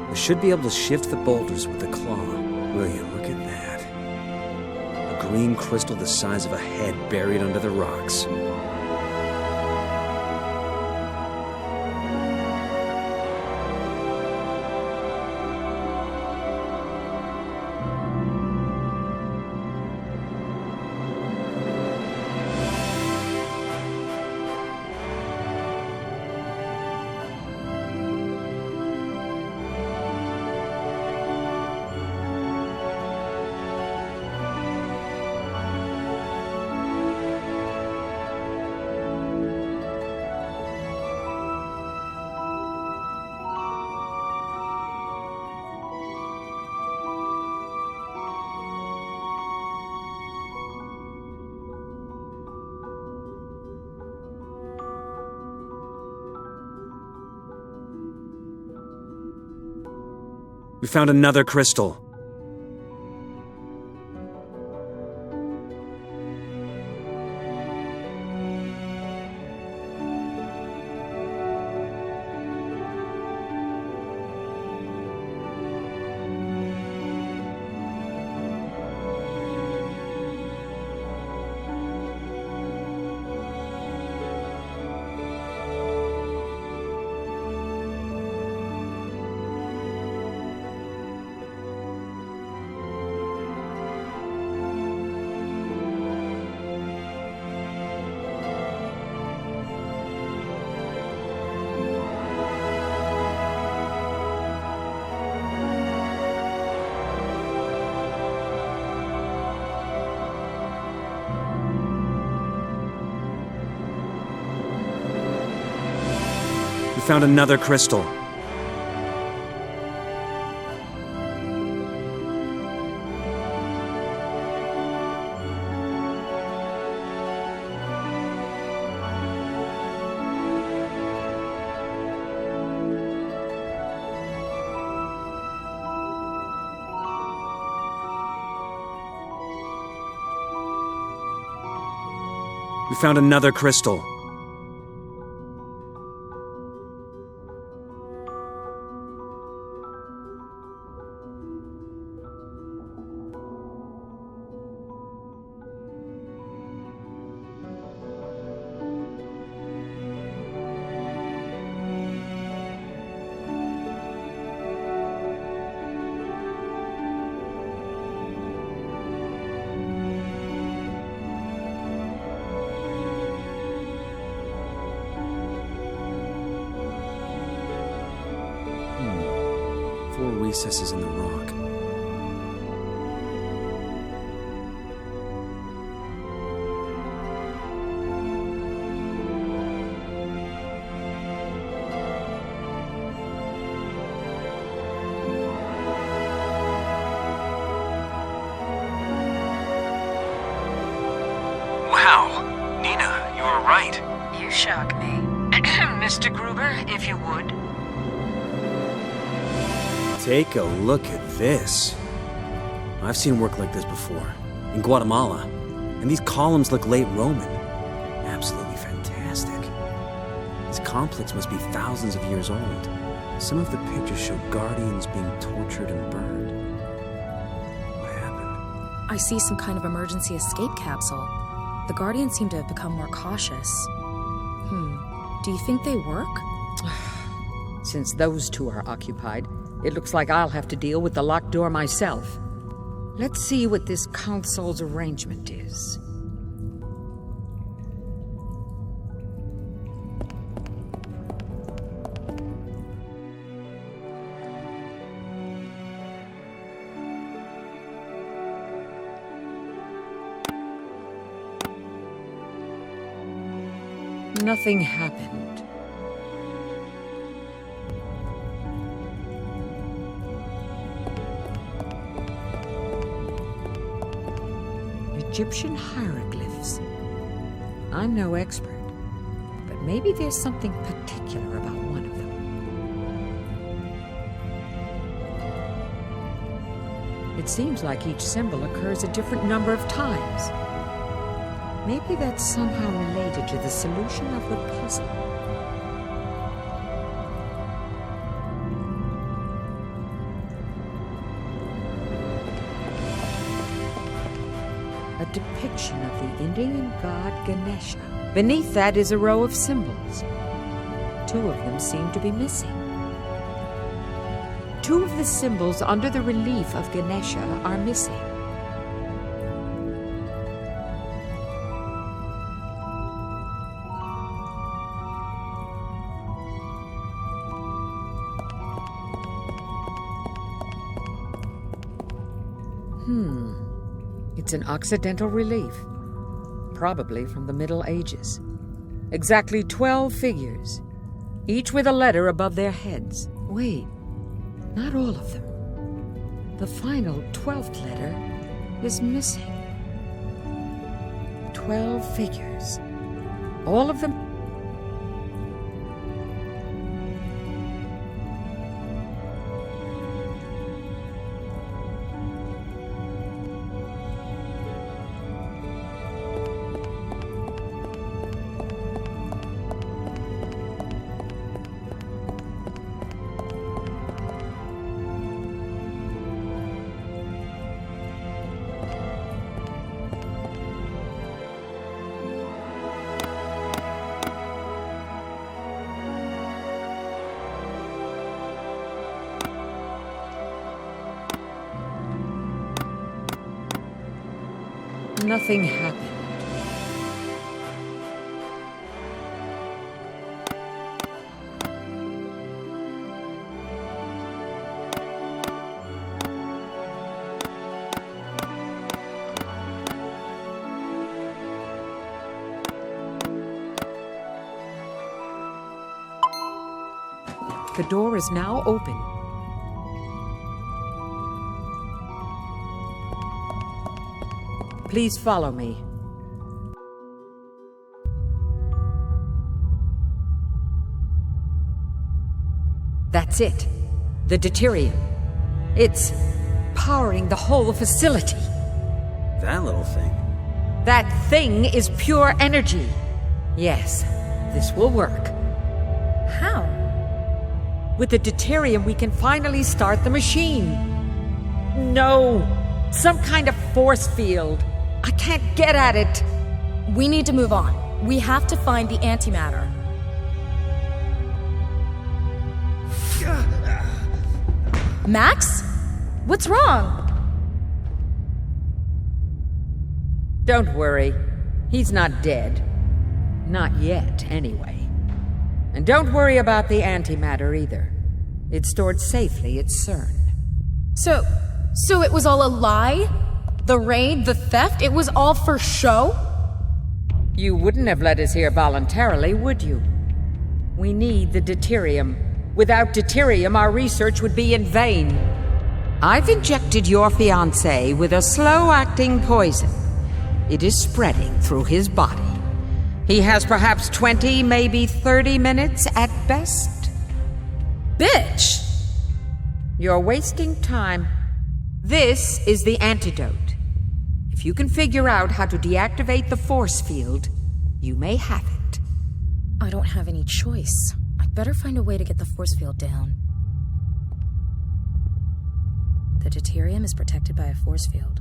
We should be able to shift the boulders with the claw. William, look at that. A green crystal the size of a head buried under the rocks. We found another crystal. We found another crystal. We found another crystal. Four recesses in the rock. Wow! Nina, you were right. You shock me. Mr. Gruber, if you would. Take a look at this. I've seen work like this before, in Guatemala, and these columns look late Roman. Absolutely fantastic. This complex must be thousands of years old. Some of the pictures show guardians being tortured and burned. What happened? I see some kind of emergency escape capsule. The Guardians seem to have become more cautious. Do you think they work? Since those two are occupied, it looks like I'll have to deal with the locked door myself. Let's see what this console's arrangement is. Nothing happened. Egyptian hieroglyphs. I'm no expert, but maybe there's something particular about one of them. It seems like each symbol occurs a different number of times. Maybe that's somehow related to the solution of the puzzle. A depiction of the Indian god Ganesha. Beneath that is a row of symbols. Two of them seem to be missing. Two of the symbols under the relief of Ganesha are missing. It's an Occidental relief, probably from the Middle Ages. Exactly 12 figures, each with a letter above their heads. Wait, not all of them. The final 12th letter is missing. 12 figures, all of them. Nothing happened. The door is now open. Please follow me. That's it. The deuterium. It's powering the whole facility. That little thing? That thing is pure energy. Yes, this will work. How? With the deuterium, we can finally start the machine. No! Some kind of force field. I can't get at it. We need to move on. We have to find the antimatter. Max? What's wrong? Don't worry. He's not dead. Not yet, anyway. And don't worry about the antimatter either. It's stored safely at CERN. So it was all a lie? The raid, the theft, it was all for show? You wouldn't have let us here voluntarily, would you? We need the deuterium. Without deuterium, our research would be in vain. I've injected your fiancé with a slow-acting poison. It is spreading through his body. He has perhaps 20, maybe 30 minutes at best. Bitch! You're wasting time. This is the antidote. If you can figure out how to deactivate the force field, you may have it. I don't have any choice. I'd better find a way to get the force field down. The deuterium is protected by a force field.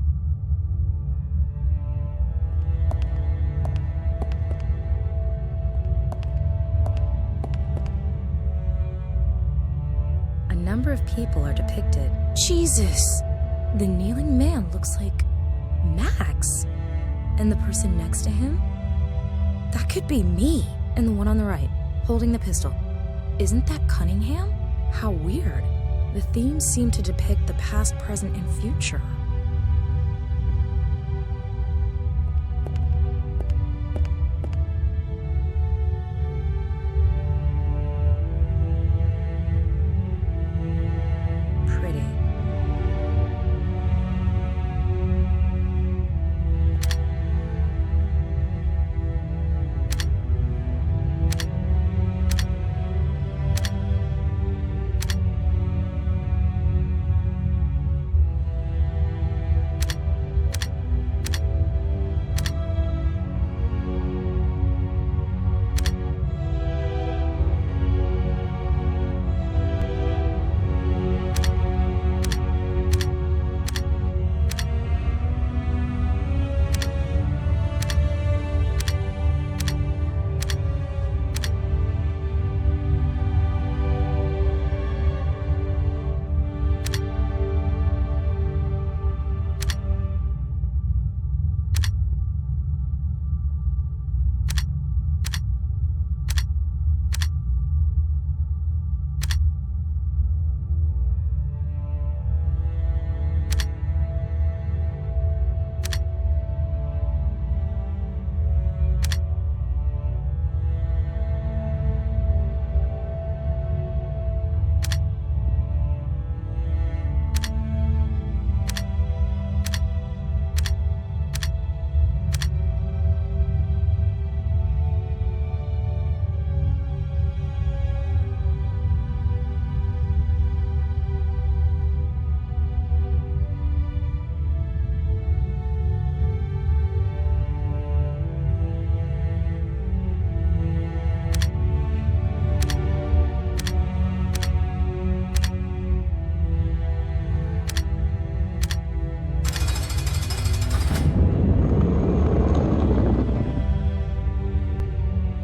A number of people are depicted. Jesus! The kneeling man looks like Max. And the person next to him? That could be me. And the one on the right, holding the pistol. Isn't that Cunningham? How weird. The themes seem to depict the past, present, and future.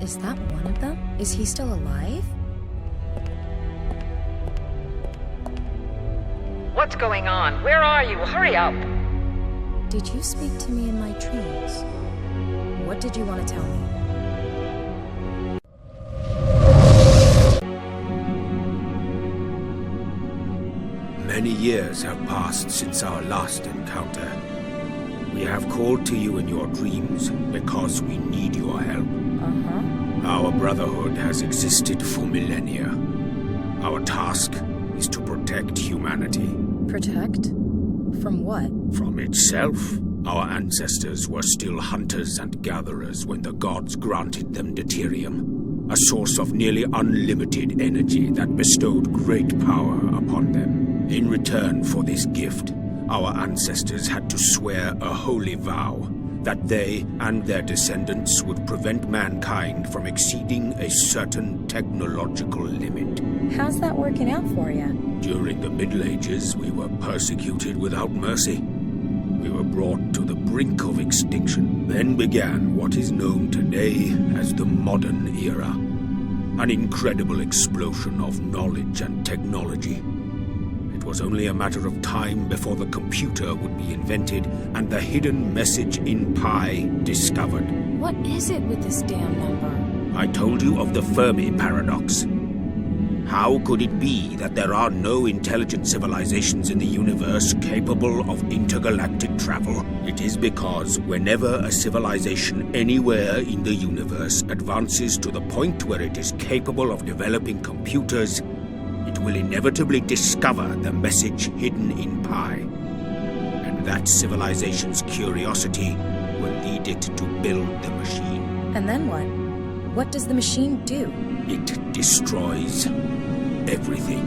Is that one of them? Is he still alive? What's going on? Where are you? Hurry up! Did you speak to me in my dreams? What did you want to tell me? Many years have passed since our last encounter. We have called to you in your dreams because we need your help. Our brotherhood has existed for millennia. Our task is to protect humanity. Protect? From what? From itself. Our ancestors were still hunters and gatherers when the gods granted them deuterium, a source of nearly unlimited energy that bestowed great power upon them. In return for this gift, our ancestors had to swear a holy vow that they and their descendants would prevent mankind from exceeding a certain technological limit. How's that working out for you? During the Middle Ages, we were persecuted without mercy. We were brought to the brink of extinction. Then began what is known today as the modern era. An incredible explosion of knowledge and technology. It was only a matter of time before the computer would be invented and the hidden message in pi discovered. What is it with this damn number? I told you of the Fermi paradox. How could it be that there are no intelligent civilizations in the universe capable of intergalactic travel? It is because whenever a civilization anywhere in the universe advances to the point where it is capable of developing computers, it will inevitably discover the message hidden in pi. And that civilization's curiosity will lead it to build the machine. And then what? What does the machine do? It destroys everything.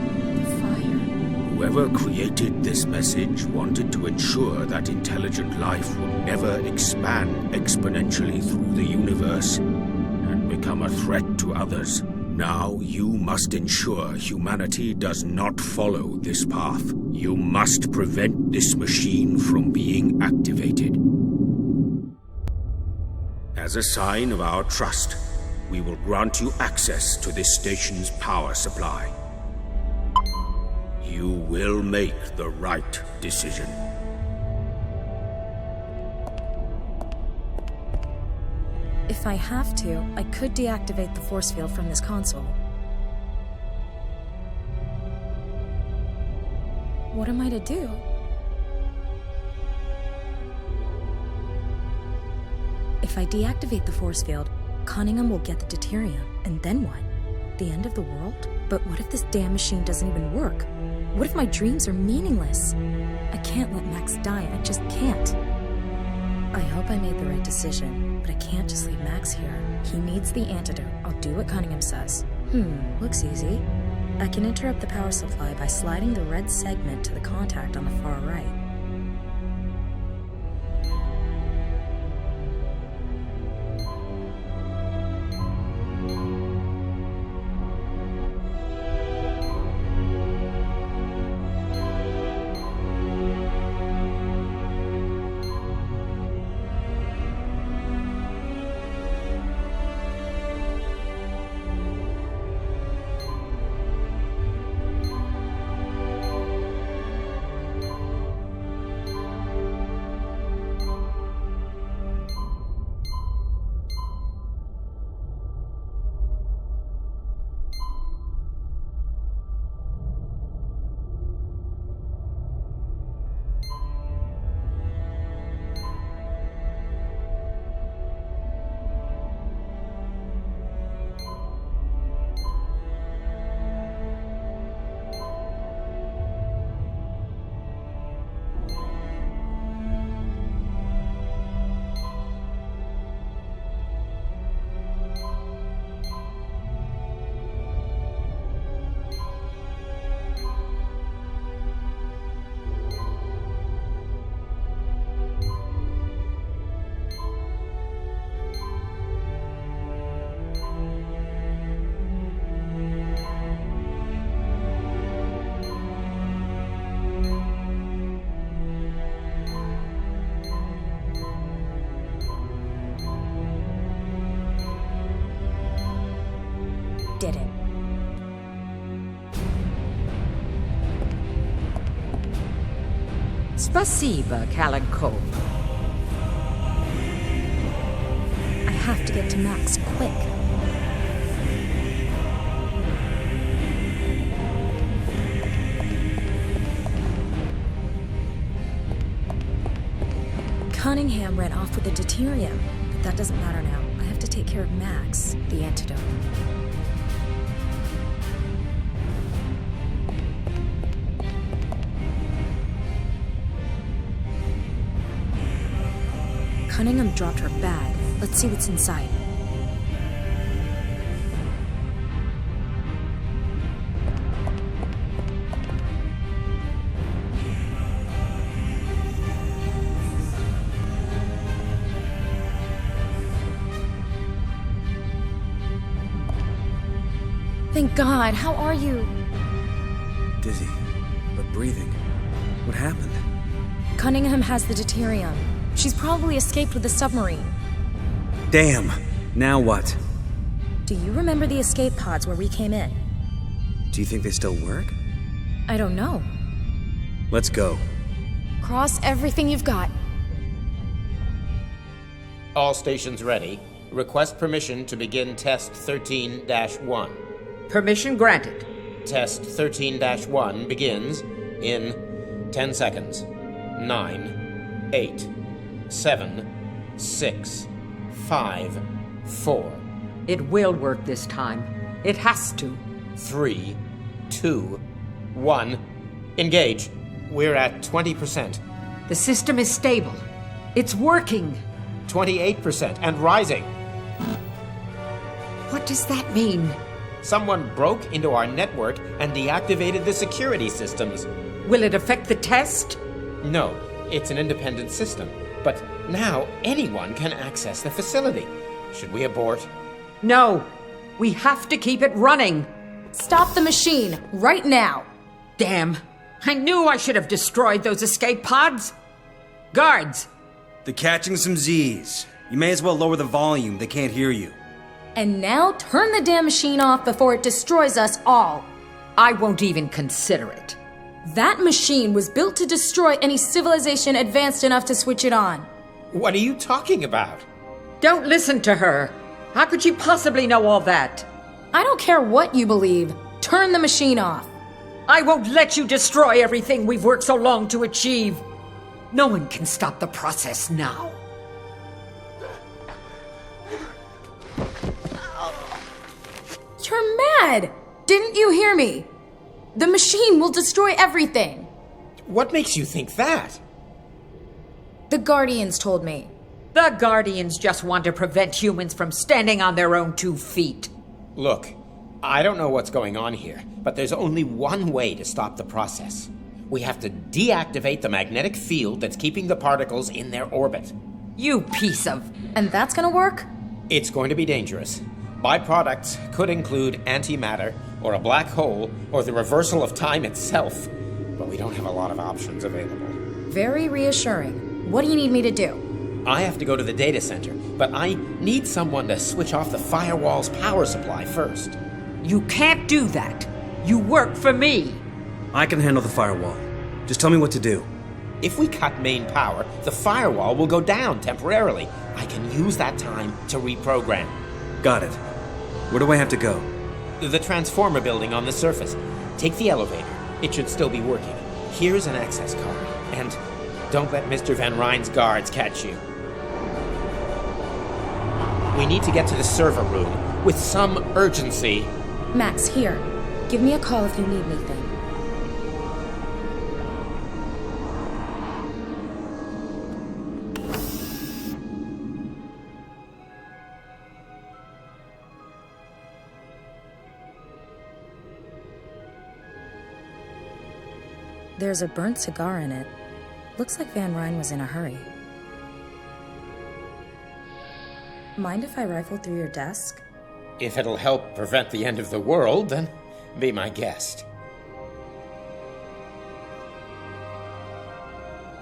Fire. Whoever created this message wanted to ensure that intelligent life would never expand exponentially through the universe and become a threat to others. Now you must ensure humanity does not follow this path. You must prevent this machine from being activated. As a sign of our trust, we will grant you access to this station's power supply. You will make the right decision. If I have to, I could deactivate the force field from this console. What am I to do? If I deactivate the force field, Cunningham will get the deuterium, and then what? The end of the world? But what if this damn machine doesn't even work? What if my dreams are meaningless? I can't let Max die, I just can't. I hope I made the right decision, but I can't just leave Max here. He needs the antidote. I'll do what Cunningham says. Looks easy. I can interrupt the power supply by sliding the red segment to the contact on the far right. Did it. Spasiba, Kalenkova. have to get to Max quick. Cunningham ran off with the deuterium, but that doesn't matter now. I have to take care of Max, the antidote. Cunningham dropped her bag. Let's see what's inside. Thank God. How are you? Dizzy, but breathing. What happened? Cunningham has the deuterium. She's probably escaped with the submarine. Damn! Now what? Do you remember the escape pods where we came in? Do you think they still work? I don't know. Let's go. Cross everything you've got. All stations ready. Request permission to begin Test 13-1. Permission granted. Test 13-1 begins in 10 seconds. 9, 8, 7, 6, 5, 4. It will work this time. It has to. 3, 2, 1. Engage. We're at 20%. The system is stable. It's working. 28% and rising. What does that mean? Someone broke into our network and deactivated the security systems. Will it affect the test? No, it's an independent system. But now anyone can access the facility. Should we abort? No. We have to keep it running. Stop the machine, right now. Damn. I knew I should have destroyed those escape pods. Guards. They're catching some Z's. You may as well lower the volume. They can't hear you. And now turn the damn machine off before it destroys us all. I won't even consider it. That machine was built to destroy any civilization advanced enough to switch it on. What are you talking about? Don't listen to her. How could she possibly know all that? I don't care what you believe. Turn the machine off. I won't let you destroy everything we've worked so long to achieve. No one can stop the process now. You're mad! Didn't you hear me? The machine will destroy everything. What makes you think that? The Guardians told me. The Guardians just want to prevent humans from standing on their own 2 feet. Look, I don't know what's going on here, but there's only one way to stop the process. We have to deactivate the magnetic field that's keeping the particles in their orbit. You piece of... And that's gonna work? It's going to be dangerous. Byproducts could include antimatter, or a black hole, or the reversal of time itself. But we don't have a lot of options available. Very reassuring. What do you need me to do? I have to go to the data center, but I need someone to switch off the firewall's power supply first. You can't do that. You work for me. I can handle the firewall. Just tell me what to do. If we cut main power, the firewall will go down temporarily. I can use that time to reprogram. Got it. Where do I have to go? The transformer building on the surface. Take the elevator. It should still be working. Here's an access card. And don't let Mr. Van Ryn's guards catch you. We need to get to the server room with some urgency. Max, here. Give me a call if you need anything. There's a burnt cigar in it. Looks like Van Ryn was in a hurry. Mind if I rifle through your desk? If it'll help prevent the end of the world, then be my guest.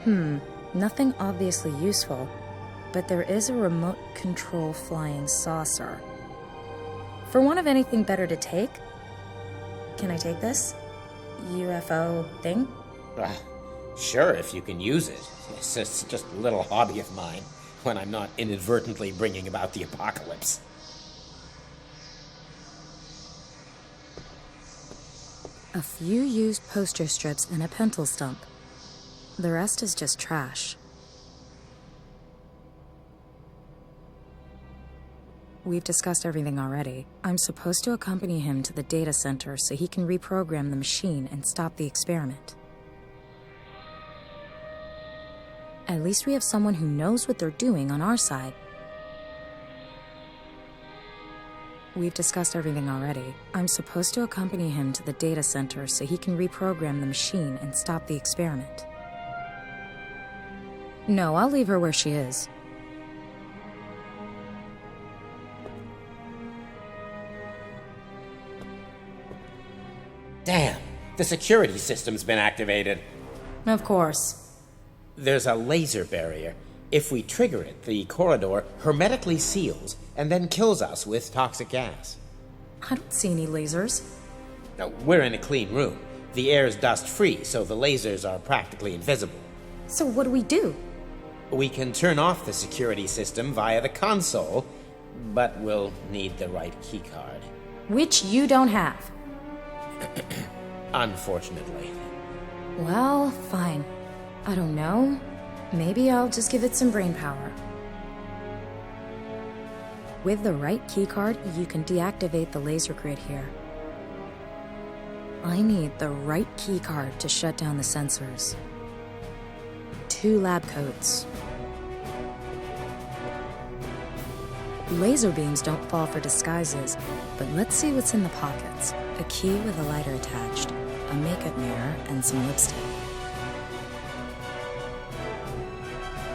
Nothing obviously useful, but there is a remote control flying saucer. For want of anything better to take, can I take this UFO thing? Sure, if you can use it. It's just a little hobby of mine. when I'm not inadvertently bringing about the apocalypse. A few used poster strips and a pencil stump. The rest is just trash. We've discussed everything already. I'm supposed to accompany him to the data center so he can reprogram the machine and stop the experiment. At least we have someone who knows what they're doing on our side. We've discussed everything already. I'm supposed to accompany him to the data center so he can reprogram the machine and stop the experiment. No, I'll leave her where she is. Damn, the security system's been activated. Of course. There's a laser barrier. If we trigger it, the corridor hermetically seals and then kills us with toxic gas. I don't see any lasers. No, we're in a clean room. The air's dust-free, so the lasers are practically invisible. So what do we do? We can turn off the security system via the console, but we'll need the right keycard. Which you don't have. Unfortunately. Well, fine. I don't know. Maybe I'll just give it some brain power. With the right keycard, you can deactivate the laser grid here. I need the right keycard to shut down the sensors. 2 lab coats. Laser beams don't fall for disguises, but let's see what's in the pockets. A key with a lighter attached, a makeup mirror, and some lipstick.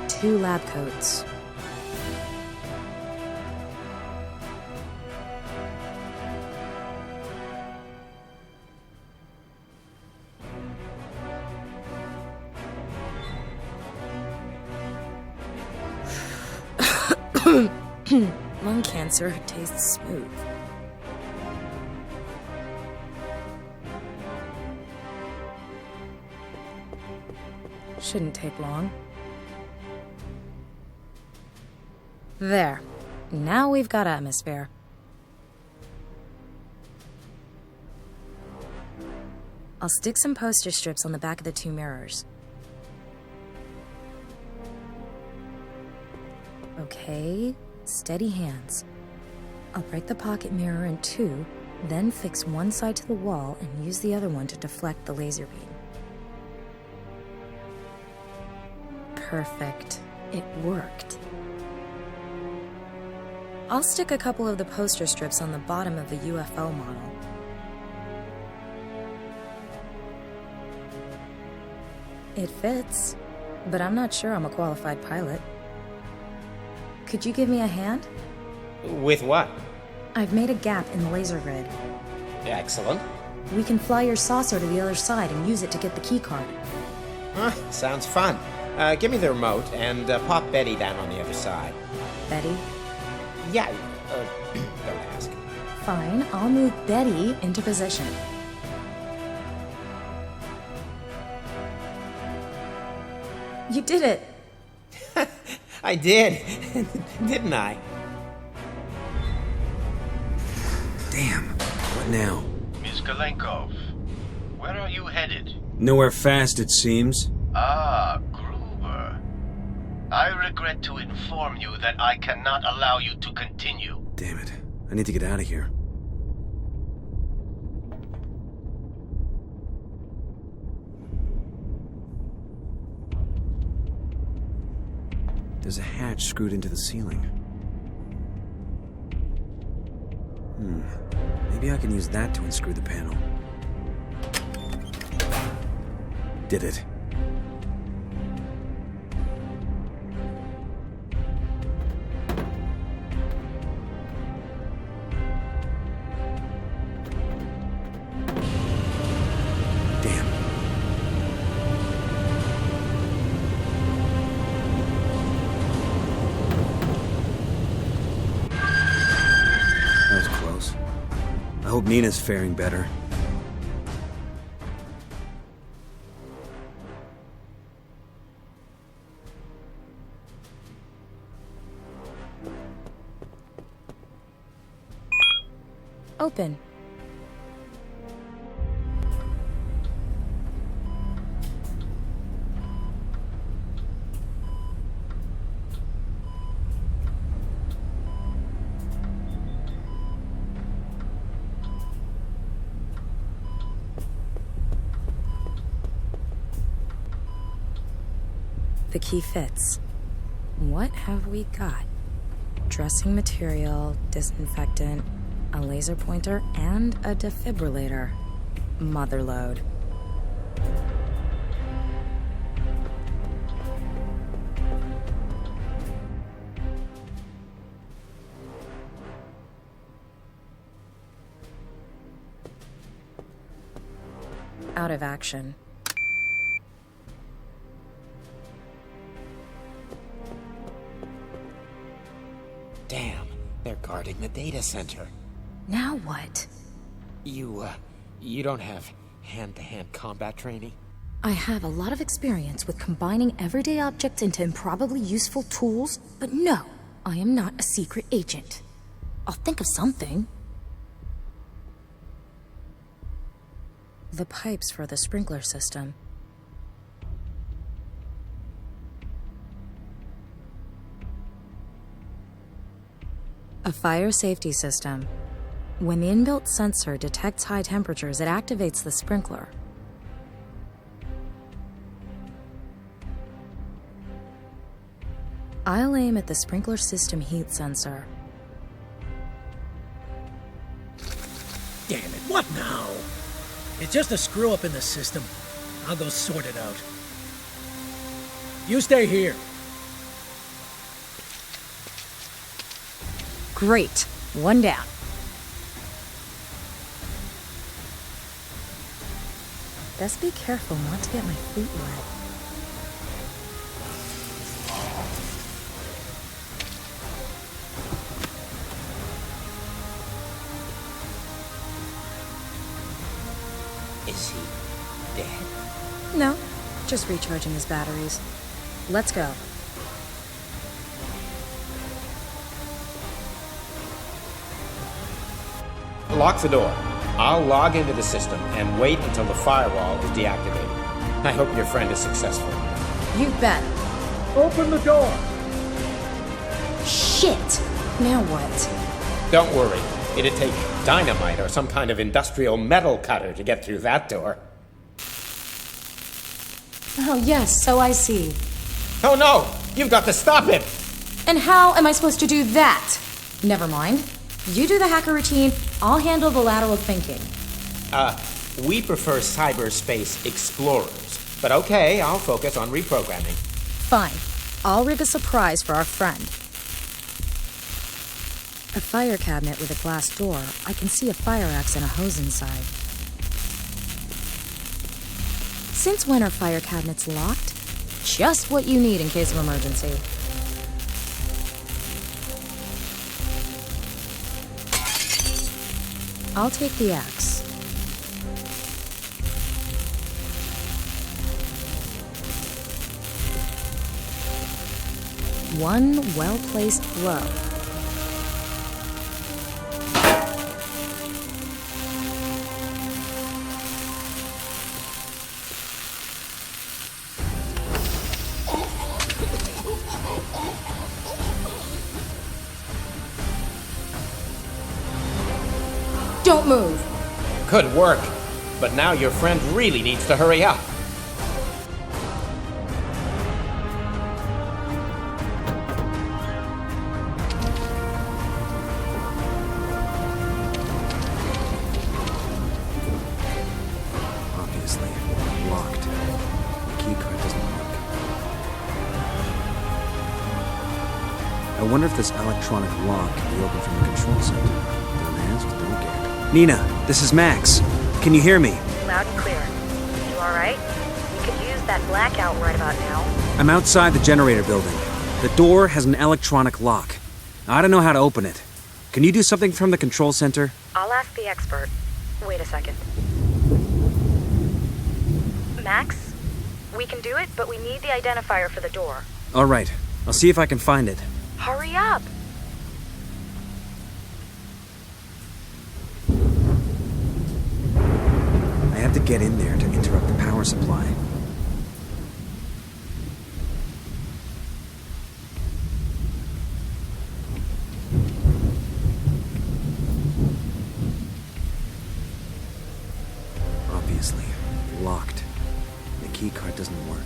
2 lab coats. Lung cancer tastes smooth. Shouldn't take long. There. Now we've got atmosphere. I'll stick some poster strips on the back of the 2 mirrors. Okay, steady hands. I'll break the pocket mirror in 2, then fix one side to the wall and use the other one to deflect the laser beam. Perfect. It worked. I'll stick a couple of the poster strips on the bottom of the UFO model. It fits, but I'm not sure I'm a qualified pilot. Could you give me a hand? With what? I've made a gap in the laser grid. Excellent. We can fly your saucer to the other side and use it to get the keycard. Huh, sounds fun. Give me the remote and pop Betty down on the other side. Betty? Yeah, don't ask. Fine, I'll move Betty into position. You did it! I did, didn't I? Damn, what now? Miss Kalenkova, where are you headed? Nowhere fast, it seems. Ah, Gruber. I regret to inform you that I cannot allow you to continue. Damn it, I need to get out of here. There's a hatch screwed into the ceiling. Maybe I can use that to unscrew the panel. Did it. I hope Nina's faring better. Open. The key fits. What have we got? Dressing material, disinfectant, a laser pointer, and a defibrillator. Motherload. Out of action. Damn, they're guarding the data center. Now what? You don't have hand-to-hand combat training? I have a lot of experience with combining everyday objects into improbably useful tools, but no, I am not a secret agent. I'll think of something. The pipes for the sprinkler system. A fire safety system. When the inbuilt sensor detects high temperatures, it activates the sprinkler. I'll aim at the sprinkler system heat sensor. Damn it, what now? It's just a screw up in the system. I'll go sort it out. You stay here. Great. One down. Best be careful not to get my feet wet. Is he dead? No, just recharging his batteries. Let's go. Lock the door. I'll log into the system and wait until the firewall is deactivated. I hope your friend is successful. You bet. Open the door! Shit! Now what? Don't worry. It'd take dynamite or some kind of industrial metal cutter to get through that door. Oh, yes, so I see. Oh no! You've got to stop it! And how am I supposed to do that? Never mind. You do the hacker routine, I'll handle the lateral thinking. We prefer cyberspace explorers. But okay, I'll focus on reprogramming. Fine. I'll rig a surprise for our friend. A fire cabinet with a glass door. I can see a fire axe and a hose inside. Since when are fire cabinets locked? Just what you need in case of emergency. I'll take the axe. One well-placed blow. Don't move. Good work. But now your friend really needs to hurry up. Obviously, locked. The key card doesn't work. I wonder if this electronic lock can be opened from the control center. Don't ask, don't get. Nina, this is Max. Can you hear me? Loud and clear. You alright? We could use that blackout right about now. I'm outside the generator building. The door has an electronic lock. I don't know how to open it. Can you do something from the control center? I'll ask the expert. Wait a second. Max? We can do it, but we need the identifier for the door. All right. I'll see if I can find it. Hurry up! have to get in there to interrupt the power supply. Obviously, locked. The keycard doesn't work.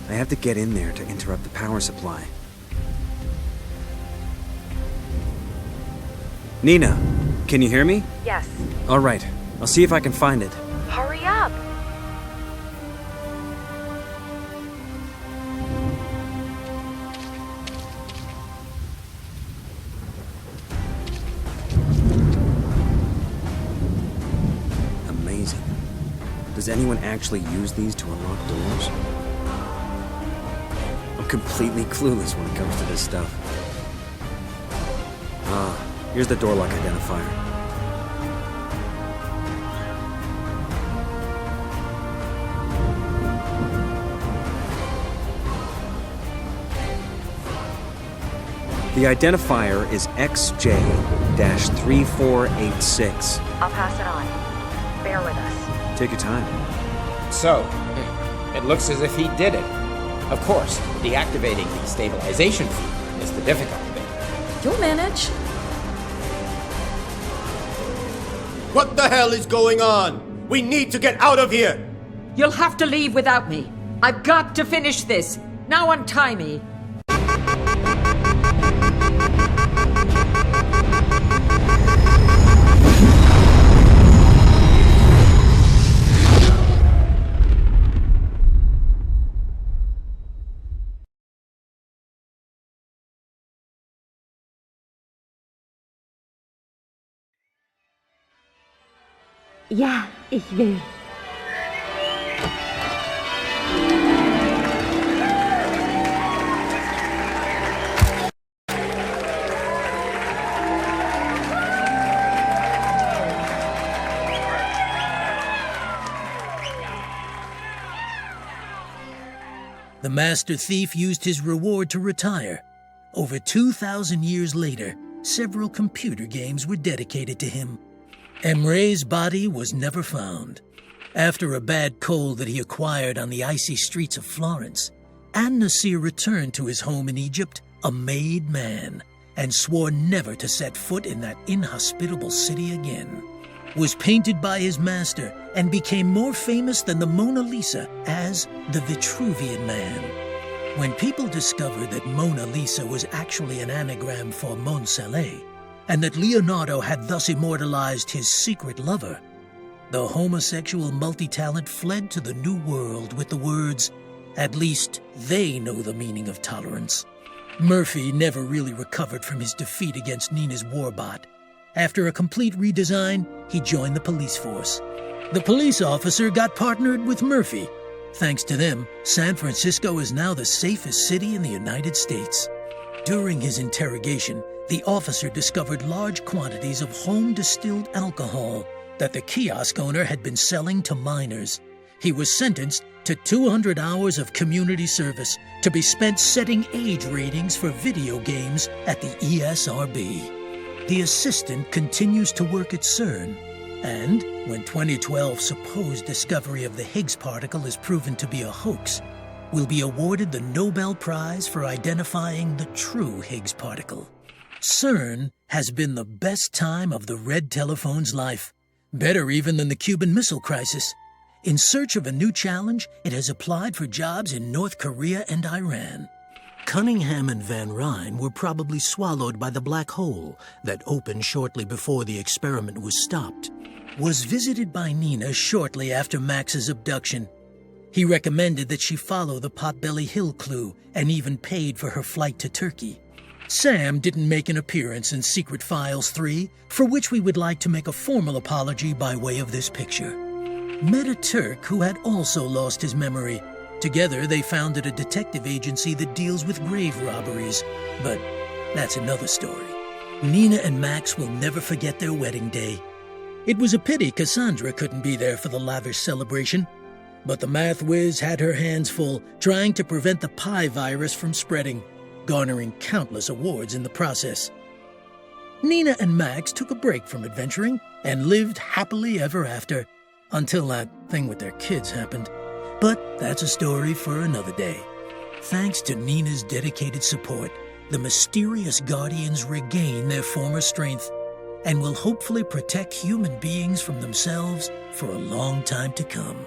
I have to get in there to interrupt the power supply. Nina, can you hear me? Yes. All right, I'll see if I can find it. Hurry up! Amazing. Does anyone actually use these to unlock doors? I'm completely clueless when it comes to this stuff. Ah, here's the door lock identifier. The identifier is XJ-3486. I'll pass it on. Bear with us. Take your time. So, it looks as if he did it. Of course, deactivating the stabilization feed is the difficult bit. You'll manage. What the hell is going on? We need to get out of here! You'll have to leave without me. I've got to finish this. Now untie me. Ja, ich will. The master thief used his reward to retire. Over 2,000 years later, several computer games were dedicated to him. Emre's body was never found. After a bad cold that he acquired on the icy streets of Florence, An-Nasir returned to his home in Egypt a made man and swore never to set foot in that inhospitable city again. Was painted by his master and became more famous than the Mona Lisa as the Vitruvian Man. When people discovered that Mona Lisa was actually an anagram for Mon Soleil, and that Leonardo had thus immortalized his secret lover, the homosexual multi-talent fled to the New World with the words, "At least they know the meaning of tolerance." Murphy never really recovered from his defeat against Nina's warbot. After a complete redesign, he joined the police force. The police officer got partnered with Murphy. Thanks to them, San Francisco is now the safest city in the United States. During his interrogation, the officer discovered large quantities of home-distilled alcohol that the kiosk owner had been selling to minors. He was sentenced to 200 hours of community service to be spent setting age ratings for video games at the ESRB. The assistant continues to work at CERN, and when 2012's supposed discovery of the Higgs particle is proven to be a hoax, will be awarded the Nobel Prize for identifying the true Higgs particle. CERN has been the best time of the red telephone's life, better even than the Cuban Missile Crisis. In search of a new challenge, it has applied for jobs in North Korea and Iran. Cunningham and Van Ryn were probably swallowed by the black hole that opened shortly before the experiment was stopped. Was visited by Nina shortly after Max's abduction. He recommended that she follow the Potbelly Hill clue and even paid for her flight to Turkey. Sam didn't make an appearance in Secret Files 3, for which we would like to make a formal apology by way of this picture. Met a Turk who had also lost his memory. Together, they founded a detective agency that deals with grave robberies, but that's another story. Nina and Max will never forget their wedding day. It was a pity Cassandra couldn't be there for the lavish celebration, but the math whiz had her hands full trying to prevent the pi virus from spreading, garnering countless awards in the process. Nina and Max took a break from adventuring and lived happily ever after, until that thing with their kids happened. But that's a story for another day. Thanks to Nina's dedicated support, the mysterious guardians regain their former strength and will hopefully protect human beings from themselves for a long time to come.